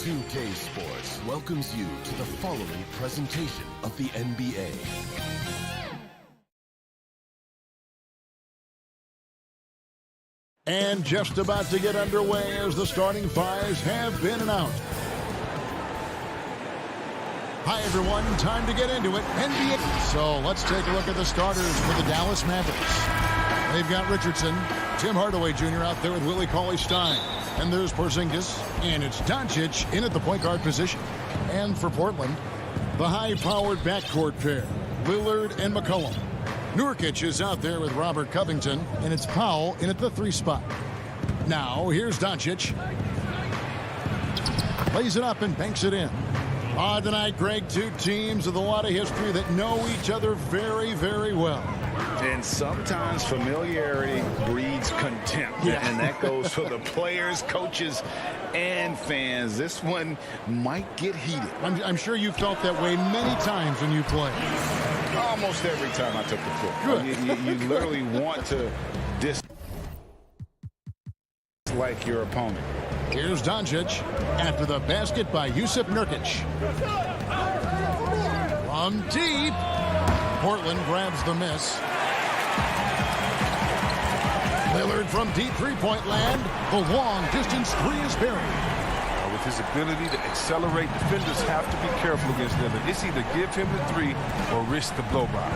2K Sports welcomes you to the following presentation of the NBA. And just about to get underway as the starting fives have been announced. Hi, everyone. Time to get into it. NBA. So let's take a look at the starters for the Dallas Mavericks. They've got Richardson, Tim Hardaway Jr. out there with Willie Cauley-Stein. And there's Porzingis, and it's Doncic in at the point guard position. And for Portland, the high-powered backcourt pair, Lillard and McCollum. Nurkic is out there with Robert Covington, and it's Powell in at the 3 spot. Now, here's Doncic. Lays it up and banks it in. Tonight, Greg, two teams with a lot of history that know each other very, very well. And sometimes familiarity breeds contempt. Yeah. And that goes for the players, coaches, and fans. This one might get heated. I'm sure you felt that way many times when you play. Almost every time I took the floor. Good. You literally want to dislike your opponent. Here's Doncic after the basket by Jusuf Nurkic. From deep. Portland grabs the miss. Lillard from deep three-point land. The long-distance three is buried. With his ability to accelerate, defenders have to be careful against Lillard. It's either give him the three or risk the blow-by.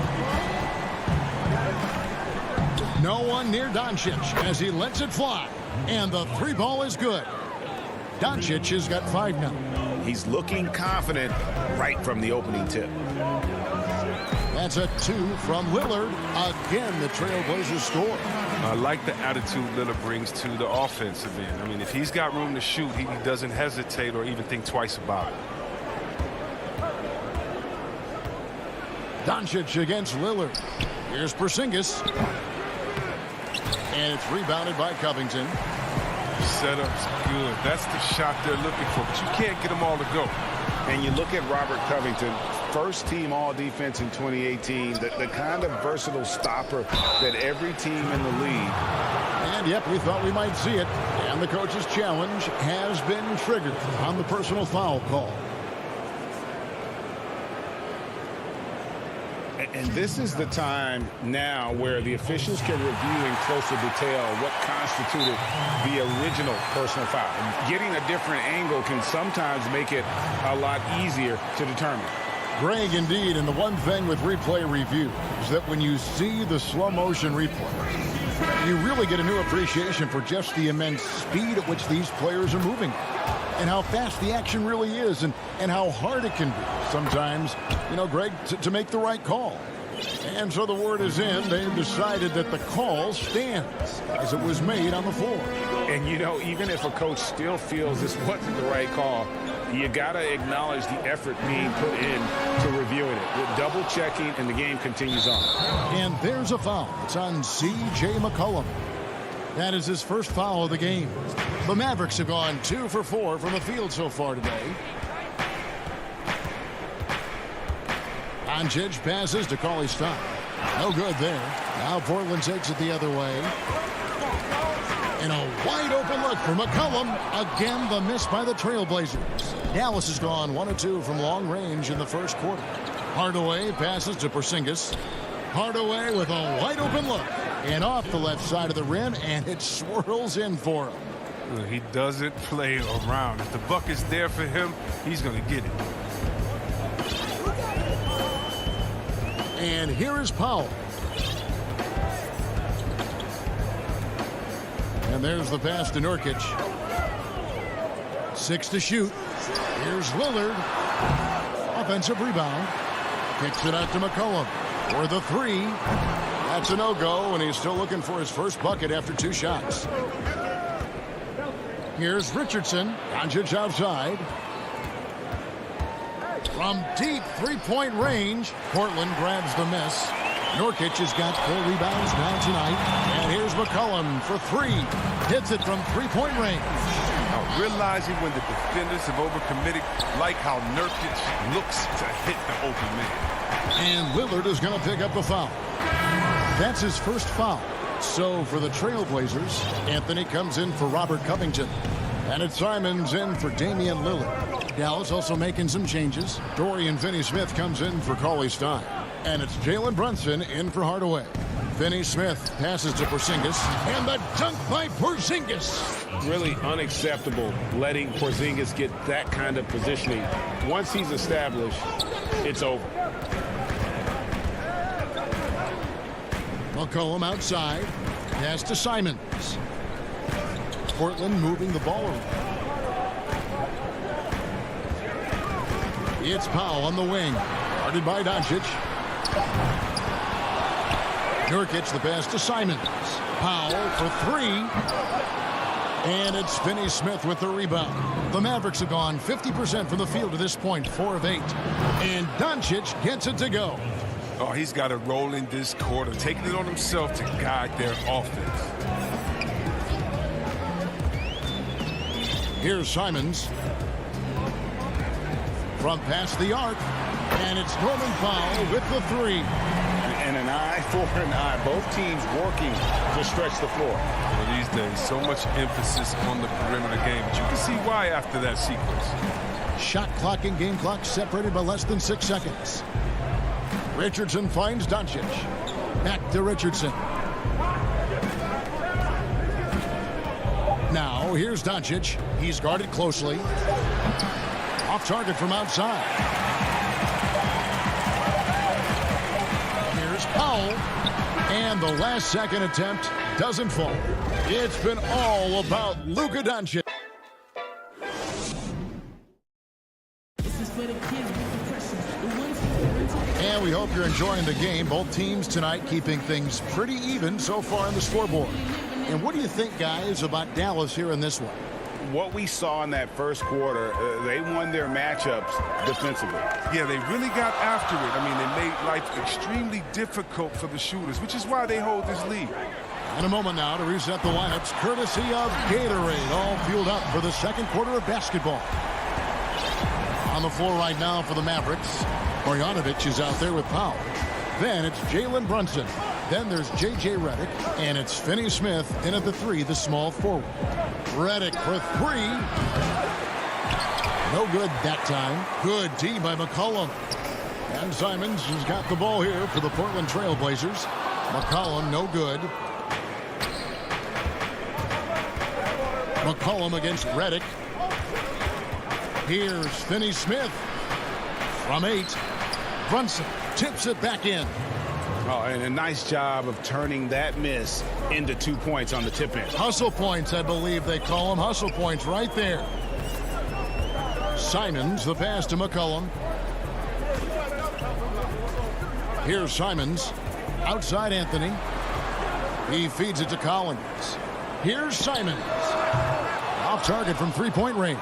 No one near Doncic as he lets it fly. And the three ball is good. Doncic has got 5 now. He's looking confident right from the opening tip. That's a 2 from Lillard. Again, the Trailblazers score. I like the attitude Lillard brings to the offensive end. I mean, if he's got room to shoot, he doesn't hesitate or even think twice about it. Doncic against Lillard. Here's Porzingis. And it's rebounded by Covington. Setup's good. That's the shot they're looking for, but you can't get them all to go. And you look at Robert Covington, first team all-defense in 2018, the kind of versatile stopper that every team in the league. And, yep, we thought we might see it. And the coach's challenge has been triggered on the personal foul call. And this is the time now where the officials can review in closer detail what constituted the original personal foul. Getting a different angle can sometimes make it a lot easier to determine. Greg, indeed, and the one thing with replay review is that when you see the slow motion replay, you really get a new appreciation for just the immense speed at which these players are moving and how fast the action really is and how hard it can be sometimes, you know, Greg, to make the right call. And so the word is in. They've decided that the call stands as it was made on the floor. And, you know, even if a coach still feels this wasn't the right call, you got to acknowledge the effort being put in to reviewing it. With double checking, and the game continues on. And there's a foul. It's on C.J. McCollum. That is his first foul of the game. The Mavericks have gone 2 for 4 from the field so far today. Doncic passes to Cauley-Stein. No good there. Now Portland takes it the other way. And a wide open look for McCollum. Again, the miss by the Trailblazers. Dallas has gone 1 of 2 from long range in the first quarter. Hardaway passes to Porzingis. Hardaway with a wide open look. And off the left side of the rim, and it swirls in for him. He doesn't play around. If the buck is there for him, he's going to get it. And here is Powell. And there's the pass to Nurkic. 6 to shoot. Here's Lillard. Offensive rebound. Kicks it out to McCollum for the 3. That's a no-go, and he's still looking for his first bucket after 2 shots. Here's Richardson. Doncic outside. From deep three-point range, Portland grabs the miss. Nurkic has got 4 rebounds now tonight. And here's McCollum for 3. Hits it from three-point range. Now, realizing when the defenders have overcommitted, like how Nurkic looks to hit the open man. And Lillard is going to pick up the foul. That's his first foul. So for the Trailblazers, Anthony comes in for Robert Covington. And it's Simons in for Damian Lillard. Dallas also making some changes. Dorian Finney-Smith comes in for Cauley Stein. And it's Jalen Brunson in for Hardaway. Finney-Smith passes to Porzingis. And the dunk by Porzingis. Really unacceptable letting Porzingis get that kind of positioning. Once he's established, it's over. McCollum outside. Pass to Simons. Portland moving the ball around. It's Powell on the wing. Guarded by Doncic. Nurkic the pass to Simons. Powell for 3. And it's Finney-Smith with the rebound. The Mavericks have gone 50% from the field to this point, 4 of 8. And Doncic gets it to go. Oh, he's got to roll in this quarter, taking it on himself to guide their offense. Here's Simons. From past the arc. And it's Norman Powell with the 3. And an eye for an eye. Both teams working to stretch the floor. Well, these days, so much emphasis on the perimeter game. But you can see why after that sequence. Shot clock and game clock separated by less than 6 seconds. Richardson finds Doncic. Back to Richardson. Now, here's Doncic. He's guarded closely. Off target from outside. Here's Powell. And the last second attempt doesn't fall. It's been all about Luka Doncic. And we hope you're enjoying the game. Both teams tonight keeping things pretty even so far on the scoreboard. And what do you think, guys, about Dallas here in this one? What we saw in that first quarter, they won their matchups defensively. Yeah, they really got after it. I mean, they made life extremely difficult for the shooters, which is why they hold this lead. In a moment now to reset the lineups, courtesy of Gatorade, all fueled up for the second quarter of basketball. On the floor right now for the Mavericks, Marjanovic is out there with Powell. Then it's Jalen Brunson. Then there's J.J. Redick, and it's Finney-Smith in at the 3, the small forward. Redick for 3. No good that time. Good D by McCollum. And Simons has got the ball here for the Portland Trailblazers. McCollum no good. McCollum against Redick. Here's Finney-Smith from 8. Brunson tips it back in. Oh, and a nice job of turning that miss into 2 points on the tip in. Hustle points, I believe they call them. Hustle points right there. Simons, the pass to McCollum. Here's Simons. Outside Anthony. He feeds it to Collins. Here's Simons. Off target from three-point range.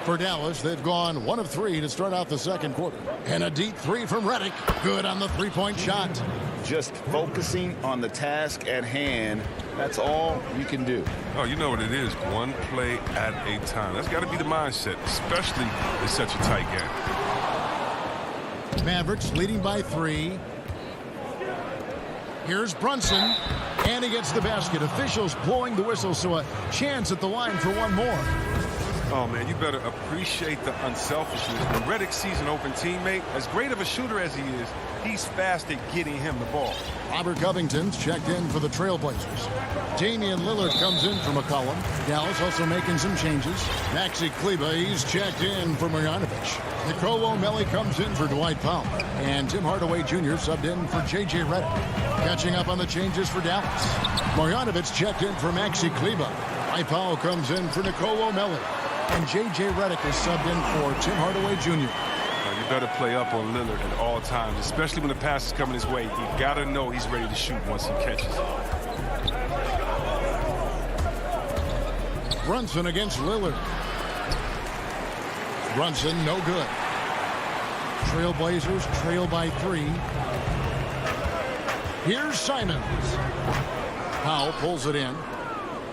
For Dallas, they've gone 1 of 3 to start out the second quarter. And a deep 3 from Redick. Good on the three-point shot. Just focusing on the task at hand, that's all you can do. Oh, you know what it is. One play at a time. That's got to be the mindset, especially in such a tight game. Mavericks leading by 3. Here's Brunson. And he gets the basket. Officials blowing the whistle, so a chance at the line for one more. Oh, man, you better appreciate the unselfishness. When Redick sees an open teammate, as great of a shooter as he is, he's fast at getting him the ball. Robert Covington's checked in for the Trailblazers. Damian Lillard comes in for McCollum. Dallas also making some changes. Maxi Kleber, he's checked in for Marjanovic. Nicolo Melli comes in for Dwight Powell. And Tim Hardaway Jr. subbed in for J.J. Redick. Catching up on the changes for Dallas. Marjanovic checked in for Maxi Kleber. Dwight Powell comes in for Nicolo Melli. And J.J. Redick is subbed in for Tim Hardaway Jr. You better play up on Lillard at all times, especially when the pass is coming his way. You got to know he's ready to shoot once he catches it. Brunson against Lillard. Brunson, no good. Trailblazers trail by 3. Here's Simons. Powell pulls it in.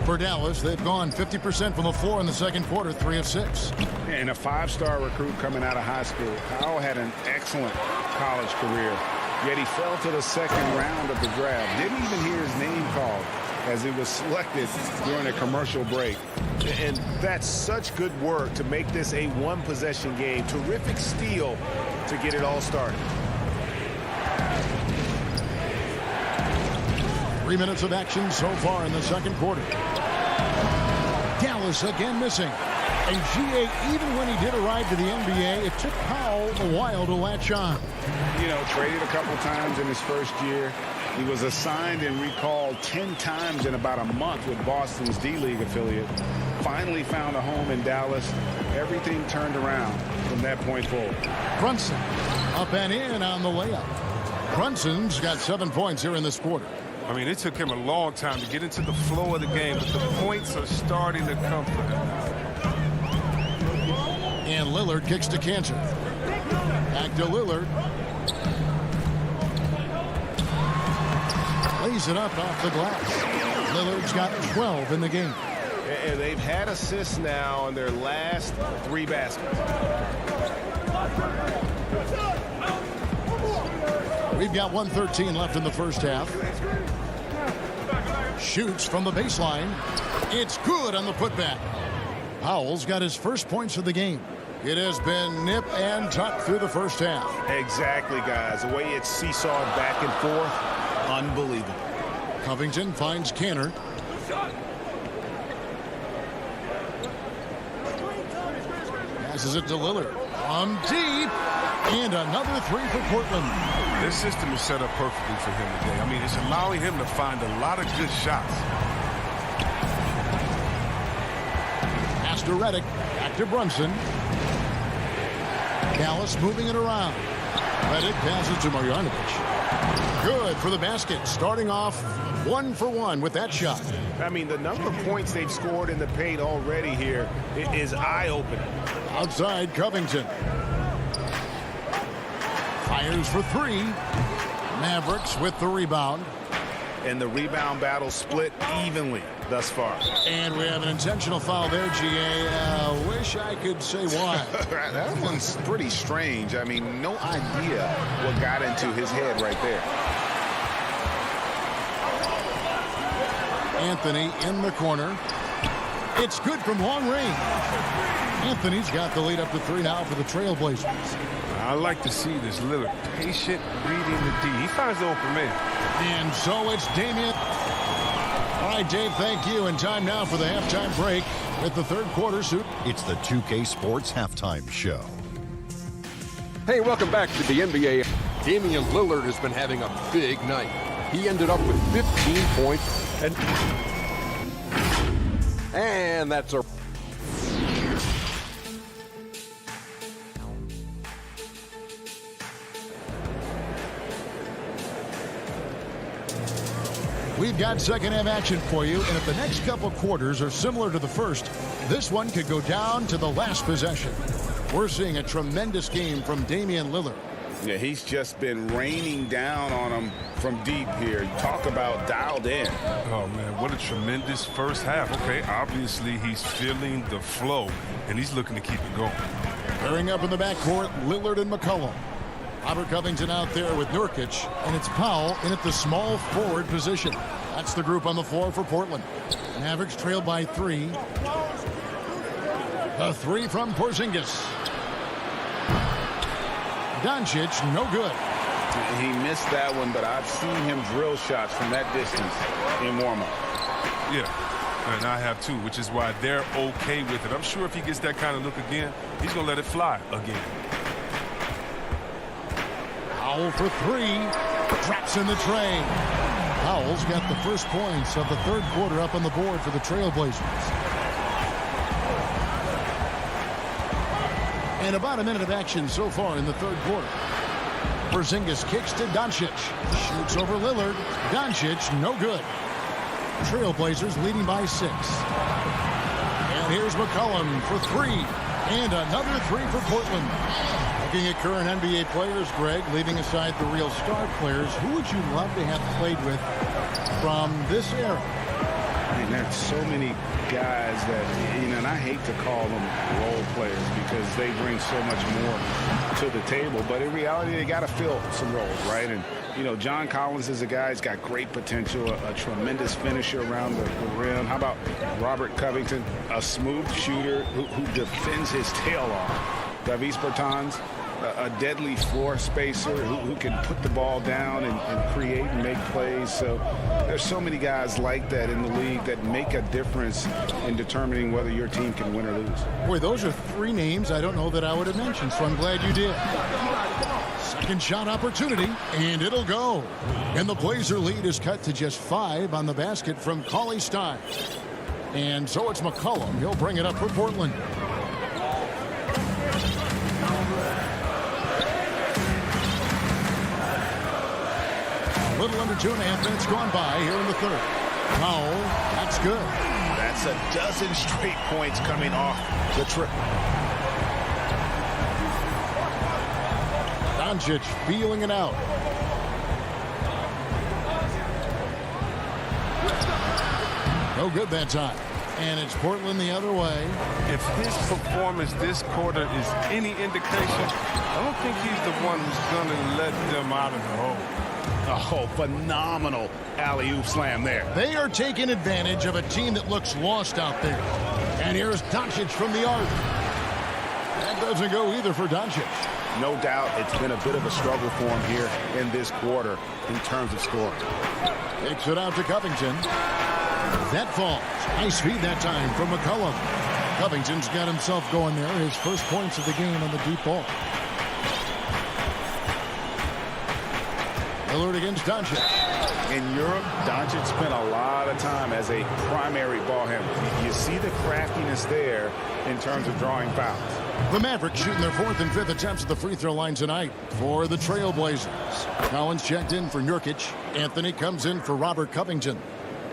For Dallas, they've gone 50% from the floor in the second quarter, 3 of 6. And a 5-star recruit coming out of high school. Powell had an excellent college career, yet he fell to the second round of the draft. Didn't even hear his name called as he was selected during a commercial break. And that's such good work to make this a one-possession game. Terrific steal to get it all started. 3 minutes of action so far in the second quarter. Dallas again missing. And G.A., even when he did arrive to the NBA, it took Powell a while to latch on. You know, traded a couple times in his first year. He was assigned and recalled 10 times in about a month with Boston's D-League affiliate. Finally found a home in Dallas. Everything turned around from that point forward. Brunson up and in on the layup. Brunson's got 7 points here in this quarter. I mean, it took him a long time to get into the flow of the game, but the points are starting to come for him. And Lillard kicks to Cantor. Back to Lillard. Lays it up off the glass. Lillard's got 12 in the game. And they've had assists now in their last 3 baskets. We've got 1:13 left in the first half. Shoots from the baseline. It's good on the putback. Powell's got his first points of the game. It has been nip and tuck through the first half. Exactly, guys. The way it's seesawed back and forth, unbelievable. Covington finds Cantor. Passes it to Lillard. From deep. And another 3 for Portland. This system is set up perfectly for him today. I mean, it's allowing him to find a lot of good shots. Pass to Redick. Back to Brunson. Dallas moving it around. Redick passes to Marjanovic. Good for the basket. Starting off 1 for 1 with that shot. I mean, the number of points they've scored in the paint already here is eye-opening. Outside Covington. Fires for 3. Mavericks with the rebound. And the rebound battle split evenly thus far. And we have an intentional foul there, G.A. Wish I could say why. That one's pretty strange. I mean, no idea what got into his head right there. Anthony in the corner. It's good from long range. Anthony's got the lead up to 3 now for the Trailblazers. I like to see this little patient reading the D. He finds the open man. And so it's Damian. All right, Dave, thank you. And time now for the halftime break with the third quarter suit. It's the 2K Sports Halftime Show. Hey, welcome back to the NBA. Damian Lillard has been having a big night. He ended up with 15 points. And that's a... We've got second half action for you, and if the next couple quarters are similar to the first, this one could go down to the last possession. We're seeing a tremendous game from Damian Lillard. Yeah, he's just been raining down on him from deep here. Talk about dialed in. Oh, man, what a tremendous first half. Okay, obviously he's feeling the flow, and he's looking to keep it going. Pairing up in the backcourt, Lillard and McCollum. Robert Covington out there with Nurkic, and it's Powell in at the small forward position. That's the group on the floor for Portland. Mavericks trail by 3. The 3 from Porzingis. Doncic, no good. He missed that one, but I've seen him drill shots from that distance in warm-up. Yeah, and I have too, which is why they're okay with it. I'm sure if he gets that kind of look again, he's going to let it fly again. Powell for 3. Traps in the tray. Powell's got the first points of the third quarter up on the board for the Trailblazers. And about a minute of action so far in the third quarter. Porzingis kicks to Doncic. Shoots over Lillard. Doncic, no good. Trailblazers leading by 6. And here's McCollum for 3. And another 3 for Portland. Looking at current NBA players, Greg, leaving aside the real star players, who would you love to have played with from this era? And there's so many guys that, and I hate to call them role players because they bring so much more to the table. But in reality, they got to fill some roles, right? And, John Collins is a guy who's got great potential, a tremendous finisher around the rim. How about Robert Covington, a smooth shooter who defends his tail off? Davis Bertans, a deadly floor spacer who can put the ball down and create and make plays. So there's so many guys like that in the league that make a difference in determining whether your team can win or lose. Boy, those are three names I don't know that I would have mentioned, so I'm glad you did. Second shot opportunity, and it'll go. And the Blazer lead is cut to just 5 on the basket from CLA Stein. And so it's McCollum. He'll bring it up for Portland. A little under 2.5 minutes gone by here in the third. Powell, that's good. That's a dozen straight points coming off the trip. Doncic feeling it out. No good that time. And it's Portland the other way. If his performance this quarter is any indication, I don't think he's the one who's going to let them out of the hole. Oh, phenomenal alley-oop slam there. They are taking advantage of a team that looks lost out there. And here's Doncic from the arc. That doesn't go either for Doncic. No doubt it's been a bit of a struggle for him here in this quarter in terms of scoring. Takes it out to Covington. That falls. Nice feed that time from McCollum. Covington's got himself going there. His first points of the game on the deep ball. Lillard against Doncic. In Europe, Doncic spent a lot of time as a primary ball handler. You see the craftiness there in terms of drawing fouls. The Mavericks shooting their 4th and 5th attempts at the free throw line tonight for the Trailblazers. Collins checked in for Nurkic. Anthony comes in for Robert Covington.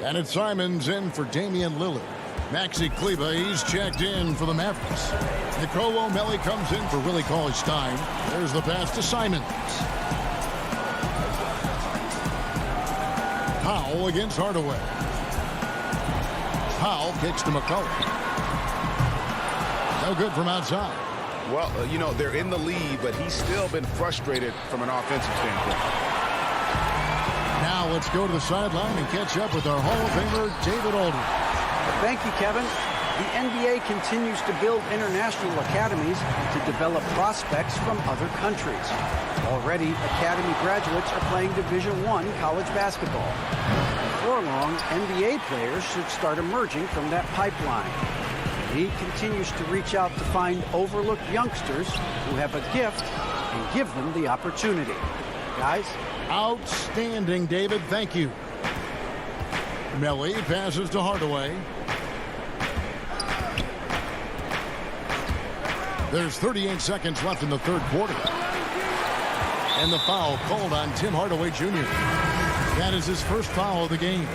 And it's Simons in for Damian Lillard. Maxi Kleber, he's checked in for the Mavericks. Nicolo Melli comes in for Willie Cauley-Stein. There's the pass to Simons. Powell against Hardaway. Powell kicks to McCollum. No good from outside. Well, they're in the lead, but he's still been frustrated from an offensive standpoint. Now let's go to the sideline and catch up with our Hall of Famer, David Aldridge. Thank you, Kevin. The NBA continues to build international academies and to develop prospects from other countries. Already, academy graduates are playing Division I college basketball. Before long, NBA players should start emerging from that pipeline. He continues to reach out to find overlooked youngsters who have a gift and give them the opportunity. Guys? Outstanding, David. Thank you. Melli passes to Hardaway. There's 38 seconds left in the third quarter. And the foul called on Tim Hardaway Jr. That is his first foul of the game.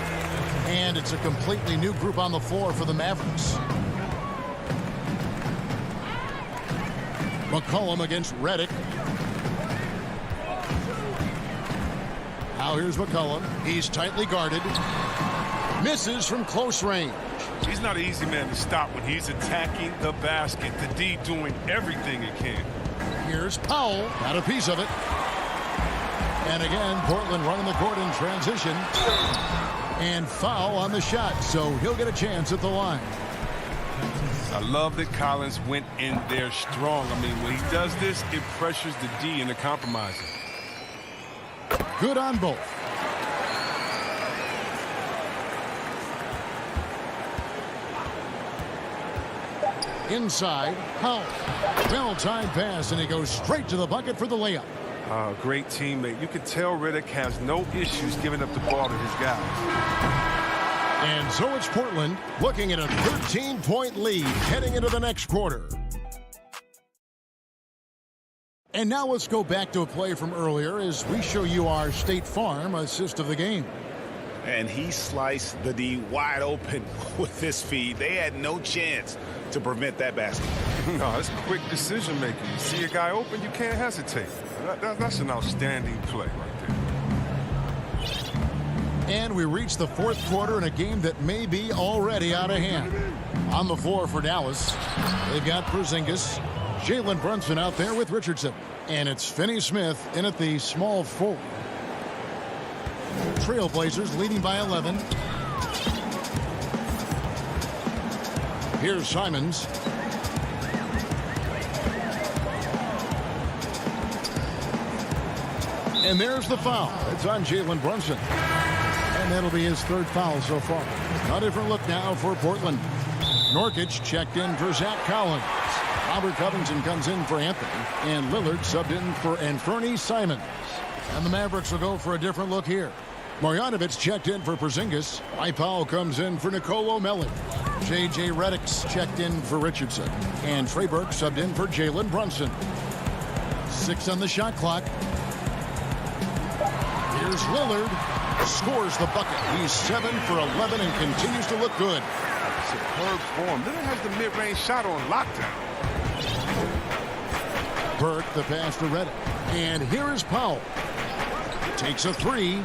And it's a completely new group on the floor for the Mavericks. McCollum against Redick. Now here's McCollum. He's tightly guarded. Misses from close range. He's not an easy man to stop when he's attacking the basket. The D doing everything he can. Here's Powell. Got a piece of it. And again, Portland running the court in transition. And foul on the shot, so he'll get a chance at the line. I love that Collins went in there strong. I mean, when he does this, it pressures the D into compromising. Good on both. Inside, Powell. Well-timed pass, and he goes straight to the bucket for the layup. Great teammate. You can tell Redick has no issues giving up the ball to his guys. And so it's Portland looking at a 13-point lead heading into the next quarter. And now let's go back to a play from earlier as we show you our State Farm assist of the game. And he sliced the D wide open with this feed. They had no chance to prevent that basket. No, it's quick decision making. You see a guy open, you can't hesitate. That's an outstanding play right there. And we reach the fourth quarter in a game that may be already out of hand. On the floor for Dallas, they've got Porzingis, Jalen Brunson out there with Richardson. And it's Finney-Smith in at the small forward. Trailblazers leading by 11. Here's Simons. And there's the foul. It's on Jalen Brunson. And that'll be his third foul so far. A different look now for Portland. Nurkic checked in for Zach Collins. Robert Covington comes in for Anthony. And Lillard subbed in for Anthony Simons. And the Mavericks will go for a different look here. Marjanovic checked in for Porzingis. Powell comes in for Nicolo Melli. J.J. Redick's checked in for Richardson. And Trey Burke subbed in for Jalen Brunson. 6 on the shot clock. Here's Lillard. Scores the bucket. He's 7 for 11 and continues to look good. Superb form. Lillard has the mid-range shot on lockdown. Burke, the pass to Redick. And here is Powell. Takes a three.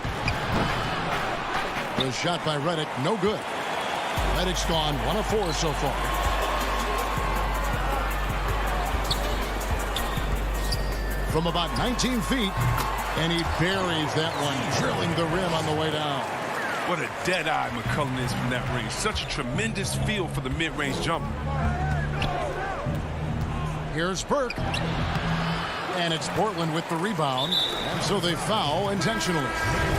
The shot by Redick, no good. Redick's gone 1 of 4 so far. From about 19 feet, and he buries that one, drilling the rim on the way down. What a dead-eye McCollum is from that range. Such a tremendous feel for the mid-range jumper. Here's Burke. And it's Portland with the rebound. And so they foul intentionally.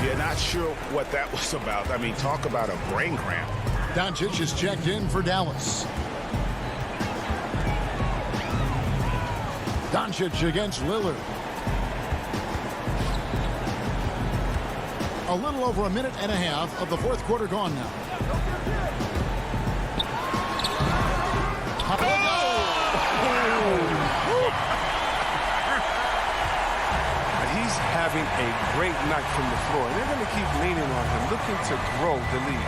Yeah, not sure what that was about. I mean, talk about a brain cramp. Doncic is checked in for Dallas. Doncic against Lillard. A little over a minute and a half of the fourth quarter gone now. He's having a great night from the floor. They're going to keep leaning on him, looking to grow the lead.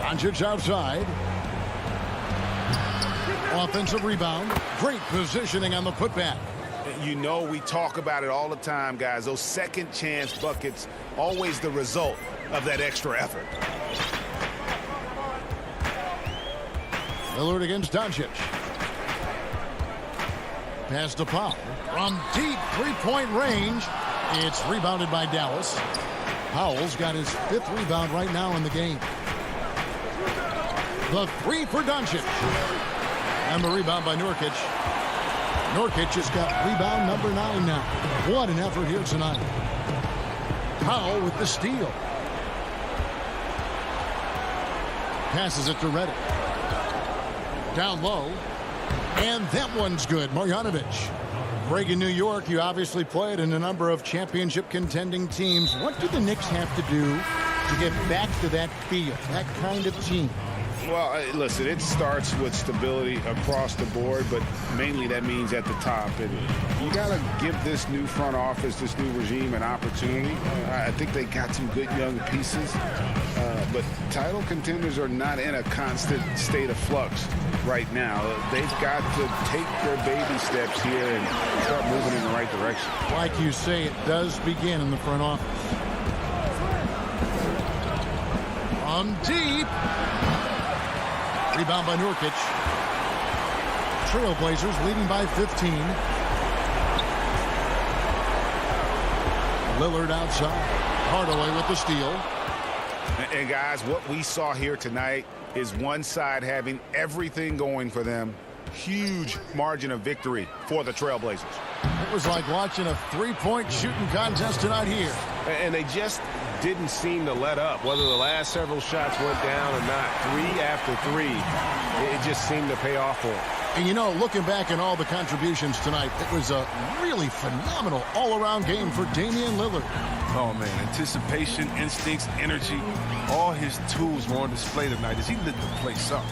Doncic outside. Offensive rebound. Great positioning on the putback. You know, we talk about it all the time, guys. Those second chance buckets, always the result of that extra effort. Lillard against Doncic. Pass to Powell. From deep three-point range. It's rebounded by Dallas. Powell's got his 5th rebound right now in the game. The 3 for Doncic. And the rebound by Nurkic. Nurkic has got rebound number 9 now. What an effort here tonight. Powell with the steal. Passes it to Redick. Down low. And that one's good. Marjanovic. Greg, in New York, you obviously played in a number of championship contending teams. What do the Knicks have to do to get back to that feel, that kind of team? Well, listen, it starts with stability across the board, but mainly that means at the top. And you got to give this new front office, this new regime, an opportunity. I think they got some good young pieces, but title contenders are not in a constant state of flux right now. They've got to take their baby steps here and start moving in the right direction. Like you say, it does begin in the front office. From deep. Rebound by Nurkic. Trailblazers leading by 15. Lillard outside. Hardaway with the steal. And guys, what we saw here tonight is one side having everything going for them. Huge margin of victory for the Trailblazers. It was like watching a three-point shooting contest tonight here. And they just didn't seem to let up. Whether the last several shots went down or not, 3 after 3, it just seemed to pay off for them. And you know, looking back at all the contributions tonight, it was a really phenomenal all-around game for Damian Lillard. Oh, man, anticipation, instincts, energy, all his tools were on display tonight as he lit the place up.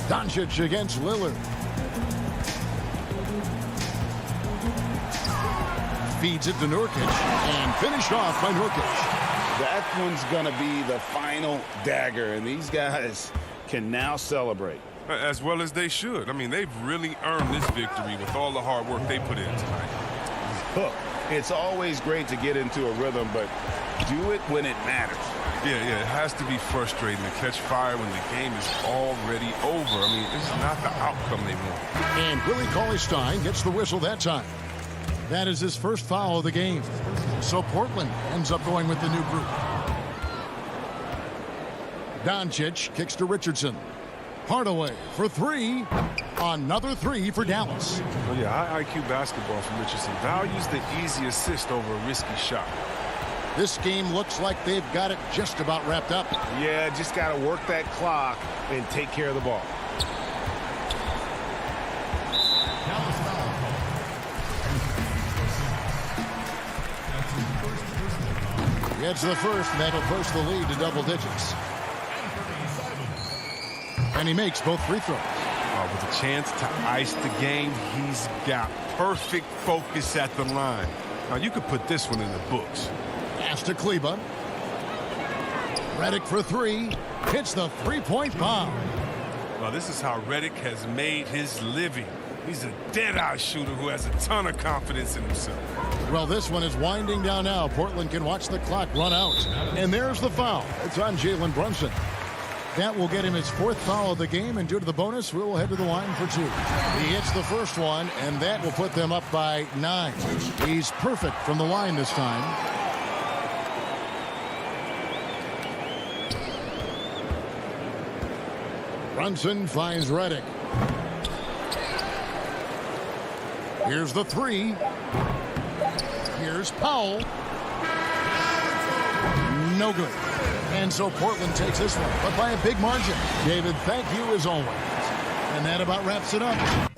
Doncic against Lillard. Feeds it to Nurkic and finished off by Nurkic. That one's going to be the final dagger, and these guys can now celebrate. As well as they should. I mean, they've really earned this victory with all the hard work they put in tonight. Look, it's always great to get into a rhythm, but do it when it matters. Yeah, it has to be frustrating to catch fire when the game is already over. I mean, this is not the outcome they want. And Willie Cauley-Stein gets the whistle that time. That is his first foul of the game. So Portland ends up going with the new group. Doncic kicks to Richardson. Hardaway for three. Another three for Dallas. Well, yeah, high IQ basketball from Richardson. Values the easy assist over a risky shot. This game looks like they've got it just about wrapped up. Yeah, just got to work that clock and take care of the ball. Gets the first, and that'll push the lead to double digits. And he makes both free throws. With a chance to ice the game, he's got perfect focus at the line. Now, you could put this one in the books. Pass to Kleba. Redick for three. Hits the three-point bomb. Well, this is how Redick has made his living. He's a dead-eye shooter who has a ton of confidence in himself. Well, this one is winding down now. Portland can watch the clock run out. And there's the foul. It's on Jalen Brunson. That will get him his fourth foul of the game, and due to the bonus, we'll head to the line for two. He hits the first one, and that will put them up by 9. He's perfect from the line this time. Brunson finds Redick. Here's the three. Here's Powell. No good. And so Portland takes this one, but by a big margin. David, thank you as always. And that about wraps it up.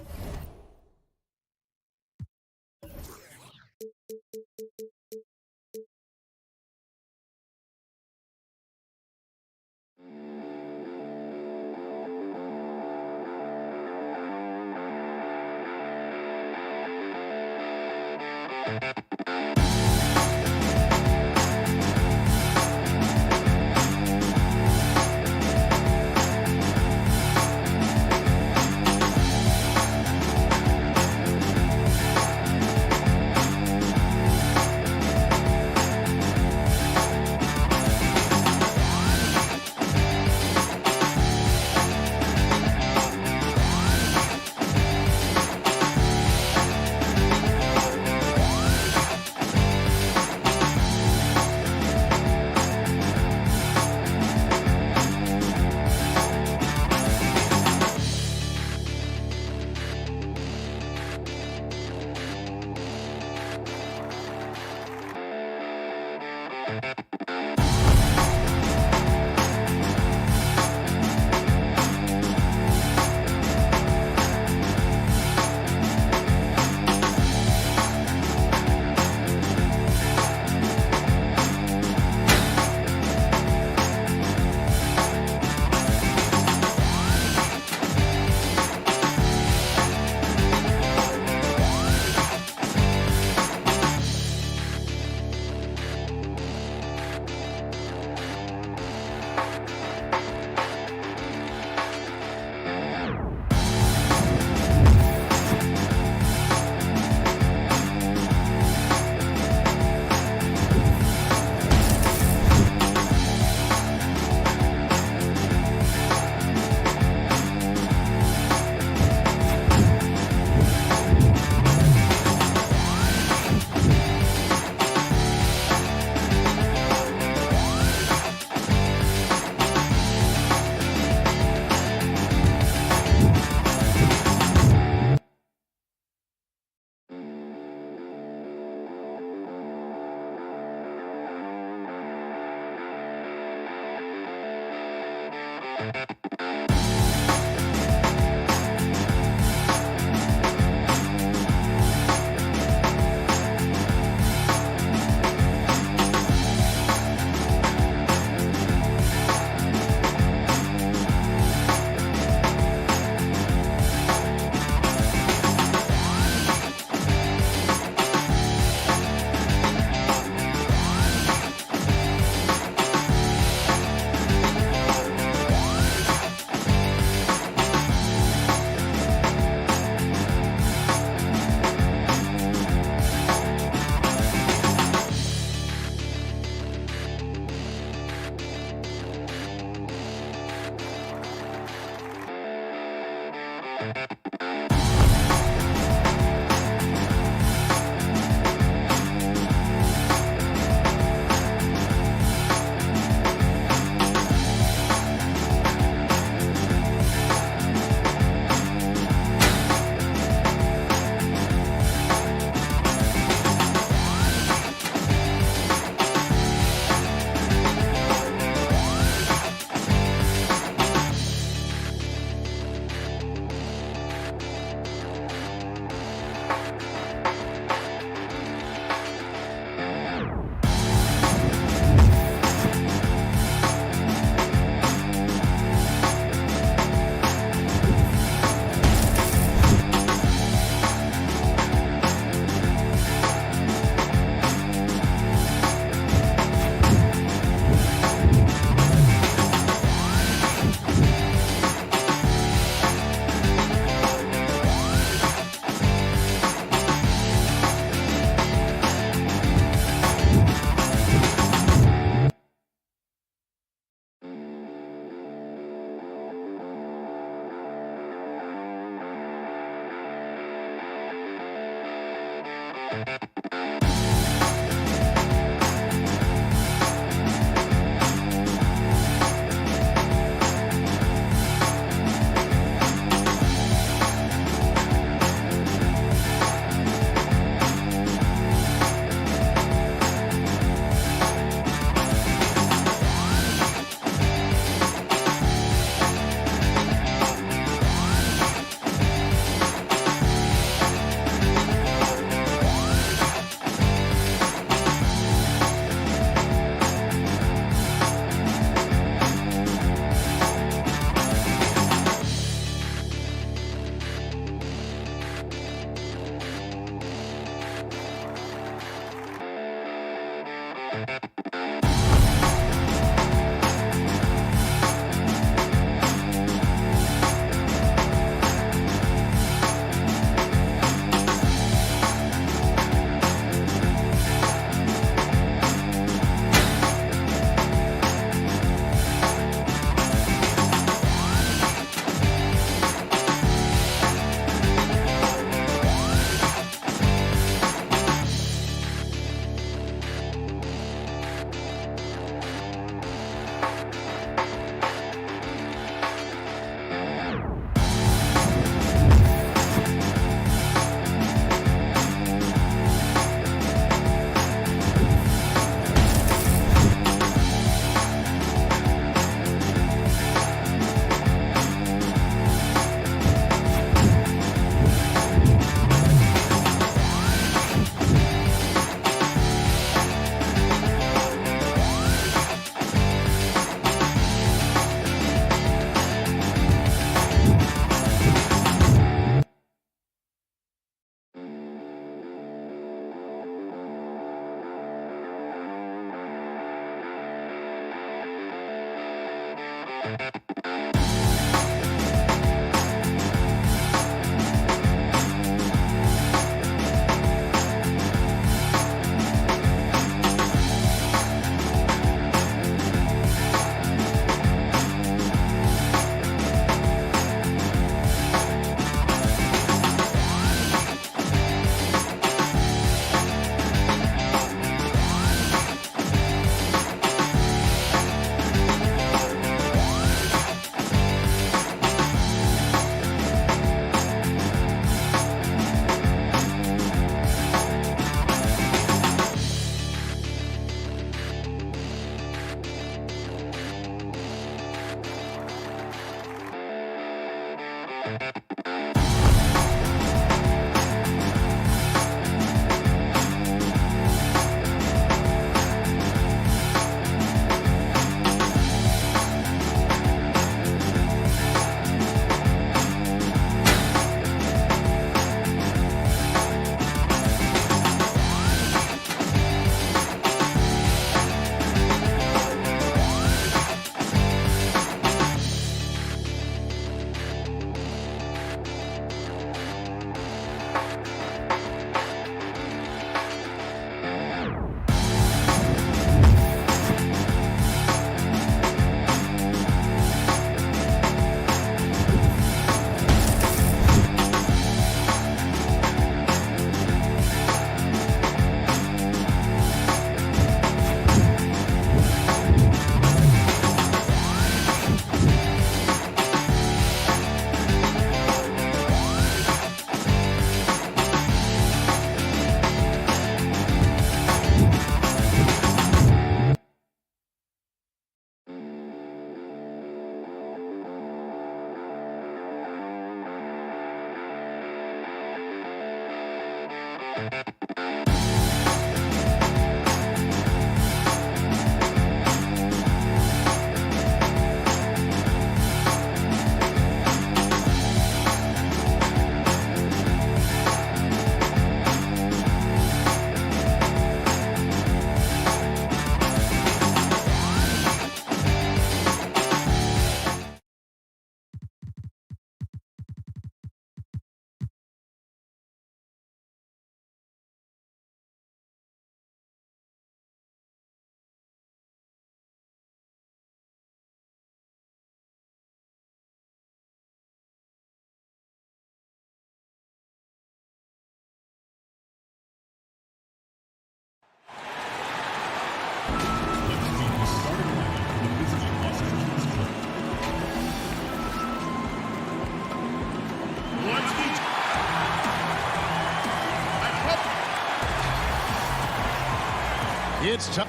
It's tough.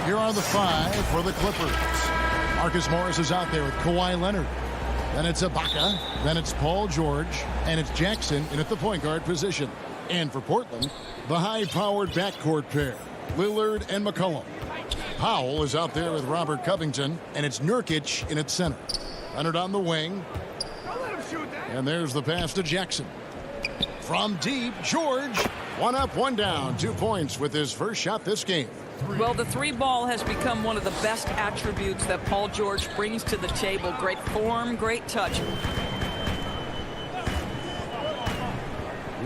Here are the 5 for the Clippers. Marcus Morris is out there with Kawhi Leonard. Then it's Ibaka. Then it's Paul George. And it's Jackson in at the point guard position. And for Portland, the high-powered backcourt pair, Lillard and McCollum. Powell is out there with Robert Covington. And it's Nurkic in at center. Leonard on the wing. And there's the pass to Jackson. From deep, George. 1 up, 1 down. 2 points with his first shot this game. Well, the 3 ball has become one of the best attributes that Paul George brings to the table. Great form, great touch.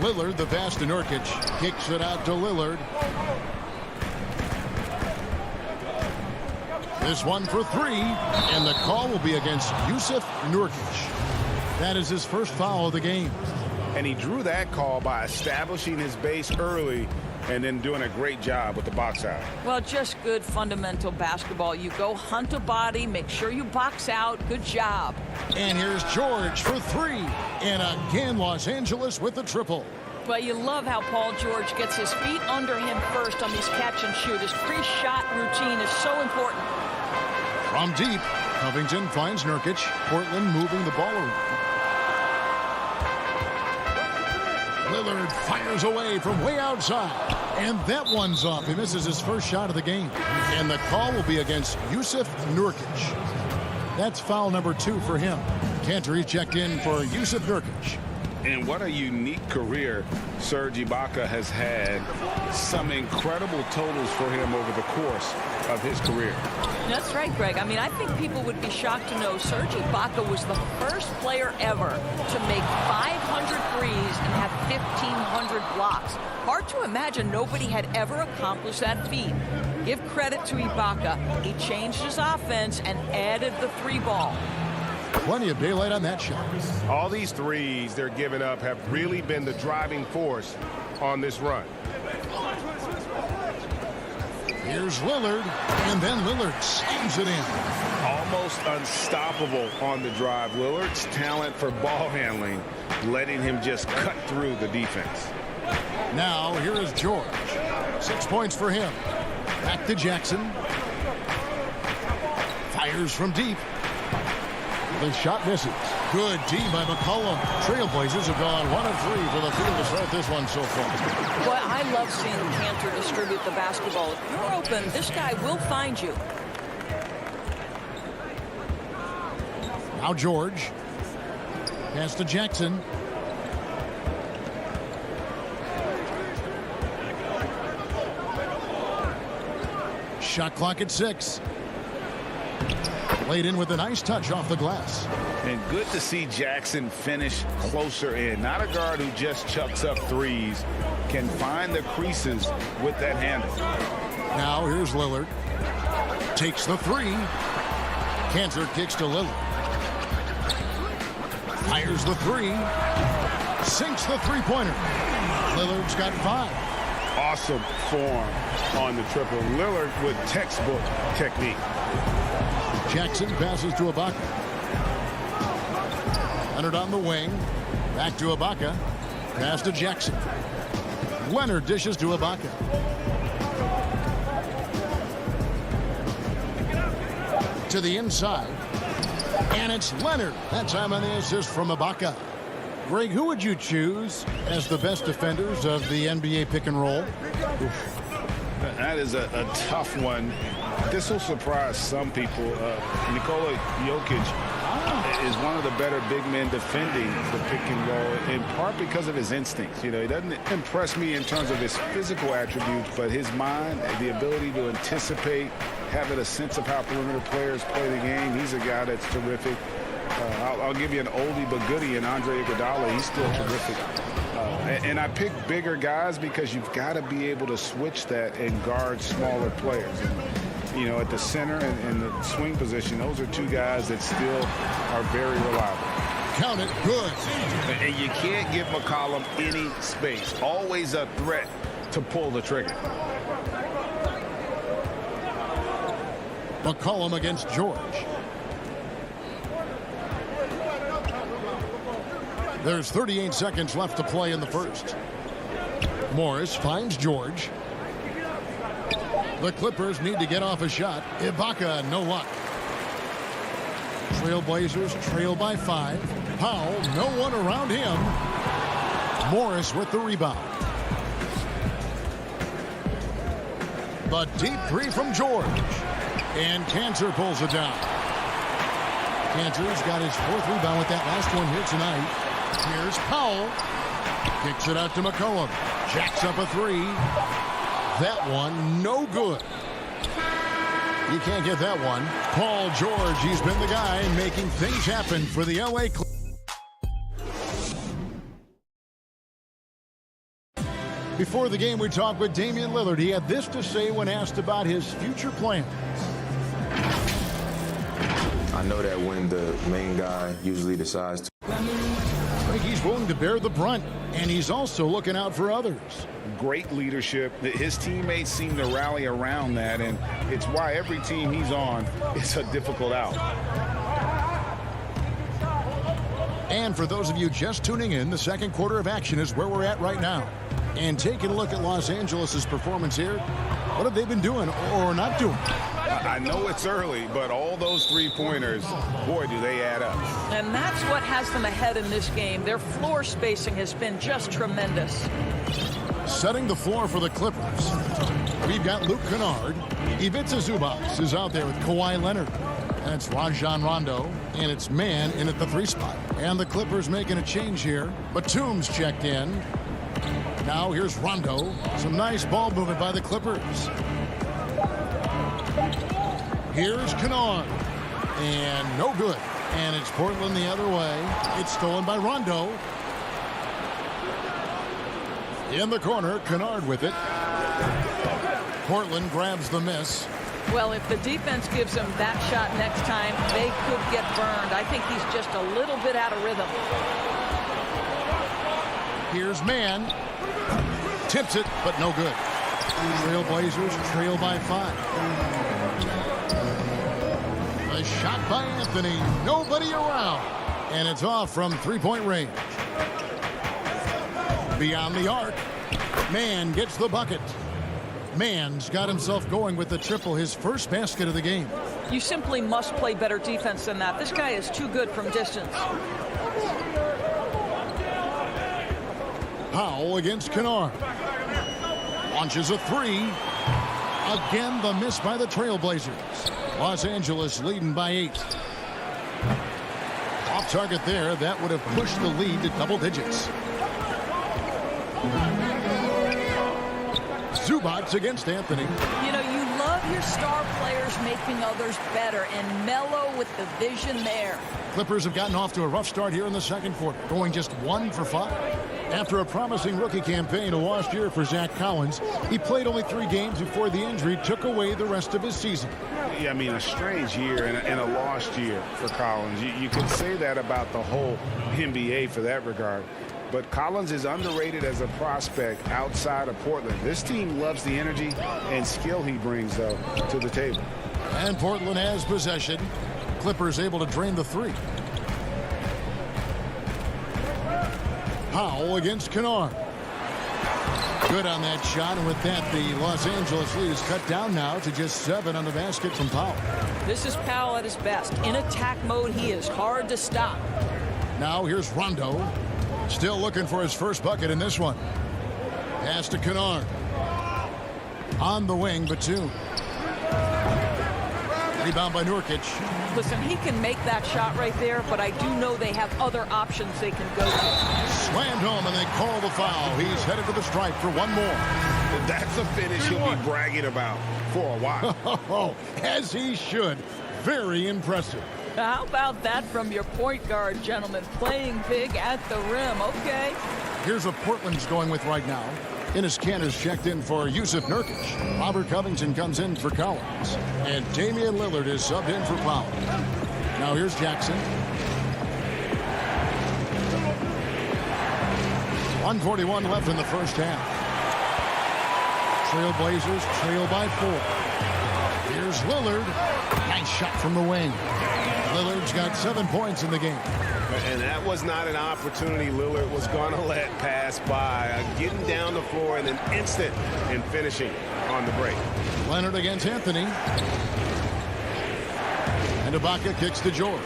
Lillard, the pass to Nurkic. Kicks it out to Lillard. This one for 3. And the call will be against Jusuf Nurkic. That is his first foul of the game. And he drew that call by establishing his base early and then doing a great job with the box out. Well, just good fundamental basketball. You go hunt a body, make sure you box out. Good job. And here's George for 3. And again, Los Angeles with the triple. Well, you love how Paul George gets his feet under him first on these catch and shoot. His pre-shot routine is so important. From deep, Covington finds Nurkic. Portland moving the ball around. Lillard fires away from way outside. And that one's off. He misses his first shot of the game. And the call will be against Jusuf Nurkic. That's foul number 2 for him. Cantor checked in for Jusuf Nurkic. And what a unique career Serge Ibaka has had. Some incredible totals for him over the course of his career. That's right, Greg. I mean, I think people would be shocked to know Serge Ibaka was the first player ever to make 500 threes and have 1,500 blocks. Hard to imagine nobody had ever accomplished that feat. Give credit to Ibaka. He changed his offense and added the 3 ball. Plenty of daylight on that shot. All these threes they're giving up have really been the driving force on this run. Here's Lillard, and then Lillard slams it in. Almost unstoppable on the drive. Lillard's talent for ball handling, letting him just cut through the defense. Now, here is George. 6 points for him. Back to Jackson. Fires from deep. The shot misses. Good D by McCollum. Trailblazers have gone 1 of 3 for the field to start this one so far. Boy, I love seeing Cantor distribute the basketball. If you're open, this guy will find you. Now George. Pass to Jackson. Shot clock at 6. Laid in with a nice touch off the glass. And good to see Jackson finish closer in. Not a guard who just chucks up threes. Can find the creases with that handle. Now here's Lillard. Takes the 3. Cantor kicks to Lillard. Fires the 3. Sinks the 3-pointer. Lillard's got 5. Awesome form on the triple. Lillard with textbook technique. Jackson passes to Ibaka. Leonard on the wing. Back to Ibaka. Pass to Jackson. Leonard dishes to Ibaka. To the inside. And it's Leonard. That time on the assist from Ibaka. Greg, who would you choose as the best defenders of the NBA pick and roll? That is a tough one. This will surprise some people. Nikola Jokic is one of the better big men defending the pick and roll, in part because of his instincts. You know, he doesn't impress me in terms of his physical attributes, but his mind, the ability to anticipate, having a sense of how perimeter players play the game. He's a guy that's terrific. I'll give you an oldie but goodie in Andre Iguodala. He's still terrific. And I pick bigger guys because you've got to be able to switch that and guard smaller players. You know, at the center and the swing position, those are 2 guys that still are very reliable. Count it. Good. And you can't give McCollum any space. Always a threat to pull the trigger. McCollum against George. There's 38 seconds left to play in the first. Morris finds George. The Clippers need to get off a shot. Ibaka, no luck. Trailblazers trail by 5. Powell, no one around him. Morris with the rebound. The deep three from George. And Cantor pulls it down. Cantor's got his 4th rebound with that last one here tonight. Here's Powell. Kicks it out to McCollum. Jacks up a 3. That one, no good. You can't get that one. Paul George, he's been the guy making things happen for the LA Clippers. Before the game, we talked with Damian Lillard. He had this to say when asked about his future plans. I know that when the main guy usually decides to. I think he's willing to bear the brunt, and he's also looking out for others. Great leadership. His teammates seem to rally around that, and it's why every team he's on is a difficult out. And for those of you just tuning in, the second quarter of action is where we're at right now. And taking a look at Los Angeles' performance here, what have they been doing or not doing? I know it's early, but all those 3-pointers, boy, do they add up. And that's what has them ahead in this game. Their floor spacing has been just tremendous. Setting the floor for the Clippers, we've got Luke Kennard. Ivica Zubac is out there with Kawhi Leonard. And it's Rajon Rondo, and it's man in at the 3 spot. And the Clippers making a change here. Batum's checked in. Now here's Rondo. Some nice ball movement by the Clippers. Here's Kennard. And no good. And it's Portland the other way. It's stolen by Rondo. In the corner, Kennard with it. Portland grabs the miss. Well, if the defense gives him that shot next time, they could get burned. I think he's just a little bit out of rhythm. Here's man. Tips it, but no good. Trailblazers trail by 5. A shot by Anthony. Nobody around. And it's off from 3-point range. Beyond the arc. Man gets the bucket. Man's got himself going with the triple, his first basket of the game. You simply must play better defense than that. This guy is too good from distance. Powell against Kennard. Launches a 3. Again, the miss by the Trailblazers. Los Angeles leading by 8. Off target there. That would have pushed the lead to double digits. Zubac against Anthony. You know, you love your star players making others better, and Melo with the vision there. Clippers have gotten off to a rough start here in the second quarter, going just 1 for 5. After a promising rookie campaign last year for Zach Collins, he played only 3 games before the injury took away the rest of his season. Yeah, I mean, a strange year and a lost year for Collins. You could say that about the whole NBA for that regard. But Collins is underrated as a prospect outside of Portland. This team loves the energy and skill he brings, though, to the table. And Portland has possession. Clippers able to drain the 3. Powell against Kennard. Good on that shot, and with that, the Los Angeles lead is cut down now to just 7 on the basket from Powell. This is Powell at his best. In attack mode, he is hard to stop. Now here's Rondo. Still looking for his first bucket in this one. Pass to Kennard. On the wing, Batum. Rebound by Nurkic. Listen, he can make that shot right there, but I do know they have other options they can go to. Slammed home, and they call the foul. He's headed to the stripe for one more. That's a finish he'll be bragging about for a while. As he should. Very impressive. How about that from your point guard, gentlemen? Playing big at the rim. Okay. Here's what Portland's going with right now. Enes Kanter's checked in for Yusuf Nurkic. Robert Covington comes in for Collins. And Damian Lillard is subbed in for Powell. Now here's Jackson. 1:41 left in the first half. Trailblazers trail by 4. Here's Lillard. Nice shot from the wing. Lillard's got 7 points in the game. And that was not an opportunity Lillard was going to let pass by. Getting down the floor in an instant and finishing. on the break. Leonard against Anthony. And Ibaka kicks to George.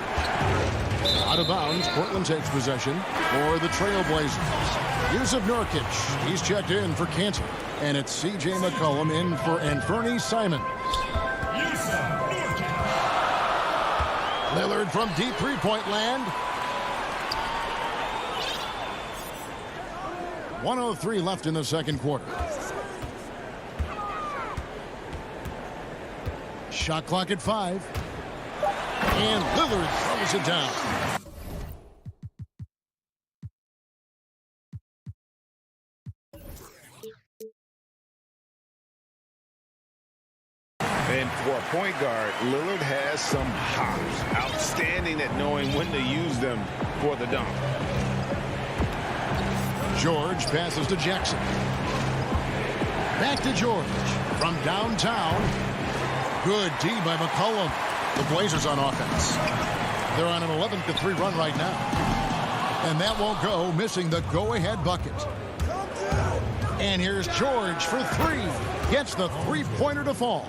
Out of bounds, Portland takes possession for the Trailblazers. Yusuf Nurkic, he's checked in for Cantor. And it's C.J. McCollum in for Anthony Simons. Lillard from deep three-point land. 1:03 left in the second quarter. Shot clock at 5. And Lillard throws it down. And for a point guard, Lillard has some hops. Outstanding at knowing when to use them for the dunk. George passes to Jackson. Back to George from downtown. Good D by McCollum. The Blazers on offense. They're on an 11-3 run right now. And that won't go, missing the go-ahead bucket. And here's George for 3. Gets the three-pointer to fall.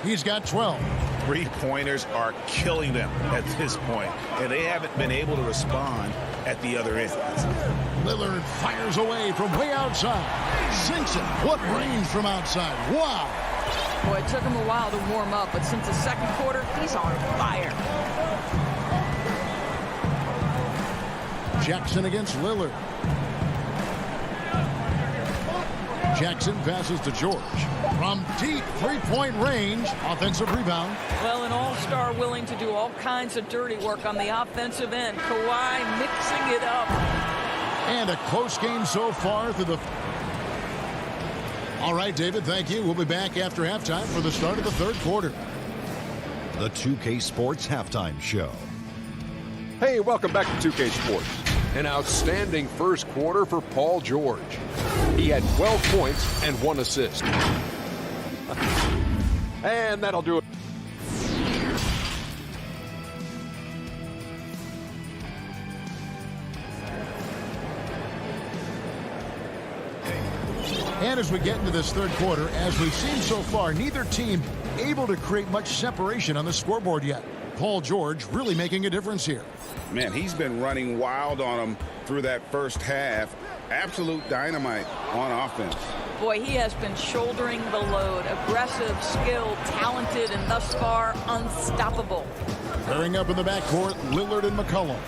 He's got 12. Three-pointers are killing them at this point, and they haven't been able to respond at the other end. Lillard fires away from way outside. Sinks it. What range from outside. Wow. Boy, it took him a while to warm up, but since the second quarter, he's on fire. Jackson against Lillard. Jackson passes to George. From deep three-point range, offensive rebound. Well, an all-star willing to do all kinds of dirty work on the offensive end. Kawhi mixing it up. And a close game so far through the... All right, David, thank you. We'll be back after halftime for the start of the third quarter. The 2K Sports Halftime Show. Hey, welcome back to 2K Sports. An outstanding first quarter for Paul George. He had 12 points and 1 assist. And that'll do it. And as we get into this third quarter, as we've seen so far, neither team able to create much separation on the scoreboard yet. Paul George really making a difference here. Man, he's been running wild on them through that first half. Absolute dynamite on offense. Boy, he has been shouldering the load. Aggressive, skilled, talented, and thus far unstoppable. Pairing up in the backcourt, Lillard and McCollum.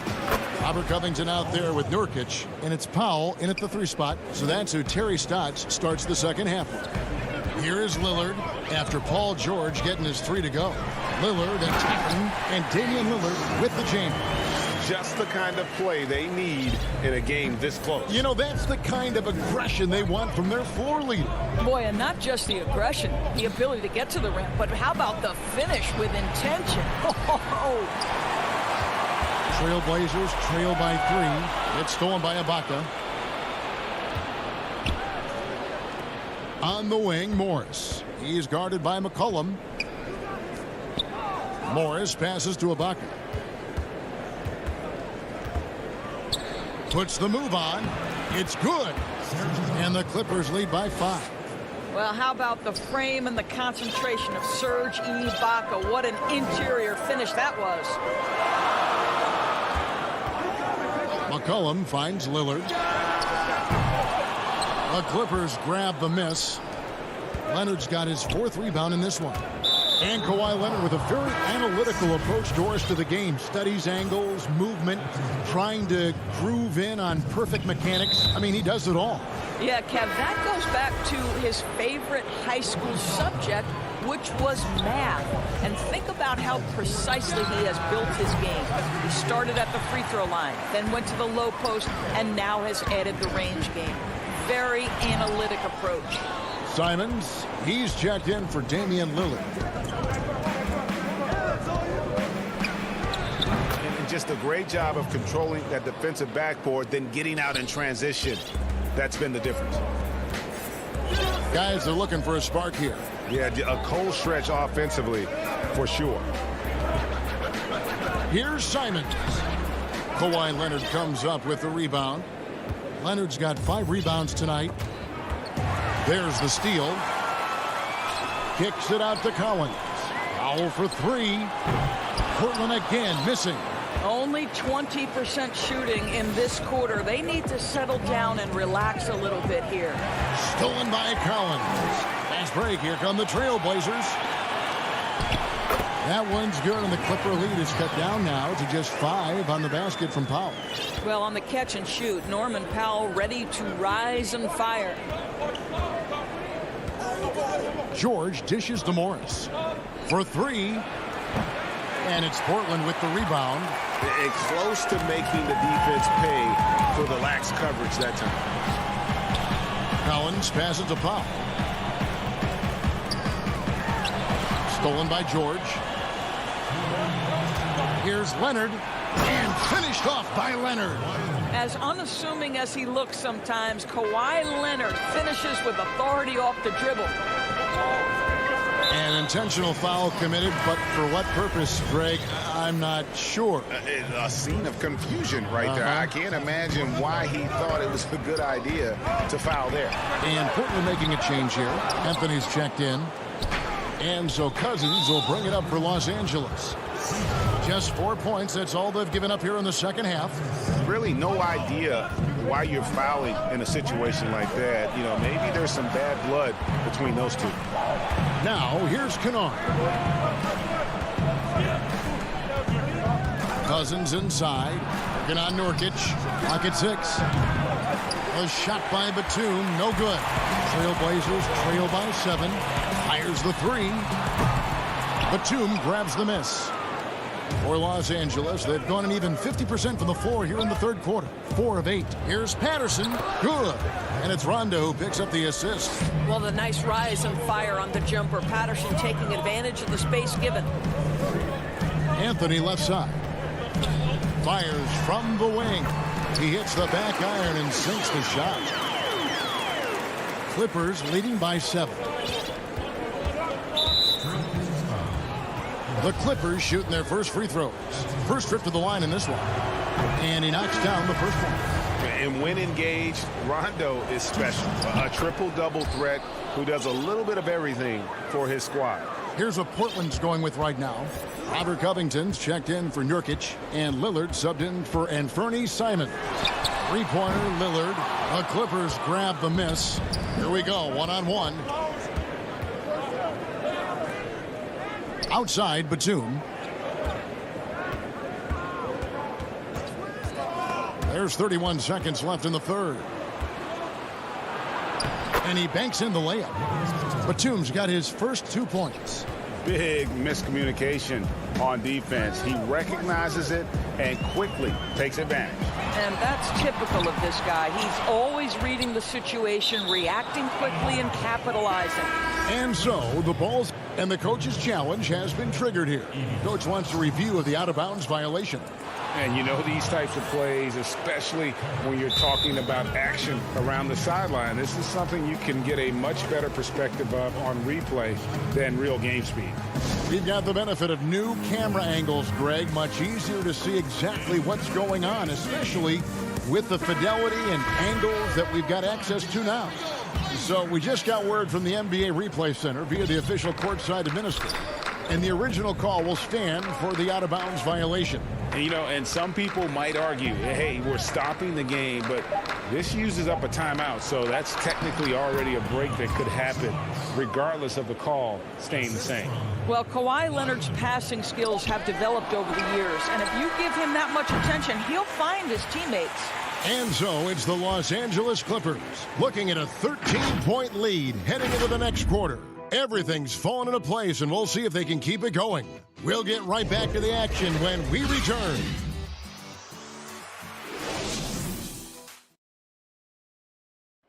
Robert Covington out there with Nurkic, and it's Powell in at the 3 spot. So that's who Terry Stotts starts the second half with. Here is Lillard after Paul George getting his 3 to go. Lillard attacking, and Damian Lillard with the chamber. Just the kind of play they need in a game this close. You know, that's the kind of aggression they want from their floor leader. Boy, and not just the aggression, the ability to get to the rim, but how about the finish with intention? Trailblazers trail by 3. It's stolen by Ibaka. On the wing, Morris. He's guarded by McCollum. Morris passes to Ibaka. Puts the move on. It's good. And the Clippers lead by 5. Well, how about the frame and the concentration of Serge Ibaka? What an interior finish that was. McCollum finds Lillard. The Clippers grab the miss. Leonard's got his 4th rebound in this one. And Kawhi Leonard with a very analytical approach, Doris, to the game. Studies angles, movement, trying to groove in on perfect mechanics. I mean, he does it all. Yeah, Kev, that goes back to his favorite high school subject, which was math. And think about how precisely he has built his game. He started at the free throw line, then went to the low post, and now has added the range game. Very analytic approach. Simons, he's checked in for Damian Lillard. And just a great job of controlling that defensive backboard, then getting out in transition. That's been the difference. Guys are looking for a spark here. Yeah, a cold stretch offensively, for sure. Here's Simons. Kawhi Leonard comes up with the rebound. Leonard's got 5 rebounds tonight. There's the steal. kicks it out to Collins. Foul for three. Portland again missing. Only 20% shooting in this quarter. They need to settle down and relax a little bit here. Stolen by Collins. Fast break. Here come the Trailblazers. That one's good, and the Clipper lead is cut down now to just 5 on the basket from Powell. Well, on the catch and shoot, Norman Powell ready to rise and fire. George dishes to Morris for three. And it's Portland with the rebound. It's close to making the defense pay for the lax coverage that time. Collins passes to Powell. Stolen by George. Here's Leonard. And finished off by Leonard. As unassuming as he looks sometimes, Kawhi Leonard finishes with authority off the dribble. An intentional foul committed, but for what purpose, Greg, I'm not sure. A scene of confusion right there. I can't imagine why he thought it was a good idea to foul there. And Portland making a change here. Anthony's checked in. And so Cousins will bring it up for Los Angeles. Just 4 points. That's all they've given up here in the second half. Really no idea why you're fouling in a situation like that. You know, maybe there's some bad blood between those two. Now, here's Kennard. Cousins inside. Working on Nurkic. Clock at 6. A shot by Batum. No good. Trailblazers trail by 7. Fires the 3. Batum grabs the miss. For Los Angeles, they've gone an even 50% from the floor here in the third quarter. 4 of 8. Here's Patterson. Good. And it's Rondo who picks up the assist. Well, the nice rise and fire on the jumper. Patterson taking advantage of the space given. Anthony left side. Fires from the wing. He hits the back iron and sinks the shot. Clippers leading by 7. The Clippers shooting their first free throws. First trip to the line in this one. And he knocks down the first one. And when engaged, Rondo is special. A triple-double threat who does a little bit of everything for his squad. Here's what Portland's going with right now. Robert Covington's checked in for Nurkic. And Lillard subbed in for Anthony Simons. Three-pointer, Lillard. The Clippers grab the miss. Here we go, one-on-one. Outside, Batum. There's 31 seconds left in the third. And he banks in the layup. Batum's got his first 2 points. Big miscommunication on defense. He recognizes it and quickly takes advantage. And that's typical of this guy. He's always reading the situation, reacting quickly, and capitalizing. And so the ball's and the coach's challenge has been triggered here. Coach wants a review of the out-of-bounds violation. And you know these types of plays, especially when you're talking about action around the sideline, this is something you can get a much better perspective of on replay than real game speed. We've got the benefit of new camera angles, Greg. Much easier to see exactly what's going on, especially with the fidelity and angles that we've got access to now. So we just got word from the NBA Replay Center via the official courtside administrator. And the original call will stand for the out-of-bounds violation. You know, and some people might argue, hey, we're stopping the game, but this uses up a timeout, so that's technically already a break that could happen regardless of the call staying the same. Well, Kawhi Leonard's passing skills have developed over the years, and if you give him that much attention, he'll find his teammates. And so it's the Los Angeles Clippers looking at a 13-point lead heading into the next quarter. Everything's fallen into place, and we'll see if they can keep it going. We'll get right back to the action when we return.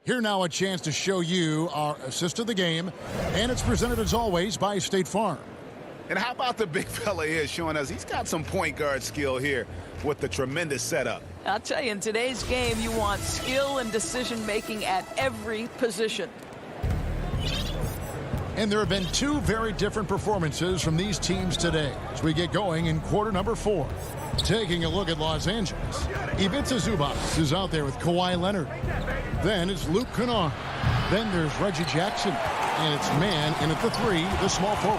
Here now a chance to show you our assist of the game, and it's presented as always by State Farm. And how about the big fella here showing us he's got some point guard skill here with the tremendous setup. I'll tell you, in today's game, you want skill and decision-making at every position. And there have been 2 very different performances from these teams today as we get going in quarter number 4. Taking a look at Los Angeles, Ivica Zubac is out there with Kawhi Leonard. Then it's Luke Kennard. Then there's Reggie Jackson. And it's man in at the 3, the small forward.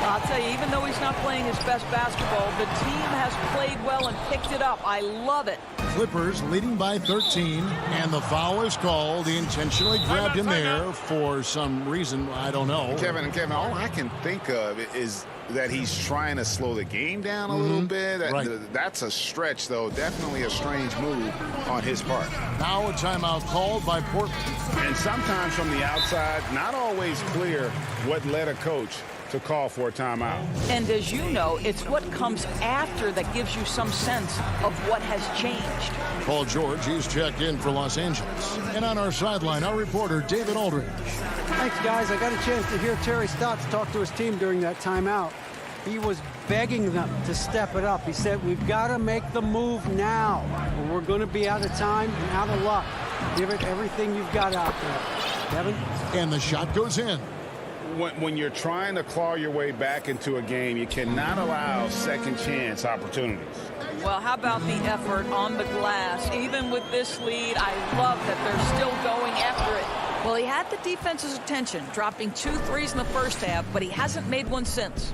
I'll tell you, even though he's not playing his best basketball, the team has played well and picked it up. I love it. Clippers leading by 13, and the foul is called. He intentionally grabbed him there for some reason, I don't know. Kevin, all I can think of is that he's trying to slow the game down a little bit. Right. That's a stretch, though. Definitely a strange move on his part. Now a timeout called by Portland. And sometimes from the outside, not always clear what led a coach to call for a timeout. And as you know, it's what comes after that gives you some sense of what has changed. Paul George, he's checked in for Los Angeles. And on our sideline, our reporter, David Aldridge. Thanks, guys. I got a chance to hear Terry Stotts talk to his team during that timeout. He was begging them to step it up. He said, we've got to make the move now, or we're going to be out of time and out of luck. Give it everything you've got out there. Kevin? And the shot goes in. When you're trying to claw your way back into a game, you cannot allow second chance opportunities. Well, how about the effort on the glass? Even with this lead, I love that they're still going after it. Well, he had the defense's attention, dropping 2 threes in the first half, but he hasn't made one since.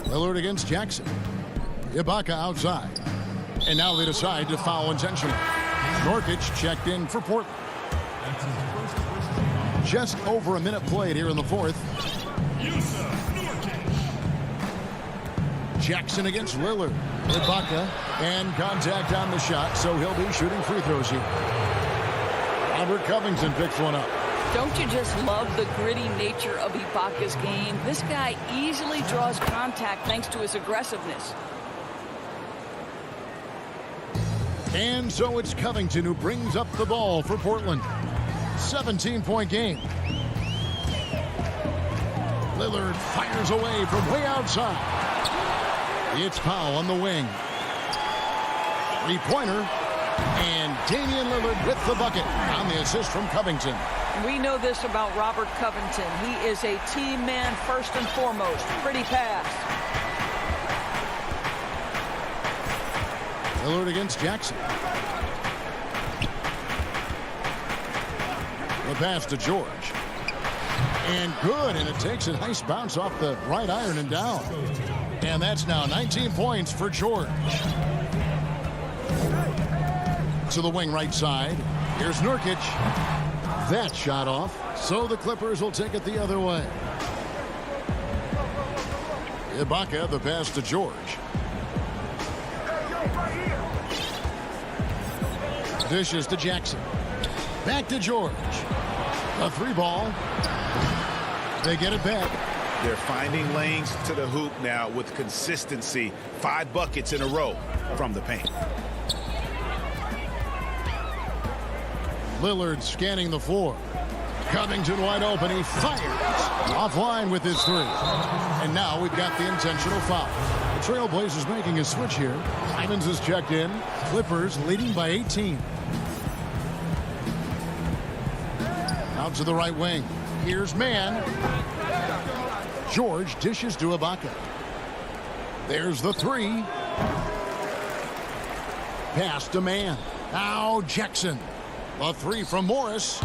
Lillard against Jackson. Ibaka outside. And now they decide to foul intentionally. Nurkic checked in for Portland. Just over a minute played here in the fourth. Jackson against Lillard. Ibaka and contact on the shot, so he'll be shooting free throws here. Robert Covington picks one up. Don't you just love the gritty nature of Ibaka's game? This guy easily draws contact thanks to his aggressiveness. And so it's Covington who brings up the ball for Portland. 17-point game. Lillard fires away from way outside. It's Powell on the wing. Three-pointer. And Damian Lillard with the bucket on the assist from Covington. We know this about Robert Covington. He is a team man first and foremost. Pretty pass. Lillard against Jackson. The pass to George. And good, and it takes a nice bounce off the right iron and down. And that's now 19 points for George. To the wing right side. Here's Nurkic. That shot off, so the Clippers will take it the other way. Ibaka, the pass to George. Dishes to Jackson. Back to George. A 3-ball. They get it back. They're finding lanes to the hoop now with consistency. 5 buckets in a row from the paint. Lillard scanning the floor. Covington wide open. He fires. Offline with his 3. And now we've got the intentional foul. The Trailblazers making a switch here. Simons is checked in. Clippers leading by 18. Out to the right wing. Here's man. George dishes to Ibaka. There's the 3. Pass to man. Now Jackson. A 3 from Morris.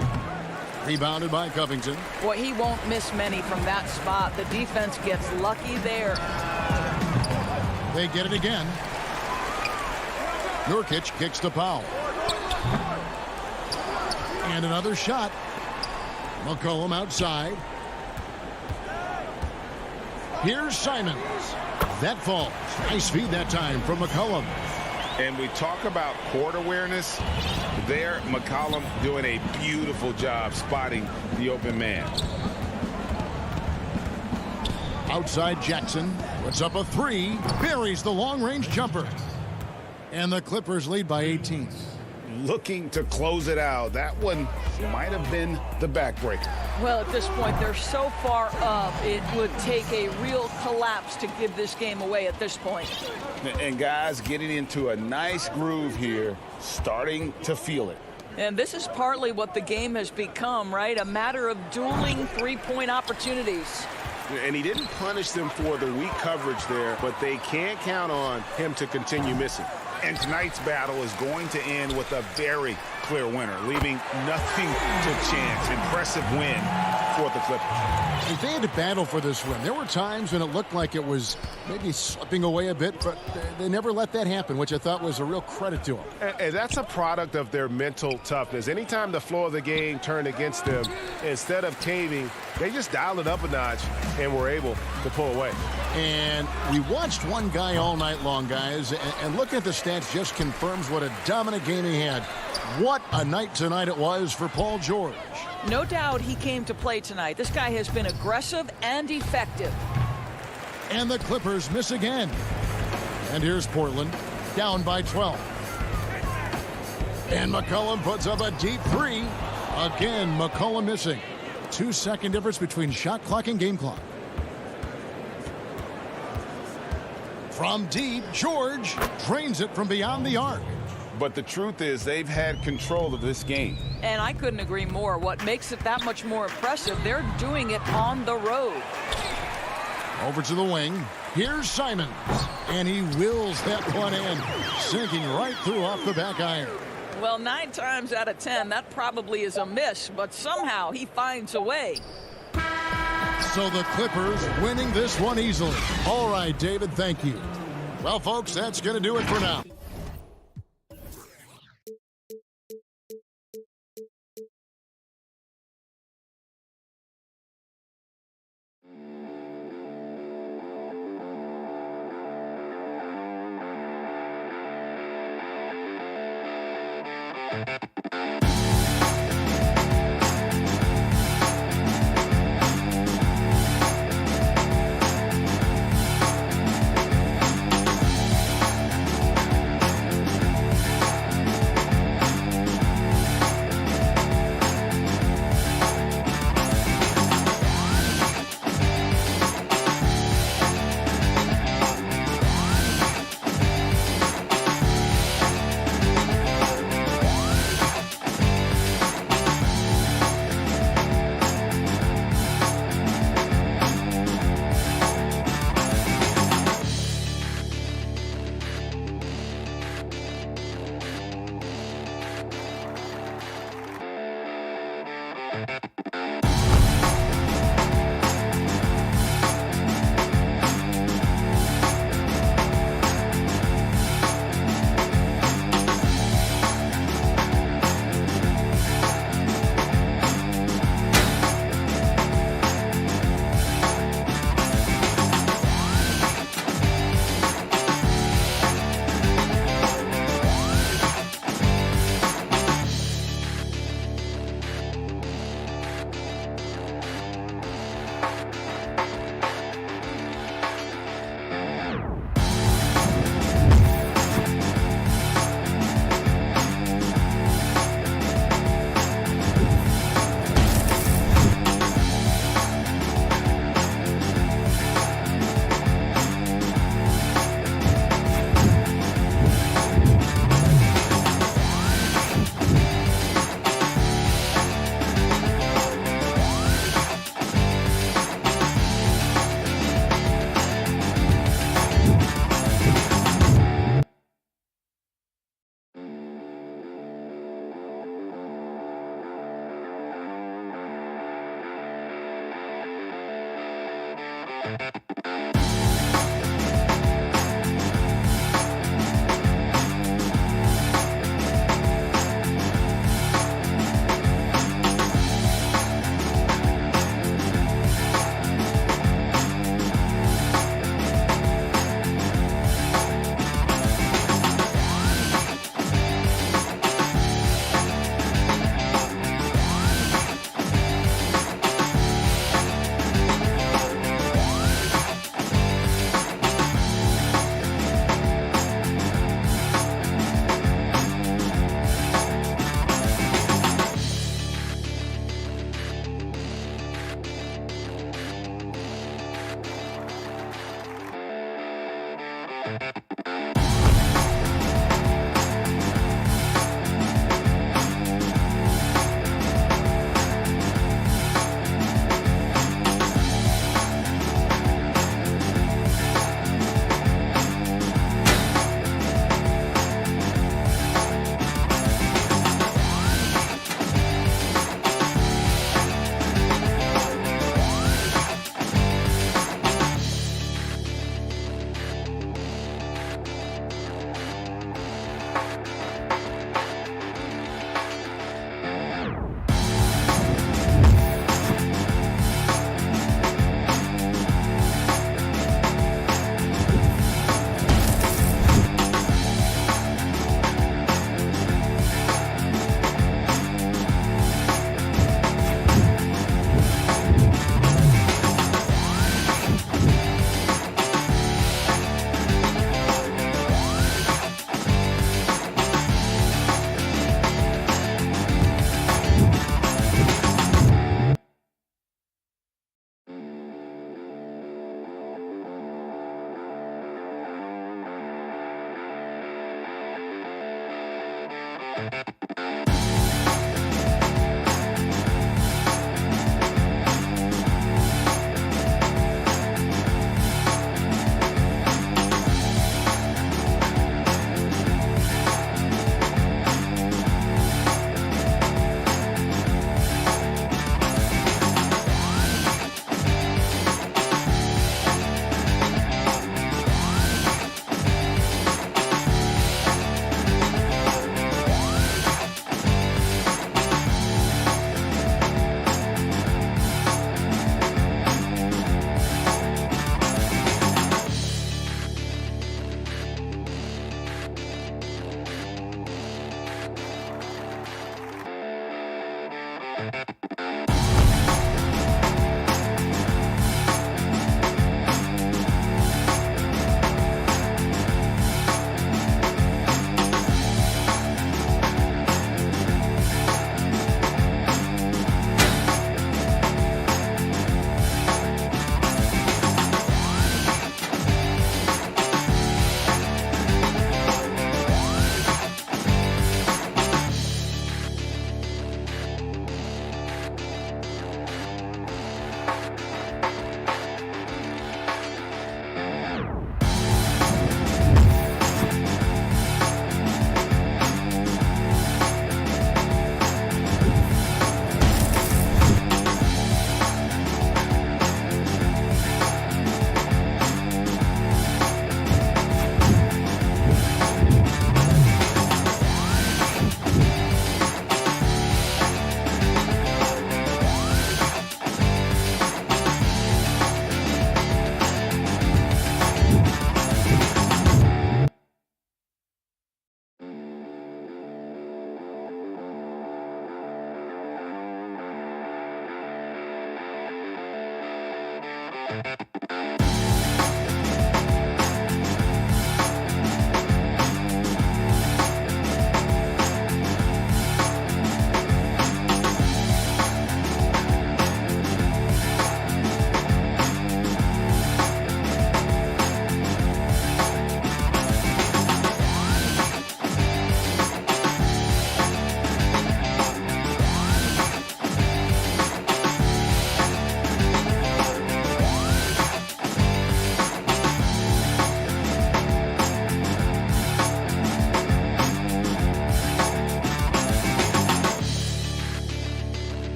Rebounded by Covington. Boy, he won't miss many from that spot. The defense gets lucky there. They get it again. Nurkic kicks to Powell. And another shot. McCollum outside. Here's Simons. That falls. Nice feed that time from McCollum. And we talk about court awareness. There, McCollum doing a beautiful job spotting the open man. Outside Jackson. Puts up a 3. Buries the long-range jumper. And the Clippers lead by 18. Looking to close it out. That one might have been the backbreaker. Well, at this point, they're so far up, it would take a real collapse to give this game away at this point. And guys getting into a nice groove here, starting to feel it. And this is partly what the game has become, right? A matter of dueling three-point opportunities. And he didn't punish them for the weak coverage there, but they can't count on him to continue missing. And tonight's battle is going to end with a very clear winner, leaving nothing to chance. Impressive win for the Clippers. If they had to battle for this win, there were times when it looked like it was maybe slipping away a bit, but they never let that happen, which I thought was a real credit to them. And that's a product of their mental toughness. Anytime the floor of the game turned against them, instead of caving, they just dialed it up a notch and were able to pull away. And we watched one guy all night long, guys, and looking at the stats just confirms what a dominant game he had. What a night tonight it was for Paul George. No doubt he came to play tonight. This guy has been aggressive and effective. And the Clippers miss again. And here's Portland, down by 12. And McCollum puts up a deep three. Again, McCollum missing. 2-second difference between shot clock and game clock. From deep, George drains it from beyond the arc. But the truth is they've had control of this game. And I couldn't agree more. What makes it that much more impressive, they're doing it on the road. Over to the wing. Here's Simons. And he wills that one in, sinking right through off the back iron. Well, 9 times out of 10, that probably is a miss, but somehow he finds a way. So the Clippers winning this one easily. All right, David, thank you. Well, folks, that's going to do it for now.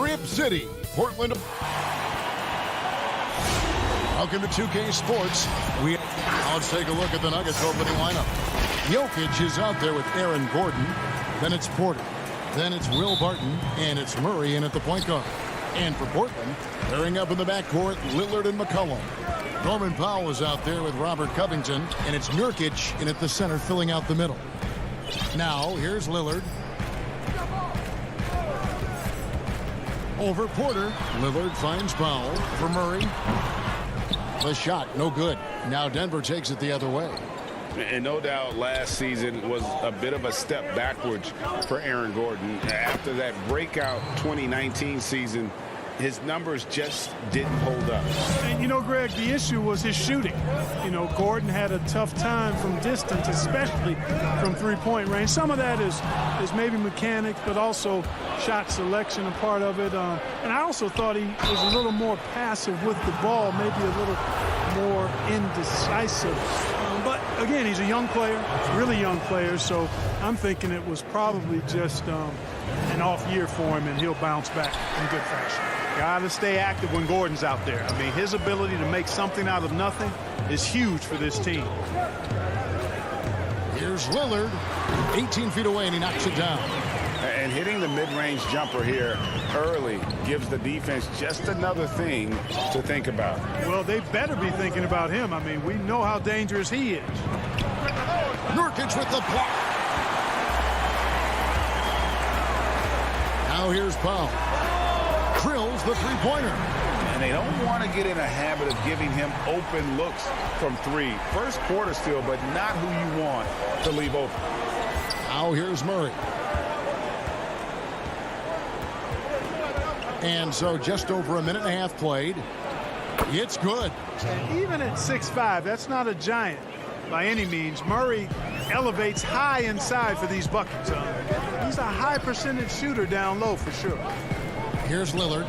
Rip City, Portland. Welcome to 2K Sports. Let's take a look at the Nuggets opening lineup. Jokic is out there with Aaron Gordon. Then it's Porter. Then it's Will Barton. And it's Murray in at the point guard. And for Portland, pairing up in the backcourt, Lillard and McCollum. Norman Powell is out there with Robert Covington. And it's Nurkic in at the center, filling out the middle. Now, here's Lillard. Over Porter. Lillard finds Powell for Murray. The shot, no good. Now Denver takes it the other way. And no doubt last season was a bit of a step backwards for Aaron Gordon. After that breakout 2019 season, his numbers just didn't hold up. And, you know, Greg, the issue was his shooting. You know, Gordon had a tough time from distance, especially from three-point range. Some of that is maybe mechanics, but also shot selection a part of it. And I also thought he was a little more passive with the ball, maybe a little more indecisive. But, again, he's a young player, really young player, so I'm thinking it was probably just an off year for him, and he'll bounce back in good fashion. Got to stay active when Gordon's out there. I mean, his ability to make something out of nothing is huge for this team. Here's Lillard, 18 feet away, and he knocks it down. And hitting the mid-range jumper here early gives the defense just another thing to think about. Well, they better be thinking about him. I mean, we know how dangerous he is. Nurkic with the block. Now here's Powell. Drills the three-pointer. And they don't want to get in a habit of giving him open looks from three. First quarter still, but not who you want to leave open. Now here's Murray. And so just over a minute and a half played. It's good. And even at 6'5", that's not a giant by any means. Murray elevates high inside for these buckets. He's a high percentage shooter down low for sure. Here's Lillard.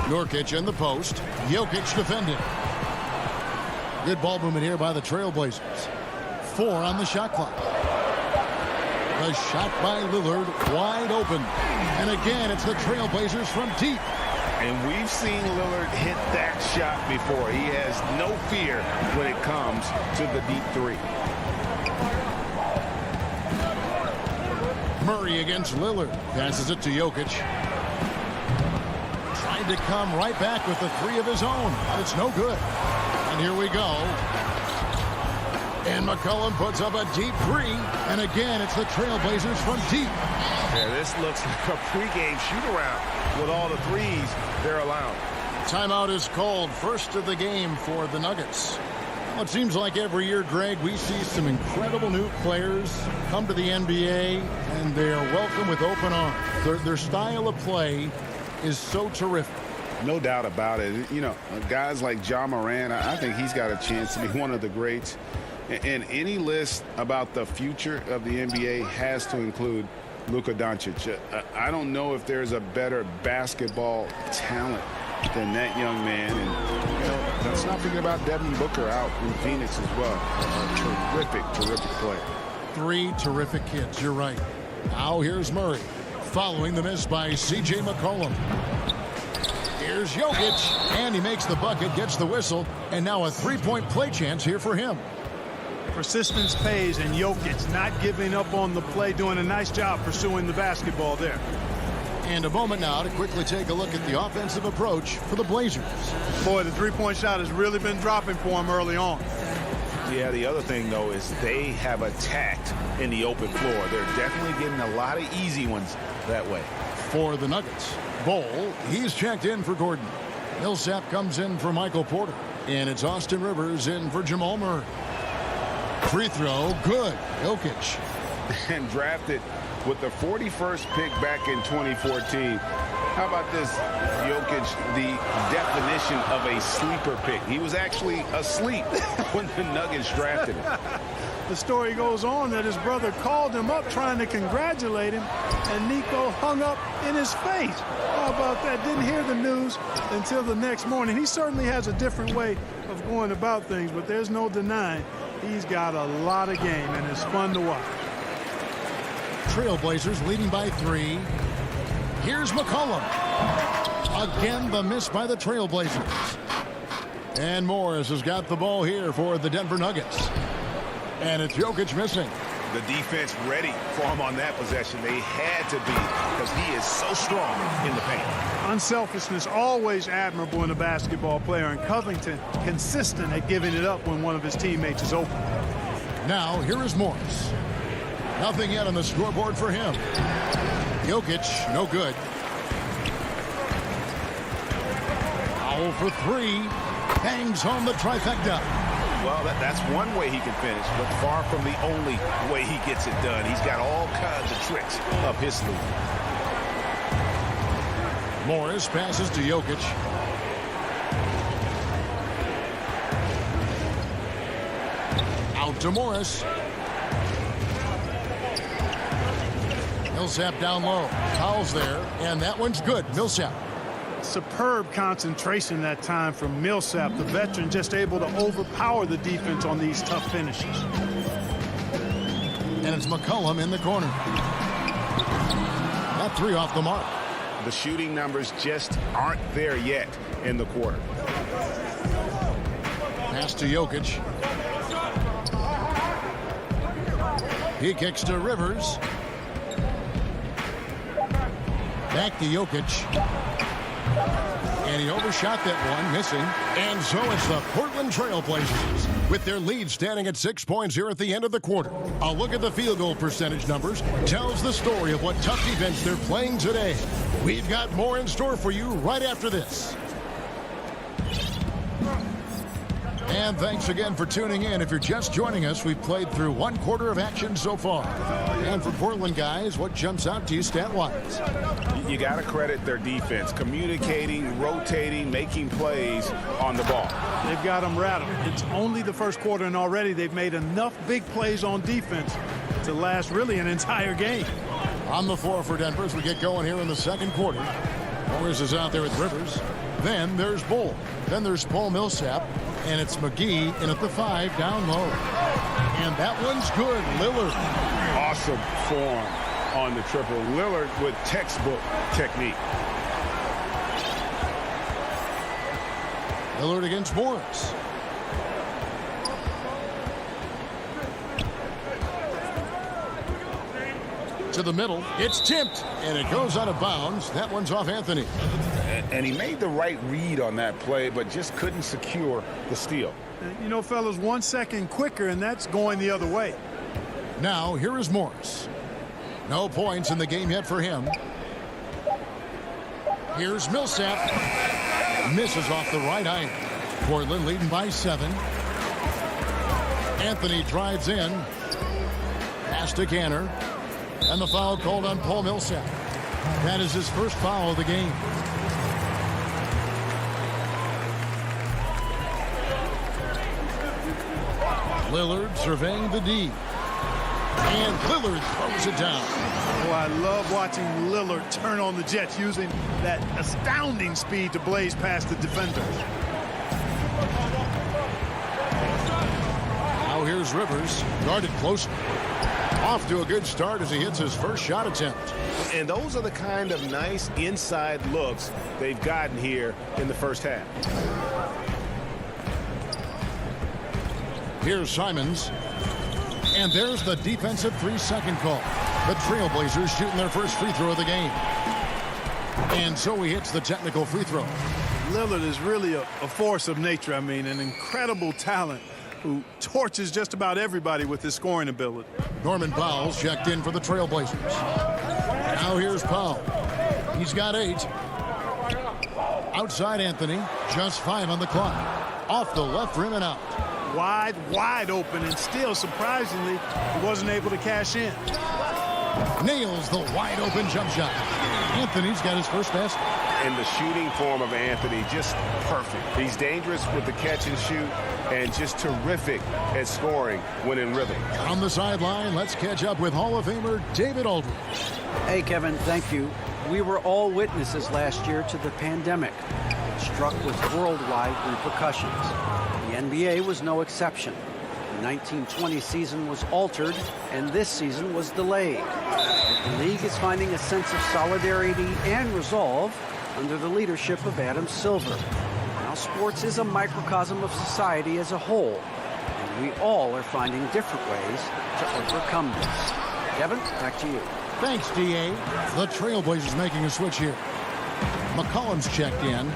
Nurkic in the post. Jokic defending. Good ball movement here by the Trailblazers. 4 on the shot clock. The shot by Lillard wide open. And again, it's the Trailblazers from deep. And we've seen Lillard hit that shot before. He has no fear when it comes to the deep three. Murray against Lillard. Passes it to Jokic. Tried to come right back with the three of his own. But it's no good. And here we go. And McCollum puts up a deep three. And again, it's the Trailblazers from deep. Yeah, this looks like a pregame shoot-around with all the threes they're allowing. Timeout is called. First of the game for the Nuggets. Well, it seems like every year, Greg, we see some incredible new players come to the NBA, and they are welcome with open arms. Their style of play is so terrific. No doubt about it. You know, guys like Ja Morant, I think he's got a chance to be one of the greats. And any list about the future of the NBA has to include Luka Doncic. I don't know if there's a better basketball talent than that young man. And, you know, let's not forget about Devin Booker out in Phoenix as well. A terrific player. 3 terrific kids, you're right. Now here's Murray, following the miss by C.J. McCollum. Here's Jokic, and he makes the bucket, gets the whistle, and now a three-point play chance here for him. Persistence pays, and Jokic not giving up on the play, doing a nice job pursuing the basketball there. And a moment now to quickly take a look at the offensive approach for the Blazers. Boy, the three-point shot has really been dropping for him early on. Yeah, the other thing, though, is they have attacked in the open floor. They're definitely getting a lot of easy ones that way. For the Nuggets, Bol, he's checked in for Gordon. Millsap comes in for Michael Porter. And it's Austin Rivers in for Jamal Murray. Free throw, good. Jokic. And drafted with the 41st pick back in 2014. How about this, Jokic, the definition of a sleeper pick. He was actually asleep when the Nuggets drafted him. The story goes on that his brother called him up trying to congratulate him, and Nico hung up in his face. How about that? Didn't hear the news until the next morning. He certainly has a different way of going about things, but there's no denying he's got a lot of game, and it's fun to watch. Trailblazers leading by 3. Here's McCollum. Again, the miss by the Trailblazers. And Morris has got the ball here for the Denver Nuggets. And it's Jokic missing. The defense ready for him on that possession. They had to be, because he is so strong in the paint. Unselfishness always admirable in a basketball player, and Covington consistent at giving it up when one of his teammates is open. Now here is Morris. Nothing yet on the scoreboard for him. Jokic, no good. Foul for 3. Bangs home the trifecta. Well, that's one way he can finish, but far from the only way he gets it done. He's got all kinds of tricks up his sleeve. Morris passes to Jokic. Out to Morris. Millsap down low. Fouls there, and that one's good. Millsap. Superb concentration that time from Millsap, the veteran, just able to overpower the defense on these tough finishes. And it's McCollum in the corner. That 3 off the mark. The shooting numbers just aren't there yet in the quarter. Pass to Jokic. He kicks to Rivers. Back to Jokic. And he overshot that one, missing. And so it's the Portland Trailblazers with their lead standing at 6 points here at the end of the quarter. A look at the field goal percentage numbers tells the story of what tough defense they're playing today. We've got more in store for you right after this. And thanks again for tuning in. If you're just joining us, we've played through 1 quarter of action so far. And for Portland guys, what jumps out to you stat-wise? You got to credit their defense, communicating, rotating, making plays on the ball. They've got them rattled. It's only the first quarter, and already they've made enough big plays on defense to last really an entire game. On the floor for Denver as we get going here in the second quarter. Morris is out there with Rivers. Then there's Bull. Then there's Paul Millsap. And it's McGee in at the 5 down low. And that one's good. Lillard. Awesome form on the triple. Lillard with textbook technique. Lillard against Morris. To the middle. It's tipped. And it goes out of bounds. That one's off Anthony. And he made the right read on that play, but just couldn't secure the steal. You know, fellas, 1 second quicker, and that's going the other way. Now, here is Morris. No points in the game yet for him. Here's Millsap. Misses off the right iron. Portland leading by 7. Anthony drives in. Pass to Canner. And the foul called on Paul Millsap. That is his first foul of the game. Lillard surveying the D. And Lillard throws it down. Oh, I love watching Lillard turn on the Jets using that astounding speed to blaze past the defenders. Now here's Rivers, guarded closely. Off to a good start as he hits his first shot attempt. And those are the kind of nice inside looks they've gotten here in the first half. Here's Simons. And there's the defensive 3-second call. The Trailblazers shooting their first free throw of the game. And so he hits the technical free throw. Lillard is really a force of nature. I mean, an incredible talent who torches just about everybody with his scoring ability. Norman Powell's checked in for the Trailblazers. Now here's Powell. He's got 8. Outside Anthony. Just 5 on the clock. Off the left rim and out. Wide open, and still, surprisingly, he wasn't able to cash in. Nails the wide open jump shot. Anthony's got his first basket. And the shooting form of Anthony, just perfect. He's dangerous with the catch and shoot, and just terrific at scoring when in rhythm. On the sideline, let's catch up with Hall of Famer David Aldridge. Hey, Kevin, thank you. We were all witnesses last year to the pandemic. It struck with worldwide repercussions. The NBA was no exception. The 1920 season was altered, and this season was delayed. But the league is finding a sense of solidarity and resolve under the leadership of Adam Silver. Now sports is a microcosm of society as a whole, and we all are finding different ways to overcome this. Kevin, back to you. Thanks, D.A. The Trailblazers making a switch here. McCollum's checked in.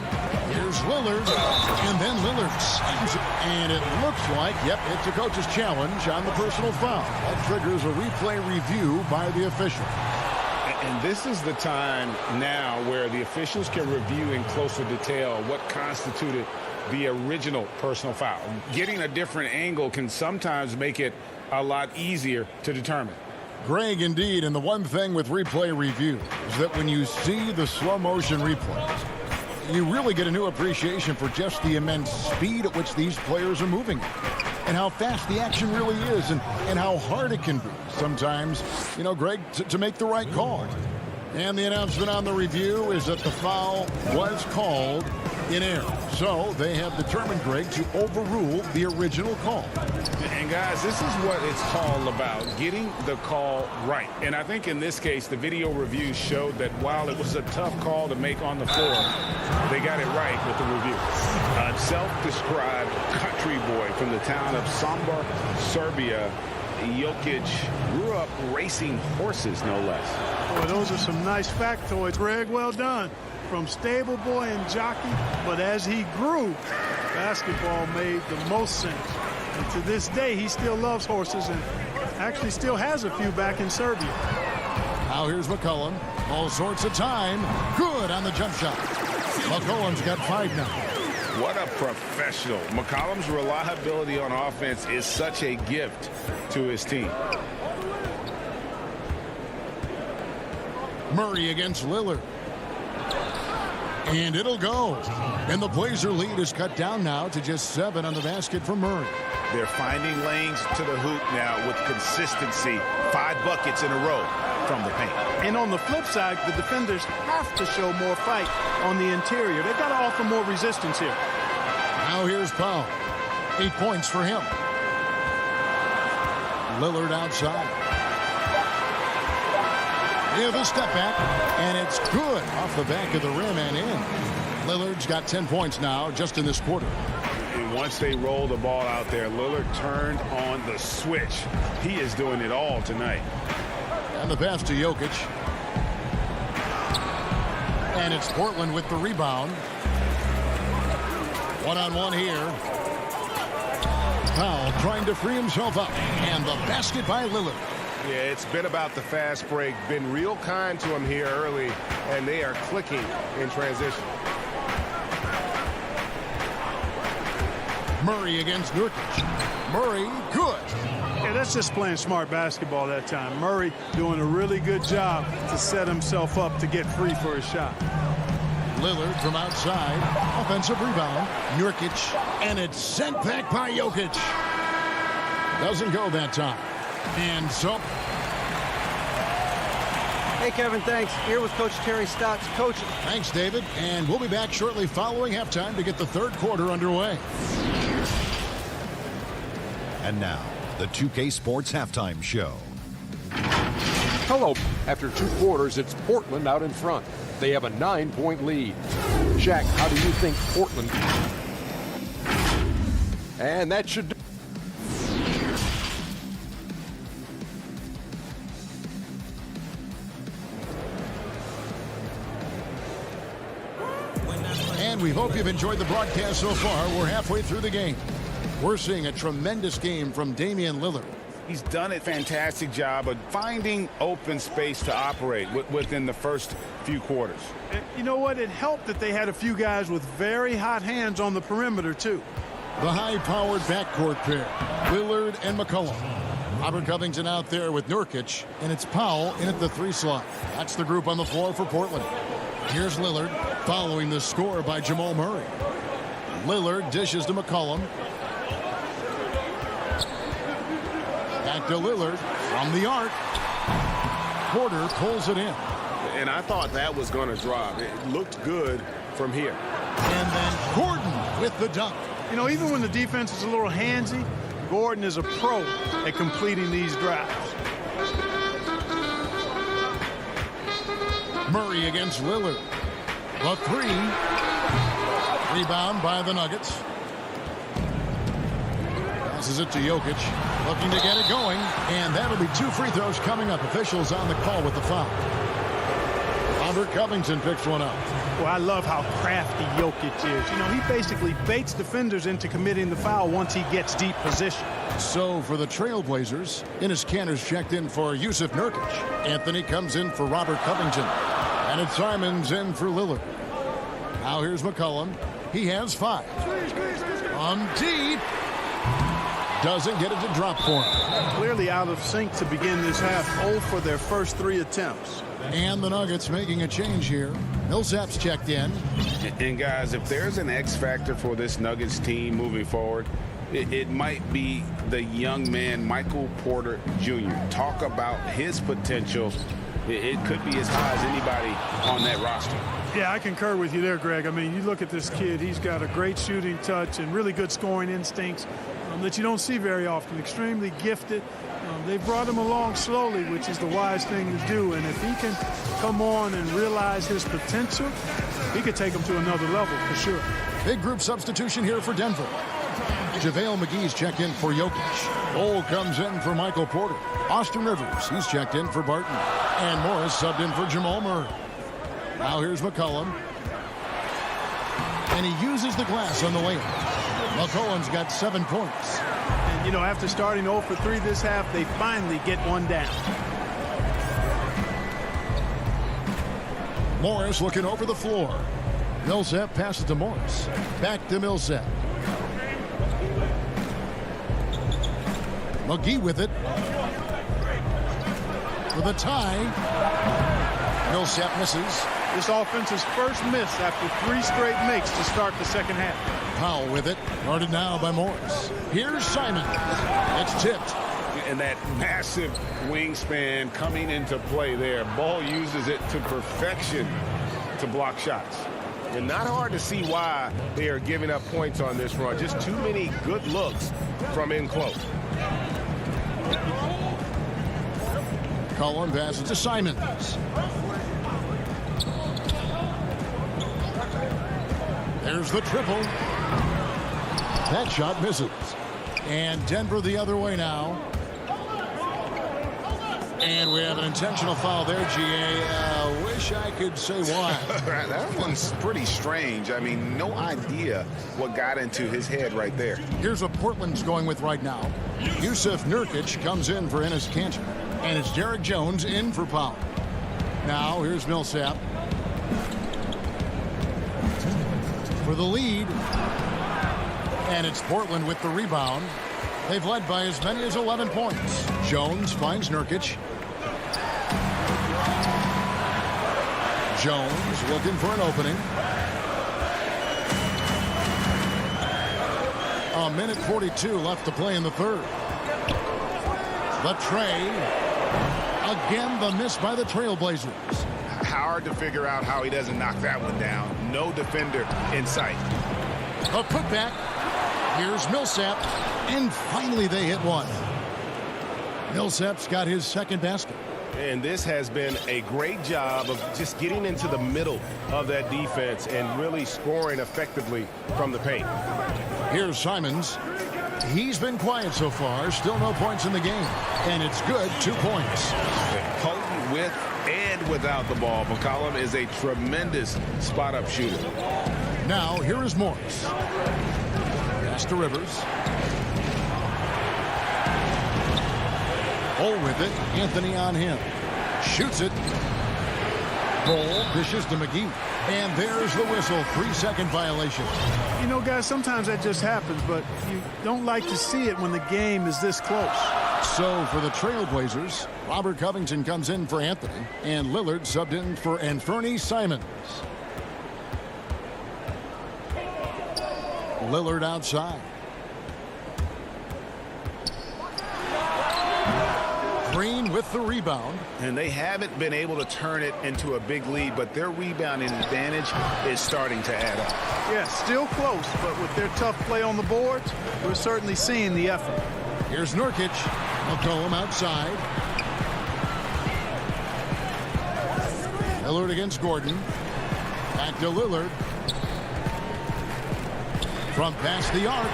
Here's Lillard, and then Lillard slams it. And it looks like, yep, it's a coach's challenge on the personal foul. That triggers a replay review by the official. And this is the time now where the officials can review in closer detail what constituted the original personal foul. Getting a different angle can sometimes make it a lot easier to determine. Greg, indeed, and the one thing with replay review is that when you see the slow motion replays, you really get a new appreciation for just the immense speed at which these players are moving and how fast the action really is and how hard it can be sometimes, Greg, to make the right call. And the announcement on the review is that the foul was called in error. So they have determined, Greg, to overrule the original call. And guys, this is what it's all about, getting the call right. And I think in this case, the video review showed that while it was a tough call to make on the floor, they got it right with the review. A self-described country boy from the town of Sombor, Serbia, Jokic grew up racing horses, no less. Boy, those are some nice factoids, Greg. Well done. From stable boy and jockey, but as he grew, basketball made the most sense. And to this day, he still loves horses and actually still has a few back in Serbia. Now here's McCollum. All sorts of time. Good on the jump shot. McCollum's got 5 now. What a professional. McCollum's reliability on offense is such a gift to his team. Murray against Lillard. And it'll go. And the Blazer lead is cut down now to just 7 on the basket for Murray. They're finding lanes to the hoop now with consistency. 5 buckets in a row from the paint. And on the flip side, the defenders have to show more fight on the interior. They've got to offer more resistance here. Now here's Powell. 8 points for him. Lillard outside. Yeah, the step back, and it's good off the back of the rim and in. Lillard's got 10 points now just in this quarter. And once they roll the ball out there, Lillard turned on the switch. He is doing it all tonight. And the pass to Jokic. And it's Portland with the rebound. One-on-one here. Powell trying to free himself up. And the basket by Lillard. Yeah, it's been about the fast break. Been real kind to him here early, and they are clicking in transition. Murray against Nurkic. Murray, good. Yeah, that's just playing smart basketball that time. Murray doing a really good job to set himself up to get free for his shot. Lillard from outside. Offensive rebound. Nurkic. And it's sent back by Jokic. Doesn't go that time. And so. Hey, Kevin, thanks. Here with Coach Terry Stotts coaching. Thanks, David. And we'll be back shortly following halftime to get the third quarter underway. And now, the 2K Sports Halftime Show. Hello. After 2 quarters, it's Portland out in front. They have a 9-point lead. Shaq, how do you think Portland? And that should do. And we hope you've enjoyed the broadcast so far. We're halfway through the game. We're seeing a tremendous game from Damian Lillard. He's done a fantastic job of finding open space to operate within the first few quarters. You know what? It helped that they had a few guys with very hot hands on the perimeter, too. The high-powered backcourt pair, Lillard and McCollum. Robert Covington out there with Nurkic, and it's Powell in at the 3 slot. That's the group on the floor for Portland. Here's Lillard, following the score by Jamal Murray. Lillard dishes to McCollum. Back to Lillard from the arc. Porter pulls it in. And I thought that was going to drop. It looked good from here. And then Gordon with the dunk. You know, even when the defense is a little handsy, Gordon is a pro at completing these drives. Murray against Lillard. The three. Rebound by the Nuggets. Passes it to Jokic. Looking to get it going. And that'll be 2 free throws coming up. Officials on the call with the foul. Robert Covington picks one up. Well, I love how crafty Jokic is. You know, he basically baits defenders into committing the foul once he gets deep position. So for the Trailblazers, Enes Kanter's checked in for Yusuf Nurkic. Anthony comes in for Robert Covington. And it's Simons in for Lillard. Now here's McCollum. He has 5. On deep. Doesn't get it to drop for him. Clearly out of sync to begin this half. 0 for their first 3 attempts. And the Nuggets making a change here. Millsap's checked in. And guys, if there's an X factor for this Nuggets team moving forward, it might be the young man, Michael Porter Jr. Talk about his potential. It could be as high as anybody on that roster. Yeah, I concur with you there, Greg. I mean, you look at this kid, he's got a great shooting touch and really good scoring instincts that you don't see very often. Extremely gifted. They brought him along slowly, which is the wise thing to do. And if he can come on and realize his potential, he could take him to another level for sure. Big group substitution here for Denver. JaVale McGee's checked in for Jokic. Cole comes in for Michael Porter. Austin Rivers, he's checked in for Barton. And Morris subbed in for Jamal Murray. Now here's McCollum. And he uses the glass on the layup. McCollum's got 7 points. And, you know, after starting 0 for 3 this half, they finally get one down. Morris looking over the floor. Millsap passes to Morris. Back to Millsap. McGee with it. With a tie. Millsap misses. This offense's first miss after 3 straight makes to start the second half. Powell with it. Guarded now by Morris. Here's Simon. It's tipped. And that massive wingspan coming into play there. Ball uses it to perfection to block shots. And not hard to see why they are giving up points on this run. Just too many good looks from in close. Cullen passes to Simons. There's the triple. That shot misses. And Denver the other way now. And we have an intentional foul there, GA. Wish I could say why. That one's pretty strange. I mean, no idea what got into his head right there. Here's what Portland's going with right now. Yusuf Nurkic comes in for Enes Kanter. And it's Derek Jones in for Powell. Now, here's Millsap. For the lead. And it's Portland with the rebound. They've led by as many as 11 points. Jones finds Nurkic. Jones looking for an opening. A minute 42 left to play in the third. The tray. Again, the miss by the Trailblazers. Hard to figure out how he doesn't knock that one down. No defender in sight. A putback. Here's Millsap. And finally they hit one. Millsap's got his second basket. And this has been a great job of just getting into the middle of that defense and really scoring effectively from the paint. Here's Simons. He's been quiet so far. Still no points in the game. And it's good. 2 points. Potent with and without the ball. McCollum is a tremendous spot-up shooter. Now, here is Morris. Pass to Rivers. Hole with it. Anthony on him. Shoots it. Goal. Dishes to McGee. And there's the whistle. 3-second violation. You know, guys, sometimes that just happens, but you don't like to see it when the game is this close. So for the Trailblazers, Robert Covington comes in for Anthony, and Lillard subbed in for Anthony Simons. Lillard outside. Green with the rebound. And they haven't been able to turn it into a big lead, but their rebounding advantage is starting to add up. Yeah, still close, but with their tough play on the boards, we're certainly seeing the effort. Here's Nurkic. McCollum outside. Lillard against Gordon. Back to Lillard. From past the arc.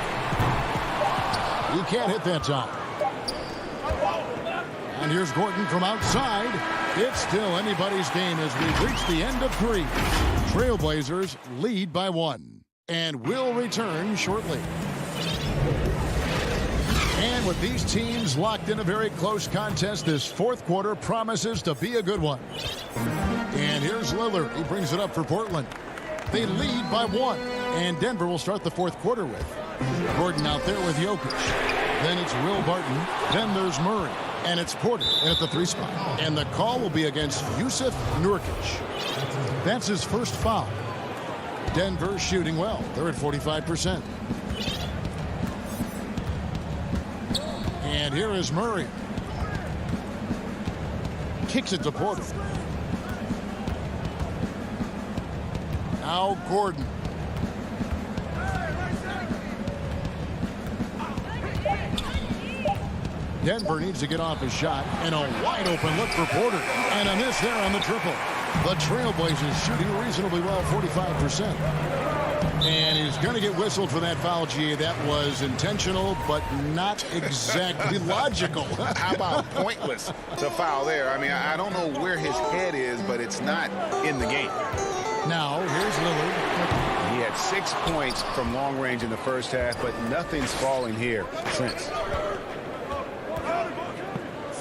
He can't hit that time. And here's Gordon from outside. It's still anybody's game as we've reached the end of 3. Trailblazers lead by 1. And will return shortly. And with these teams locked in a very close contest, this fourth quarter promises to be a good one. And here's Lillard. He brings it up for Portland. They lead by 1. And Denver will start the fourth quarter with Gordon out there with Jokic. Then it's Will Barton. Then there's Murray. And it's Porter at the 3 spot. And the call will be against Jusuf Nurkic. That's his first foul. Denver shooting well. They're at 45%. And here is Murray. Kicks it to Porter. Now Gordon. Denver needs to get off his shot. And a wide open look for Porter. And a miss there on the triple. The Trailblazers shooting reasonably well, 45%. And he's going to get whistled for that foul, G. That was intentional, but not exactly logical. How about pointless to foul there? I mean, I don't know where his head is, but it's not in the game. Now, here's Lillard. He had 6 points from long range in the first half, but nothing's falling here since.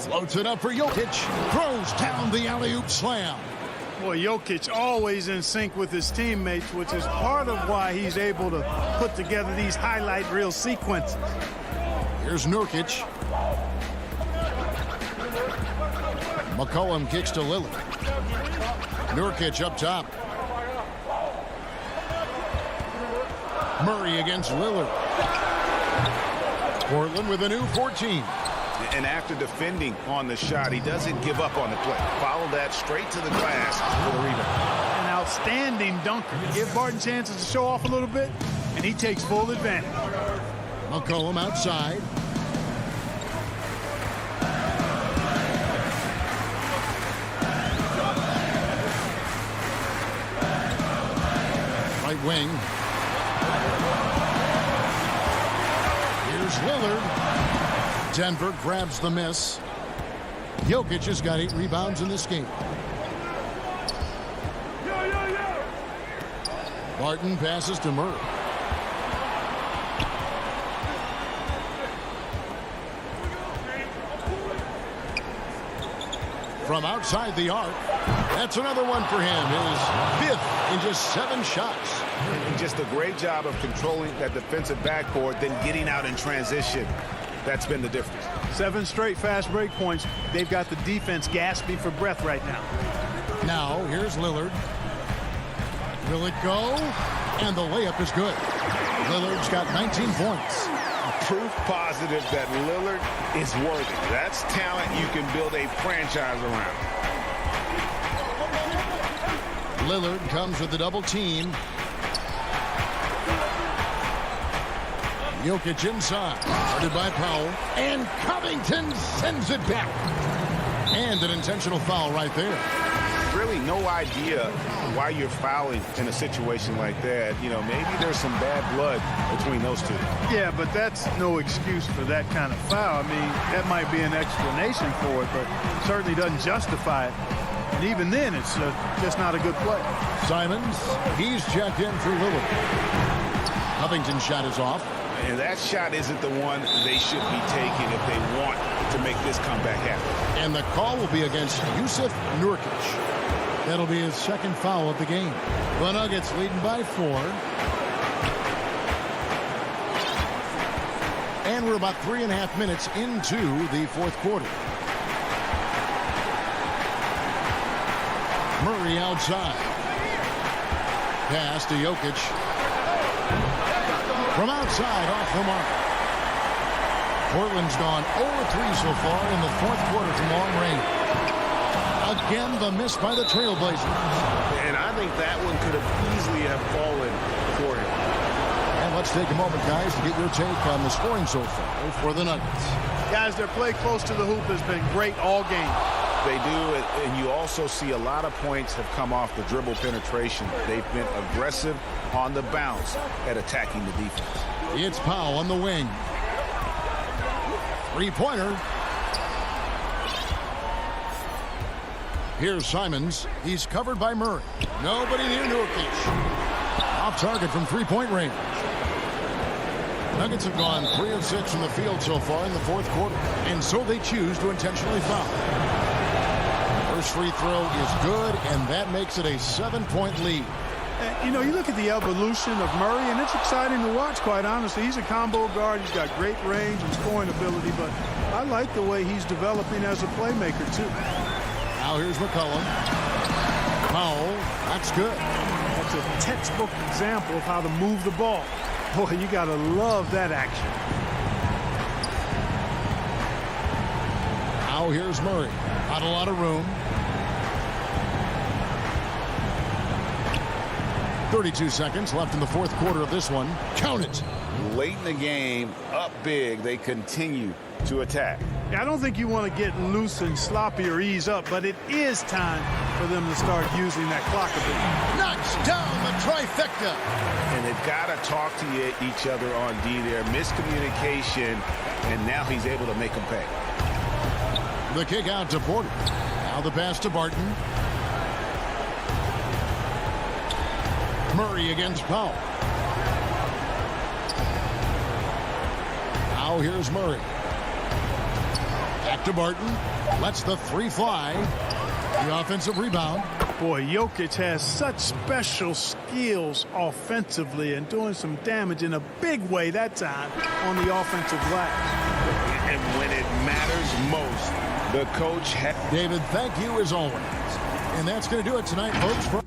Floats it up for Jokic. Throws down the alley-oop slam. Boy, Jokic always in sync with his teammates, which is part of why he's able to put together these highlight reel sequences. Here's Nurkic. McCollum kicks to Lillard. Nurkic up top. Murray against Lillard. Portland with a new 14. And after defending on the shot, he doesn't give up on the play. Follow that straight to the glass for the rebound. An outstanding dunker. Give Barton chances to show off a little bit, and he takes full advantage. McCollum outside. Right wing. Here's Lillard. Denver grabs the miss. Jokic has got 8 rebounds in this game. Barton passes to Murray. From outside the arc. That's another one for him. His 5th in just 7 shots. And just a great job of controlling that defensive backboard, then getting out in transition. That's been the difference. 7 straight fast break points. They've got the defense gasping for breath right now. Now, here's Lillard. Will it go? And the layup is good. Lillard's got 19 points. Proof positive that Lillard is worthy. That's talent you can build a franchise around. Lillard comes with the double team. Jokic inside. Guarded by Powell. And Covington sends it back. And an intentional foul right there. Really no idea why you're fouling in a situation like that. You know, maybe there's some bad blood between those two. Yeah, but that's no excuse for that kind of foul. I mean, that might be an explanation for it, but certainly doesn't justify it. And even then, it's just not a good play. Simons, he's checked in for Lillard. Covington's shot is off. And that shot isn't the one they should be taking if they want to make this comeback happen. And the call will be against Jusuf Nurkic. That'll be his 2nd foul of the game. The Nuggets leading by 4. And we're about 3.5 minutes into the fourth quarter. Murray outside. Pass to Jokic. From outside, off the mark. Portland's gone 0-3 so far in the fourth quarter from long range. Again, the miss by the Trailblazers. And I think that one could have easily have fallen for him. And let's take a moment, guys, to get your take on the scoring so far for the Nuggets. Guys, their play close to the hoop has been great all game. They do, and you also see a lot of points have come off the dribble penetration. They've been aggressive on the bounce at attacking the defense. It's Powell on the wing. Three-pointer. Here's Simons. He's covered by Murray. Nobody near Nurkic. Off target from three-point range. Nuggets have gone 3 of 6 from the field so far in the fourth quarter, and so they choose to intentionally foul. First free throw is good, and that makes it a 7-point lead. You know, you look at the evolution of Murray, and it's exciting to watch, quite honestly. He's a combo guard. He's got great range and scoring ability, but I like the way he's developing as a playmaker, too. Now here's McCollum. Powell, that's good. That's a textbook example of how to move the ball. Boy, you got to love that action. Now here's Murray. Not a lot of room. 32 seconds left in the fourth quarter of this one. Count it. Late in the game, up big, they continue to attack. Yeah, I don't think you want to get loose and sloppy or ease up, but it is time for them to start using that clock a bit. Knocks down the trifecta. And they've got to talk to each other on D there. Miscommunication, and now he's able to make them pay. The kick out to Porter. Now the pass to Barton. Murray against Powell. Now here's Murray. Back to Barton. Lets the three fly. The offensive rebound. Boy, Jokic has such special skills offensively and doing some damage in a big way that time on the offensive glass. And when it matters most, the coach has... David, thank you as always. And that's going to do it tonight, folks.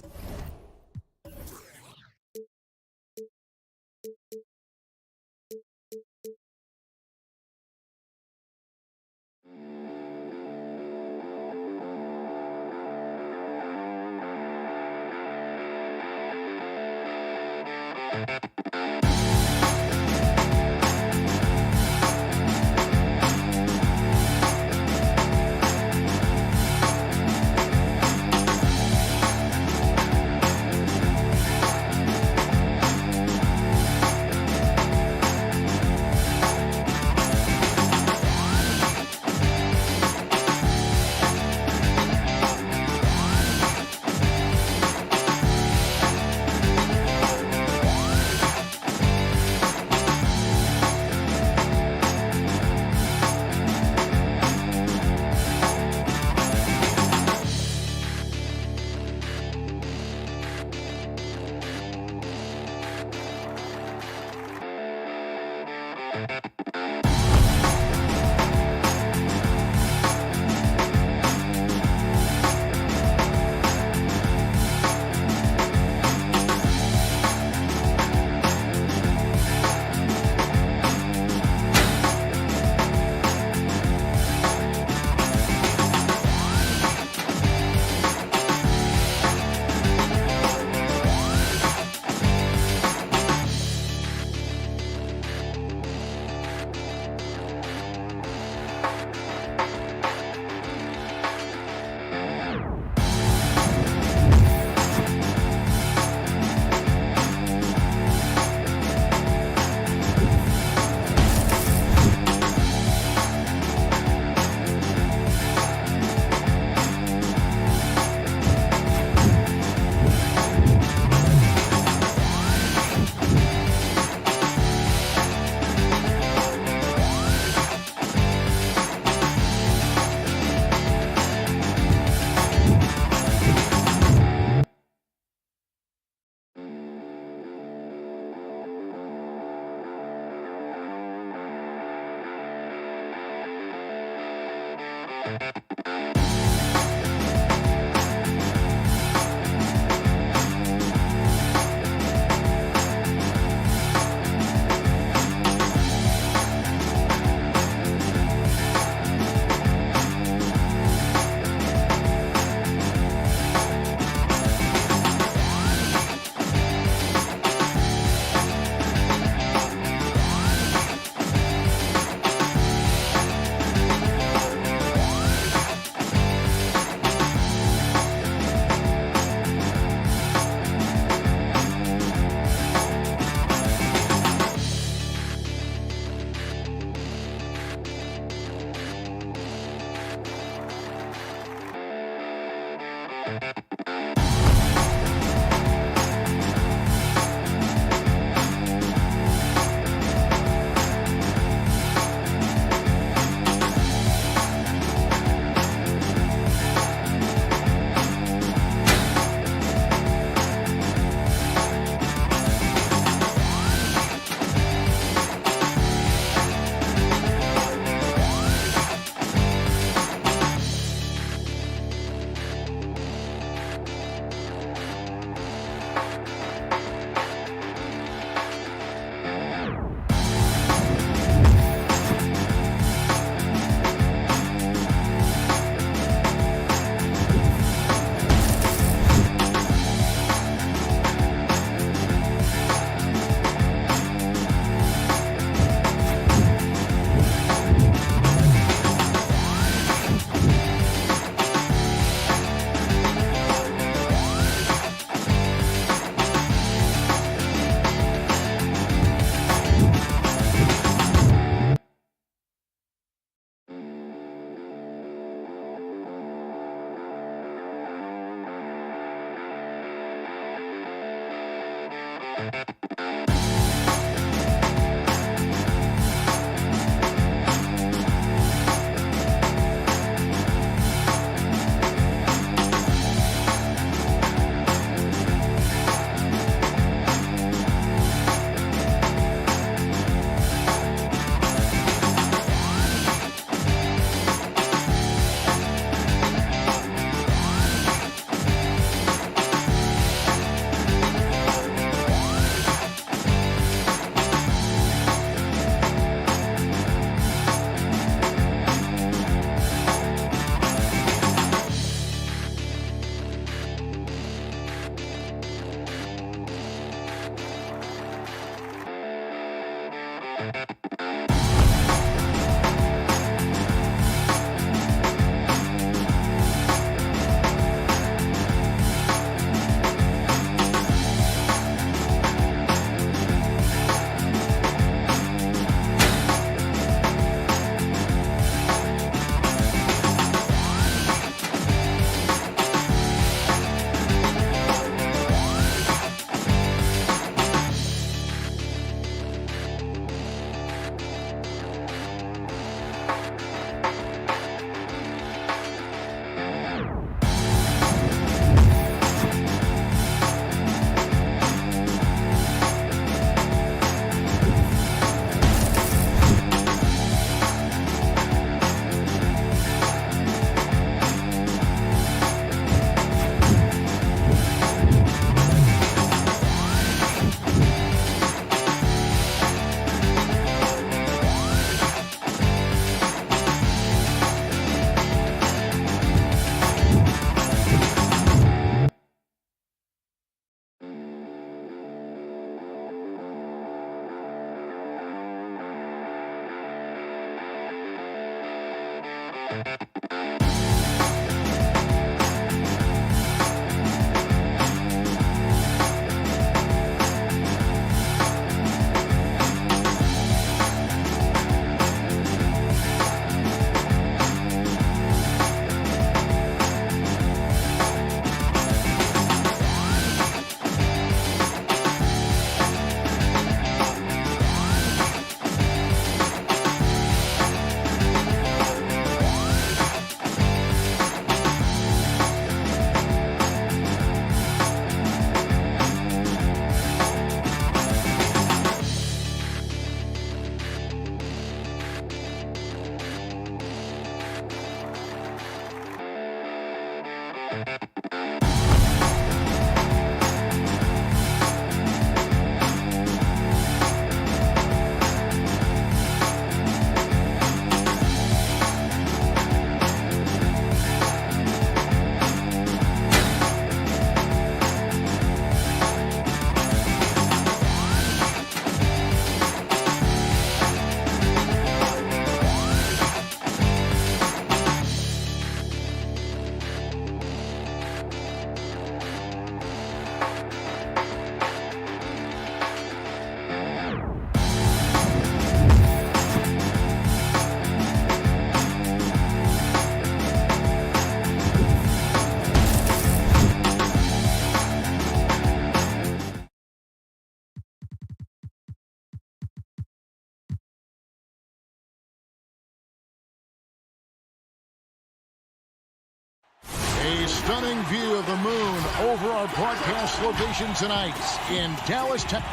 A stunning view of the moon over our broadcast location tonight in Dallas, Texas.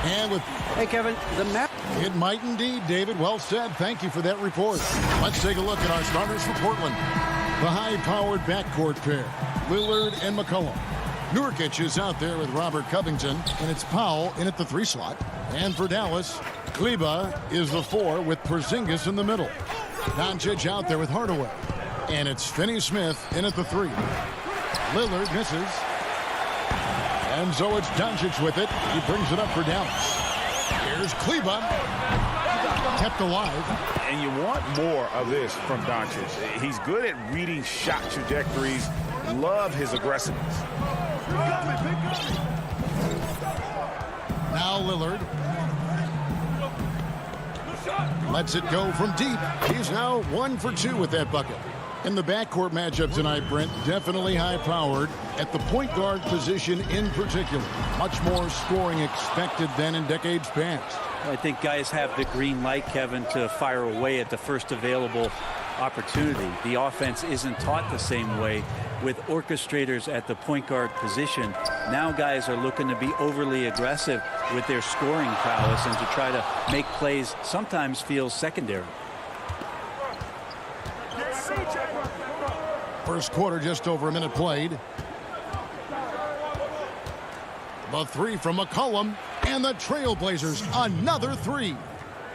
And with... Hey, Kevin, the map... It might indeed, David. Well said. Thank you for that report. Let's take a look at our starters for Portland. The high-powered backcourt pair, Lillard and McCollum. Nurkic is out there with Robert Covington, and it's Powell in at the 3 slot. And for Dallas, Kleba is the 4 with Porzingis in the middle. Doncic out there with Hardaway. And it's Finney-Smith in at the 3. Lillard misses. And so it's Doncic with it. He brings it up for Dallas. Here's Kleba. Kept alive. And you want more of this from Doncic. He's good at reading shot trajectories. Love his aggressiveness. Now Lillard. Lets it go from deep. He's now 1 for 2 with that bucket. In the backcourt matchup tonight, Brent, definitely high-powered at the point guard position in particular. Much more scoring expected than in decades past. I think guys have the green light, Kevin, to fire away at the first available opportunity. The offense isn't taught the same way with orchestrators at the point guard position. Now guys are looking to be overly aggressive with their scoring prowess and to try to make plays sometimes feel secondary. First quarter, just over a minute played. The three from McCollum, and the Trailblazers another three.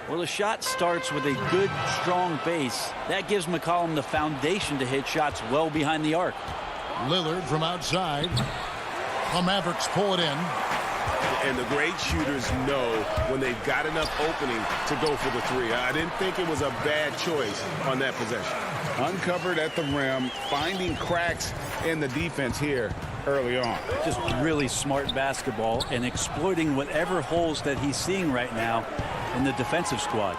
Well, the shot starts with a good, strong base. That gives McCollum the foundation to hit shots well behind the arc. Lillard from outside. The Mavericks pull it in. And the great shooters know when they've got enough opening to go for the three. I didn't think it was a bad choice on that possession. Uncovered at the rim, finding cracks in the defense here early on. Just really smart basketball and exploiting whatever holes that he's seeing right now in the defensive squad.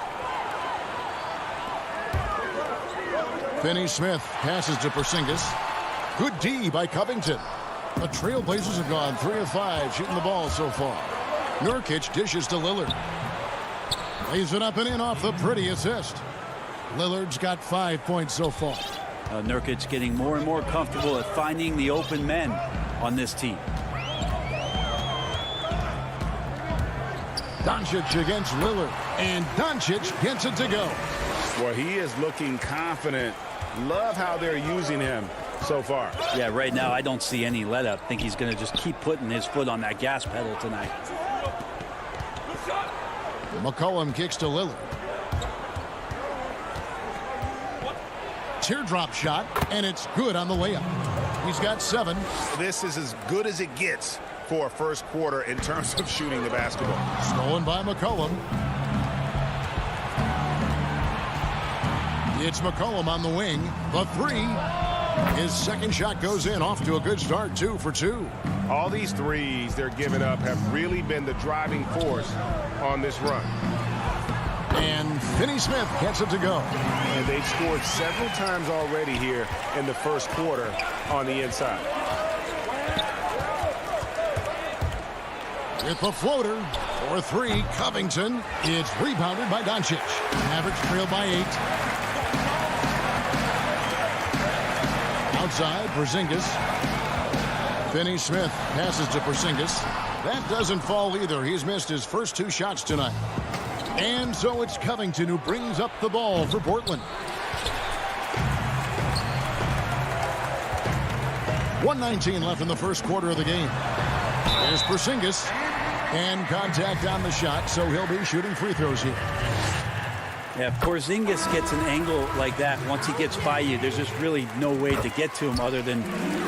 Finney-Smith passes to Porzingis. Good D by Covington. The Trailblazers have gone 3 of 5 shooting the ball so far. Nurkic dishes to Lillard. Lays it up and in off the pretty assist. Lillard's got 5 points so far. Nurkic getting more and more comfortable at finding the open men on this team. Doncic against Lillard, and Doncic gets it to go. Well, he is looking confident. Love how they're using him so far. Yeah, right now I don't see any let up. I think he's going to just keep putting his foot on that gas pedal tonight. McCollum kicks to Lillard. Teardrop shot, and it's good on the layup. He's got 7. This is as good as it gets for a first quarter in terms of shooting the basketball. Stolen by McCollum. It's McCollum on the wing. The 3. His second shot goes in, off to a good start, 2 for 2. All these threes they're giving up have really been the driving force on this run. And Finney-Smith gets it to go. And they've scored several times already here in the first quarter on the inside. With the floater for 3, Covington. It's rebounded by Doncic. Mavericks trail by 8. Outside, Porzingis. Finney-Smith passes to Porzingis. That doesn't fall either. He's missed his first 2 shots tonight. And so it's Covington who brings up the ball for Portland. 1:19 left in the first quarter of the game. There's Porzingis. And contact on the shot, so he'll be shooting free throws here. Yeah, if Porzingis gets an angle like that, once he gets by you, there's just really no way to get to him other than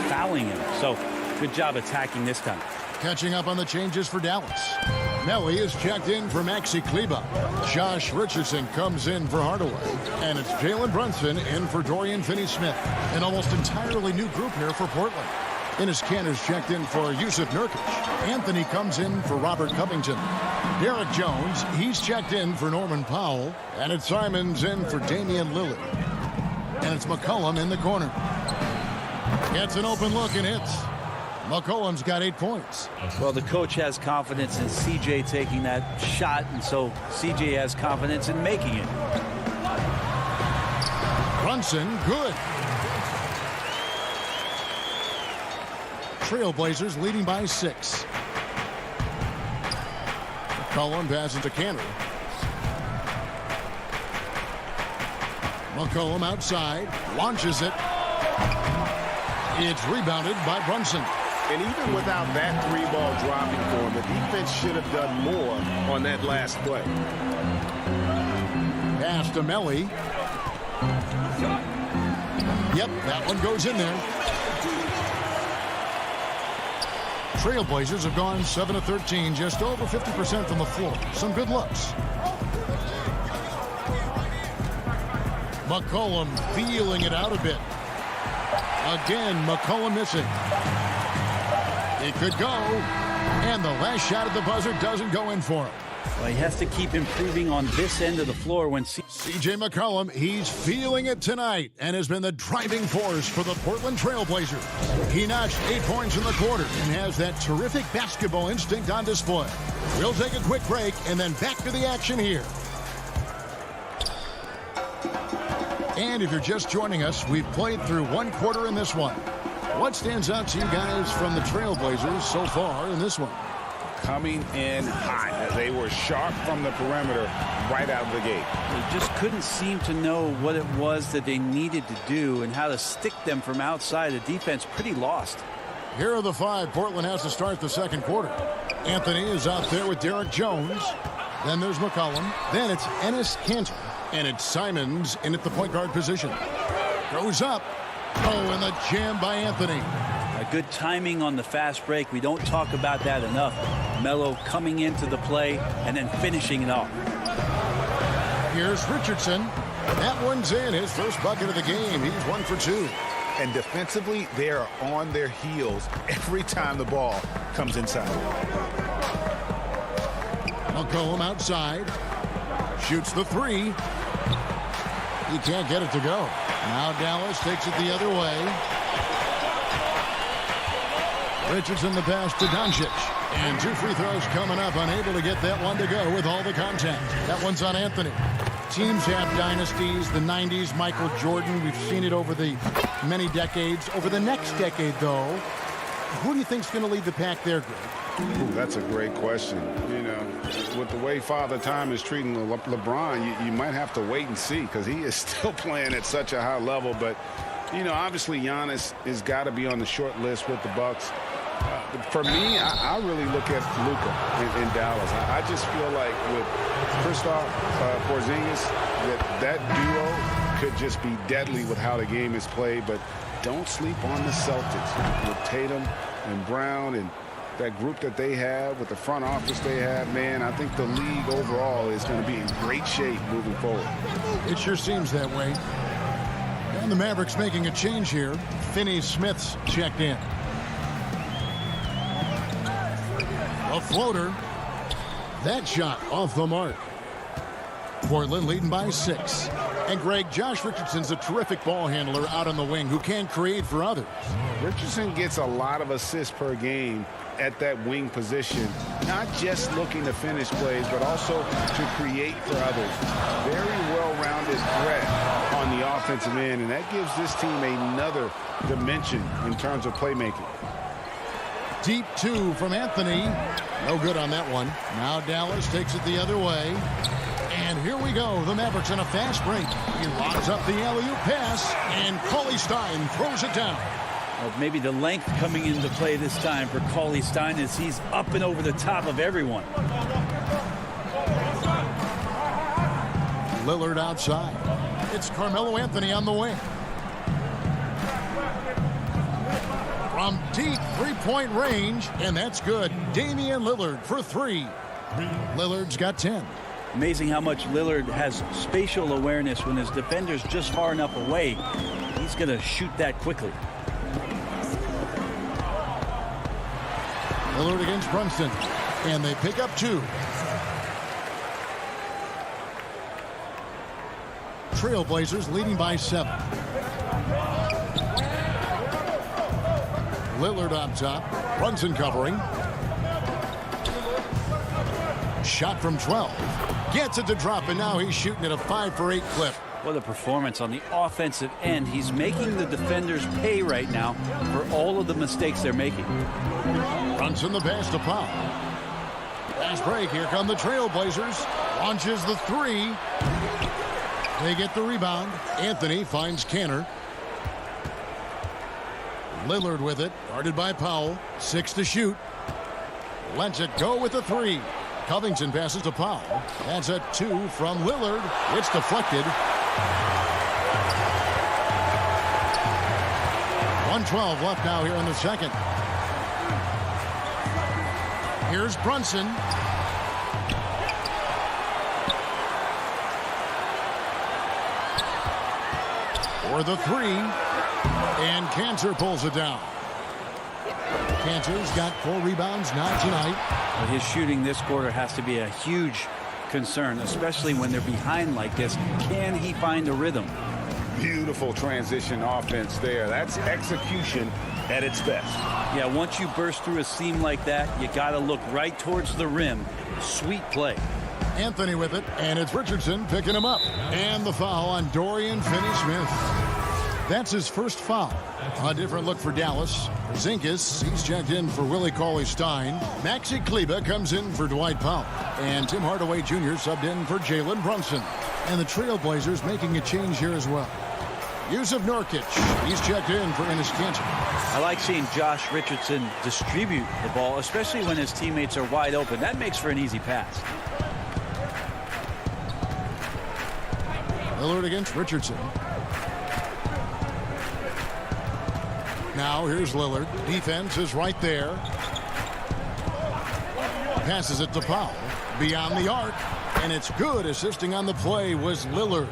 fouling him. So good job attacking this time. Catching up on the changes for Dallas. Melly is checked in for Maxi Kleba. Josh Richardson comes in for Hardaway. And it's Jalen Brunson in for Dorian Finney-Smith. An almost entirely new group here for Portland. Enes Kanter's checked in for Yusuf Nurkic. Anthony comes in for Robert Covington. Derek Jones, he's checked in for Norman Powell. And it's Simons in for Damian Lillard. And it's McCollum in the corner. Gets an open look and hits. McCollum's got 8 points. Well, the coach has confidence in CJ taking that shot, and so CJ has confidence in making it. Brunson, good. Trailblazers leading by 6. McCollum passes to Kanter. McCollum outside, launches it. It's rebounded by Brunson. And even without that 3-ball dropping for him, the defense should have done more on that last play. Pass to Melly. Yep, that one goes in there. Trailblazers have gone 7 of 13, just over 50% from the floor. Some good looks. McCollum feeling it out a bit. Again, McCollum missing. It could go. And the last shot at the buzzer doesn't go in for him. Well, he has to keep improving on this end of the floor when C.J. McCollum, he's feeling it tonight and has been the driving force for the Portland Trail Blazers. He notched 8 points in the quarter and has that terrific basketball instinct on display. We'll take a quick break and then back to the action here. And if you're just joining us, we've played through one quarter in this one. What stands out to you guys from the Trailblazers so far in this one? Coming in hot. They were sharp from the perimeter right out of the gate. They just couldn't seem to know what it was that they needed to do and how to stick them from outside. The defense pretty lost. Here are the 5 Portland has to start the second quarter. Anthony is out there with Derek Jones. Then there's McCollum. Then it's Enes Kanter. And it's Simons in at the point guard position. Goes up. Oh, and the jam by Anthony. A good timing on the fast break. We don't talk about that enough. Melo coming into the play and then finishing it off. Here's Richardson. That one's in. His first bucket of the game. He's 1 for 2. And defensively, they are on their heels every time the ball comes inside. McCollum outside. Shoots the 3. He can't get it to go. Now Dallas takes it the other way. Richardson the pass to Doncic. And 2 free throws coming up. Unable to get that one to go with all the contact. That one's on Anthony. Teams have dynasties. The 90s, Michael Jordan. We've seen it over the many decades. Over the next decade, though, who do you think's going to lead the pack there, Greg? Ooh, that's a great question. You know, with the way Father Time is treating LeBron, you might have to wait and see because he is still playing at such a high level. But, you know, obviously Giannis has got to be on the short list with the Bucks. For me, I really look at Luka in Dallas. I just feel like with Kristaps Porzingis, that duo could just be deadly with how the game is played. But don't sleep on the Celtics with Tatum and Brown and that group that they have with the front office they have. Man, I think the league overall is going to be in great shape moving forward. It sure seems that way. And the Mavericks making a change here. Finney-Smith's checked in. A floater. That shot off the mark. Portland leading by 6. And Greg, Josh Richardson's a terrific ball handler out on the wing who can create for others. Richardson gets a lot of assists per game at that wing position, not just looking to finish plays, but also to create for others. Very well-rounded threat on the offensive end, and that gives this team another dimension in terms of playmaking. Deep 2 from Anthony. No good on that one. Now Dallas takes it the other way. And here we go. The Mavericks on a fast break. He lobs up the alley-oop pass, and Cauley Stein throws it down. Well, maybe the length coming into play this time for Cauley Stein is he's up and over the top of everyone. Lillard outside. It's Carmelo Anthony on the wing. From deep three-point range, and that's good. Damian Lillard for 3. Lillard's got 10. Amazing how much Lillard has spatial awareness when his defender's just far enough away. He's going to shoot that quickly. Lillard against Brunson, and they pick up 2. Trailblazers leading by 7. Lillard on top. Brunson covering. Shot from 12. Gets it to drop, and now he's shooting at a 5 for 8 clip. What a performance on the offensive end. He's making the defenders pay right now for all of the mistakes they're making. Brunson the pass to Powell. Fast break. Here come the Trailblazers. Launches the 3. They get the rebound. Anthony finds Kanter. Lillard with it. Guarded by Powell. 6 to shoot. Lets it go with the 3. Covington passes to Powell. That's a 2 from Lillard. It's deflected. 1:12 left now here in the second. Here's Brunson. For the 3. And Kanter pulls it down. Cantor's got 4 rebounds now tonight. But his shooting this quarter has to be a huge concern, especially when they're behind like this. Can he find a rhythm? Beautiful transition offense there. That's execution at its best. Yeah, once you burst through a seam like that, you got to look right towards the rim. Sweet play. Anthony with it, and it's Richardson picking him up. And the foul on Dorian Finney-Smith. That's his first foul. A different look for Dallas. Zinkas, he's checked in for Willie Cauley-Stein. Maxi Kleber comes in for Dwight Powell. And Tim Hardaway Jr. subbed in for Jalen Brunson. And the Trailblazers making a change here as well. Yusuf Nurkic, he's checked in for Enes Kanter. I like seeing Josh Richardson distribute the ball, especially when his teammates are wide open. That makes for an easy pass. Lillard against Richardson. Now here's Lillard. Defense is right there. Passes it to Powell. Beyond the arc. And it's good. Assisting on the play was Lillard.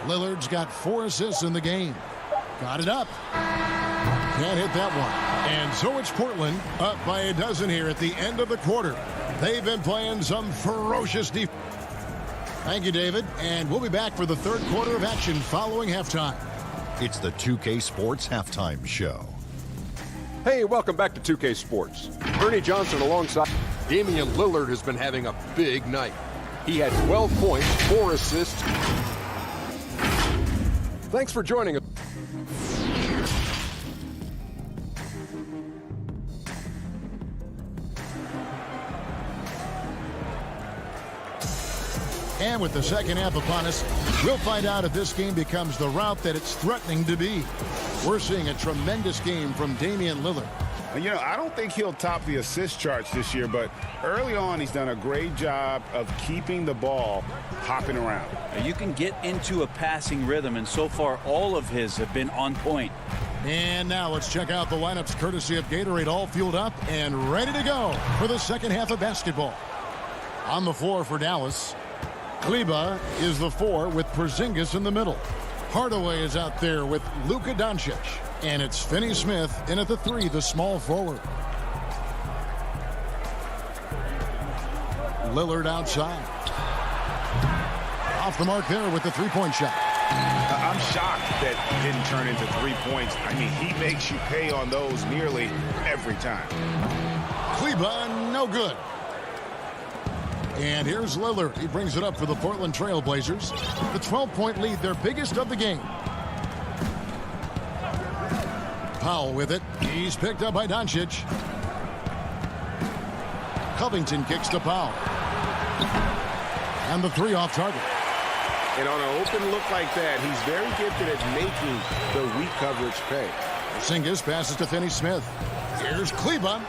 Lillard's got 4 assists in the game. Got it up. Can't hit that one. And so it's Portland up by a dozen here at the end of the quarter. They've been playing some ferocious defense. Thank you, David. And we'll be back for the third quarter of action following halftime. It's the 2K Sports Halftime Show. Hey, welcome back to 2K Sports. Ernie Johnson alongside Damian Lillard has been having a big night. He had 12 points, 4 assists. Thanks for joining us. And with the second half upon us, we'll find out if this game becomes the route that it's threatening to be. We're seeing a tremendous game from Damian Lillard. You know, I don't think he'll top the assist charts this year, but early on he's done a great job of keeping the ball hopping around. You can get into a passing rhythm, and so far all of his have been on point. And now let's check out the lineups courtesy of Gatorade, all fueled up and ready to go for the second half of basketball. On the floor for Dallas, Kleber is the 4 with Porzingis in the middle. Hardaway is out there with Luka Doncic. And it's Finney-Smith in at the 3, the small forward. Lillard outside. Off the mark there with the three-point shot. I'm shocked that didn't turn into 3 points. I mean, he makes you pay on those nearly every time. Kleber, no good. And here's Lillard. He brings it up for the Portland Trailblazers. The 12-point lead, their biggest of the game. Powell with it. He's picked up by Doncic. Covington kicks to Powell. And the 3 off target. And on an open look like that, he's very gifted at making the weak coverage pay. Porzingis passes to Finney-Smith. Here's Kleber.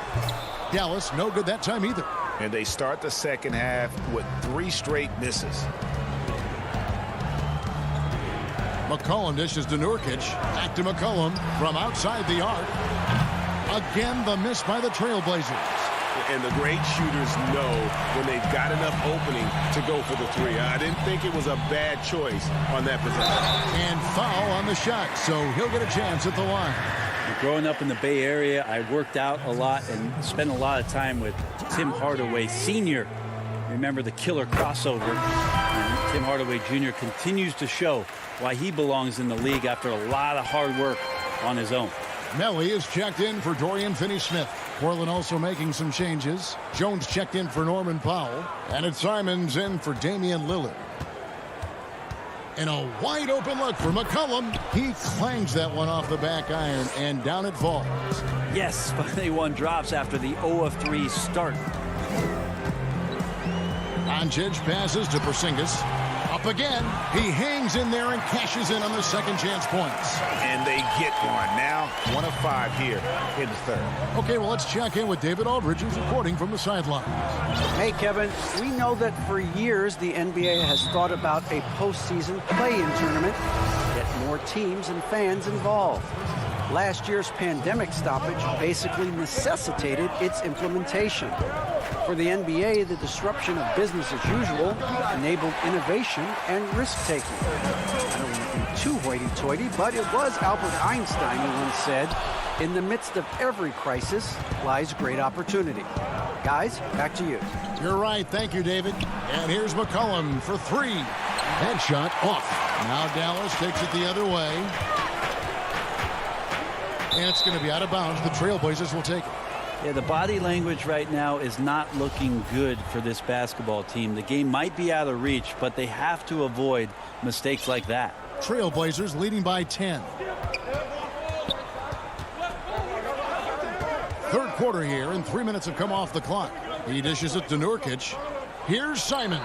Dallas, no good that time either. And they start the second half with 3 straight misses. McCollum dishes to Nurkic. Back to McCollum from outside the arc. Again, the miss by the Trailblazers. And the great shooters know when they've got enough opening to go for the 3. I didn't think it was a bad choice on that possession. And foul on the shot, so he'll get a chance at the line. Growing up in the Bay Area, I worked out a lot and spent a lot of time with Tim Hardaway Sr. Remember the killer crossover. And Tim Hardaway Jr. continues to show why he belongs in the league after a lot of hard work on his own. Melly is checked in for Dorian Finney-Smith. Portland also making some changes. Jones checked in for Norman Powell. And it's Simons in for Damian Lillard. And a wide open look for McCollum. He clangs that one off the back iron, and down it falls. Yes, finally one drops after the 0-of-3 start. Doncic passes to Porzingis. Up again. He hangs in there and cashes in on the second chance points. And they get one. Now 1 of 5 here in the third. Okay, well, let's check in with David Aldridge, who's reporting from the sidelines. Hey, Kevin, we know that for years the NBA has thought about a postseason play-in tournament, get more teams and fans involved. Last year's pandemic stoppage basically necessitated its implementation. For the NBA, the disruption of business as usual enabled innovation and risk-taking. I don't want to be too hoity-toity, but it was Albert Einstein who once said, In the midst of every crisis lies great opportunity. Guys, back to you. You're right. Thank you, David. And here's McCollum for three. That shot off. Now Dallas takes it the other way. And it's going to be out of bounds. The Trailblazers will take it. Yeah, the body language right now is not looking good for this basketball team. The game might be out of reach, but they have to avoid mistakes like that. Trailblazers leading by 10. Third quarter here, and 3 minutes have come off the clock. He dishes it to Nurkic. Here's Simons.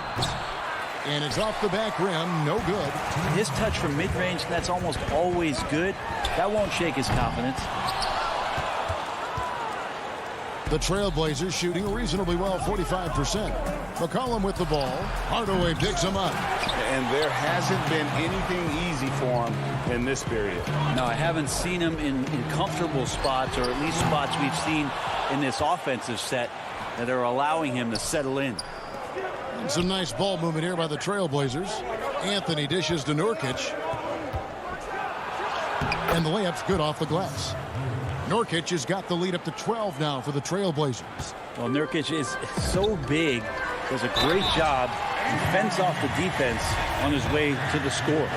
And it's off the back rim. No good. His touch from mid-range, that's almost always good. That won't shake his confidence. The Trailblazers shooting reasonably well, 45%. McCollum with the ball. Hardaway picks him up. And there hasn't been anything easy for him in this period. No, I haven't seen him in comfortable spots, or at least spots we've seen in this offensive set that are allowing him to settle in. And some nice ball movement here by the Trailblazers. Anthony dishes to Nurkic. And the layup's good off the glass. Nurkic has got the lead up to 12 now for the Trailblazers. Well, Nurkic is so big, does a great job to fence off the defense on his way to the score.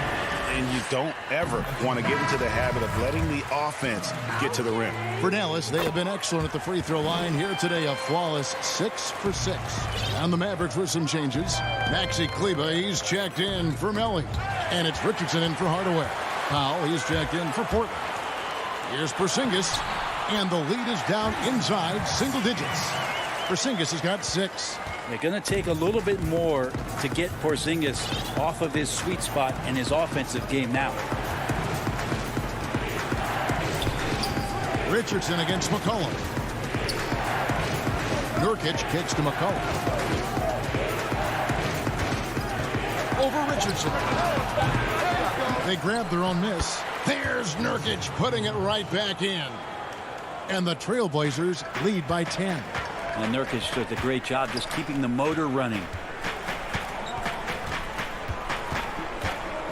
And you don't ever want to get into the habit of letting the offense get to the rim. For Dallas, they have been excellent at the free throw line. Here today, a flawless 6 for 6. And the Mavericks with some changes. Maxi Kleber, he's checked in for Melly. And it's Richardson in for Hardaway. Powell, he's checked in for Portland. Here's Porzingis, and the lead is down inside single digits. Porzingis has got 6. They're going to take a little bit more to get Porzingis off of his sweet spot in his offensive game now. Richardson against McCollum. Nurkic kicks to McCollum. Over Richardson. They grab their own miss. There's Nurkic putting it right back in. And the Trailblazers lead by 10. And Nurkic does a great job just keeping the motor running.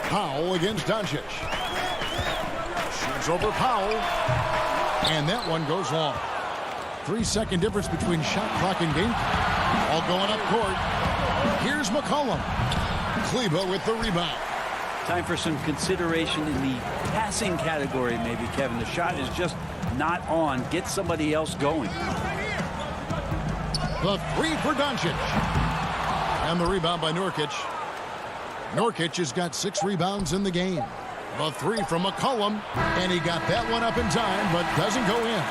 Powell against Doncic. Shoots over Powell. And that one goes long. 3-second difference between shot clock and game. All going up court. Here's McCollum. Kleber with the rebound. Time for some consideration in the passing category, maybe, Kevin. The shot is just not on. Get somebody else going. The three for Doncic. And the rebound by Nurkic. Nurkic has got 6 rebounds in the game. The three from McCollum. And he got that one up in time, but doesn't go in.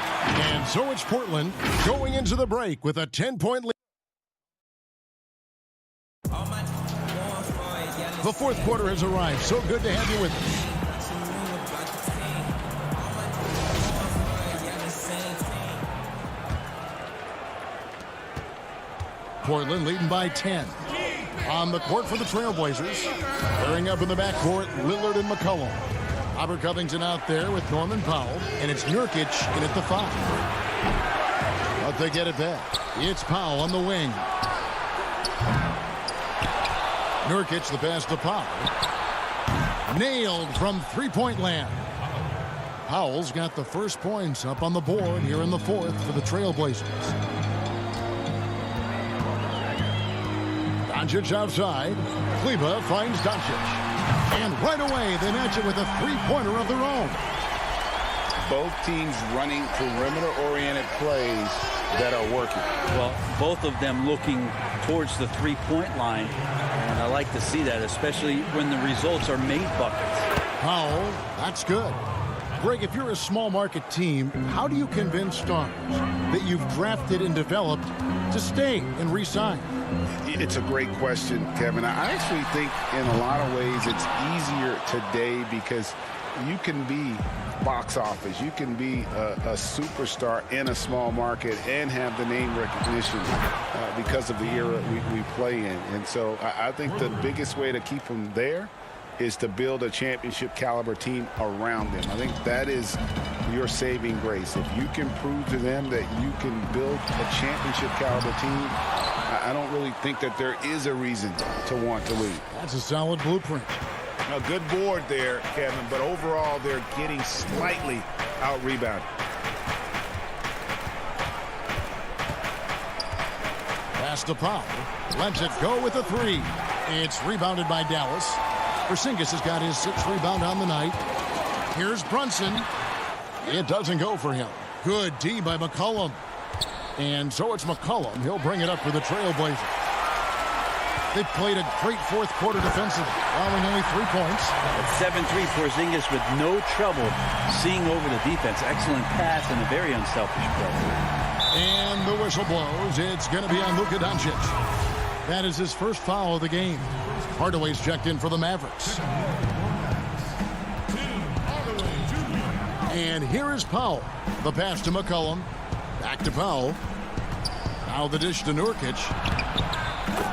And so it's Portland going into the break with a 10-point lead. The fourth quarter has arrived. So good to have you with us. Portland leading by 10. On the court for the Trailblazers. Pairing up in the backcourt, Lillard and McCollum. Robert Covington out there with Norman Powell. And it's Nurkic in at the 5. But they get it back. It's Powell on the wing. Nurkic, the pass to Powell. Nailed from three-point land. Powell's got the first points up on the board here in the fourth for the Trailblazers. Doncic outside. Kleber finds Doncic. And right away, they match it with a three-pointer of their own. Both teams running perimeter-oriented plays that are working. Well, both of them looking towards the three-point line. And I like to see that, especially when the results are made buckets. Powell, that's good. Greg, if you're a small market team, how do you convince stars that you've drafted and developed to stay and re-sign? It's a great question, Kevin. I actually think in a lot of ways it's easier today because you can be box office. You can be a superstar in a small market and have the name recognition because of the era we play in. And so I think the biggest way to keep them there is to build a championship caliber team around them. I think that is your saving grace. If you can prove to them that you can build a championship caliber team, I don't really think that there is a reason to want to leave. That's a solid blueprint. A good board there, Kevin, but overall they're getting slightly out-rebounded. Pass to Powell. Lets it go with a three. It's rebounded by Dallas. Porzingis has got his 6th rebound on the night. Here's Brunson. It doesn't go for him. Good D by McCollum. And so it's McCollum. He'll bring it up for the Trailblazers. They've played a great fourth quarter defensively, allowing only 3 points. At 7-3, Porzingis with no trouble seeing over the defense. Excellent pass and a very unselfish play. And the whistle blows. It's going to be on Luka Doncic. That is his first foul of the game. Hardaway's checked in for the Mavericks. And here is Powell. The pass to McCollum. Back to Powell. Now the dish to Nurkic.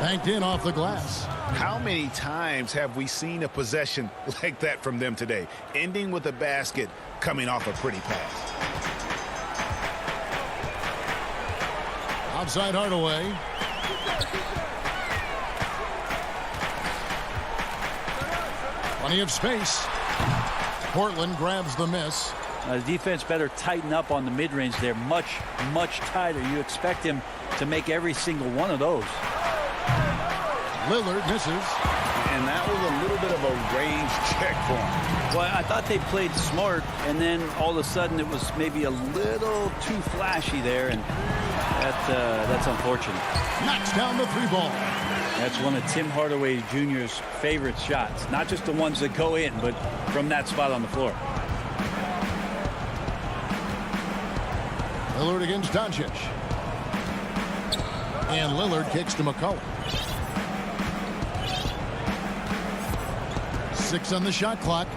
Banked in off the glass. How many times have we seen a possession like that from them today? Ending with a basket, coming off a pretty pass. Outside Hardaway. Plenty of space. Portland grabs the miss. The defense better tighten up on the mid-range. They're much, much tighter. You expect him to make every single one of those. Lillard misses. And that was a little bit of a range check for him. Well, I thought they played smart, and then all of a sudden it was maybe a little too flashy there, and that's unfortunate. Knocks down the 3 ball. That's one of Tim Hardaway Jr.'s favorite shots. Not just the ones that go in, but from that spot on the floor. Lillard against Doncic. And Lillard kicks to McCollum. 6 on the shot clock.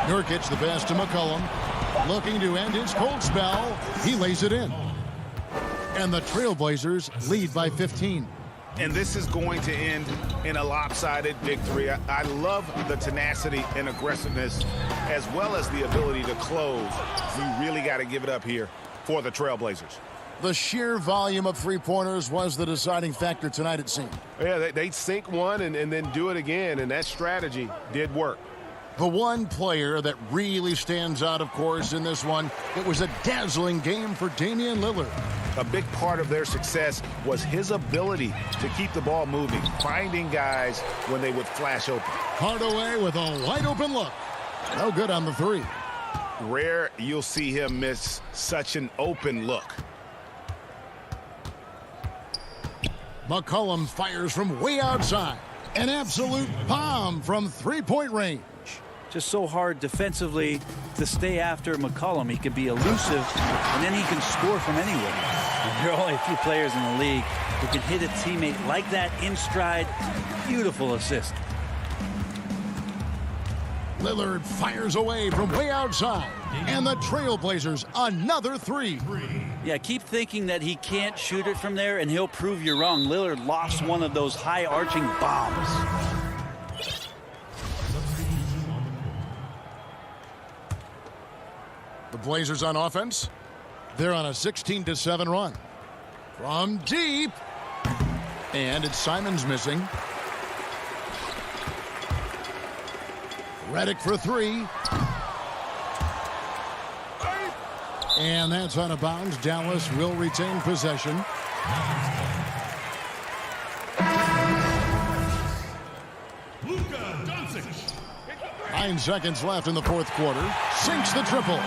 Nurkic, the pass to McCollum. Looking to end his cold spell. He lays it in. And the Trailblazers lead by 15. And this is going to end in a lopsided victory. I love the tenacity and aggressiveness as well as the ability to close. You really got to give it up here for the Trailblazers. The sheer volume of 3-pointers was the deciding factor tonight, it seemed. Yeah, they sink one and then do it again, and that strategy did work. The one player that really stands out, of course, in this one, it was a dazzling game for Damian Lillard. A big part of their success was his ability to keep the ball moving, finding guys when they would flash open. Hardaway with a wide-open look. No good on the 3. Rare you'll see him miss such an open look. McCollum fires from way outside. An absolute bomb from 3-point range. Just so hard defensively to stay after McCollum. He can be elusive, and then he can score from anywhere. And there are only a few players in the league who can hit a teammate like that in stride. Beautiful assist. Lillard fires away from way outside. And the Trailblazers another 3. Yeah, keep thinking that he can't shoot it from there, and he'll prove you wrong. Lillard lost one of those high-arching bombs. The Blazers on offense. They're on a 16-7 run. From deep. And it's Simons missing. Redick for 3. And that's out of bounds. Dallas will retain possession. Luka Doncic. 9 seconds left in the fourth quarter. Sinks the triple.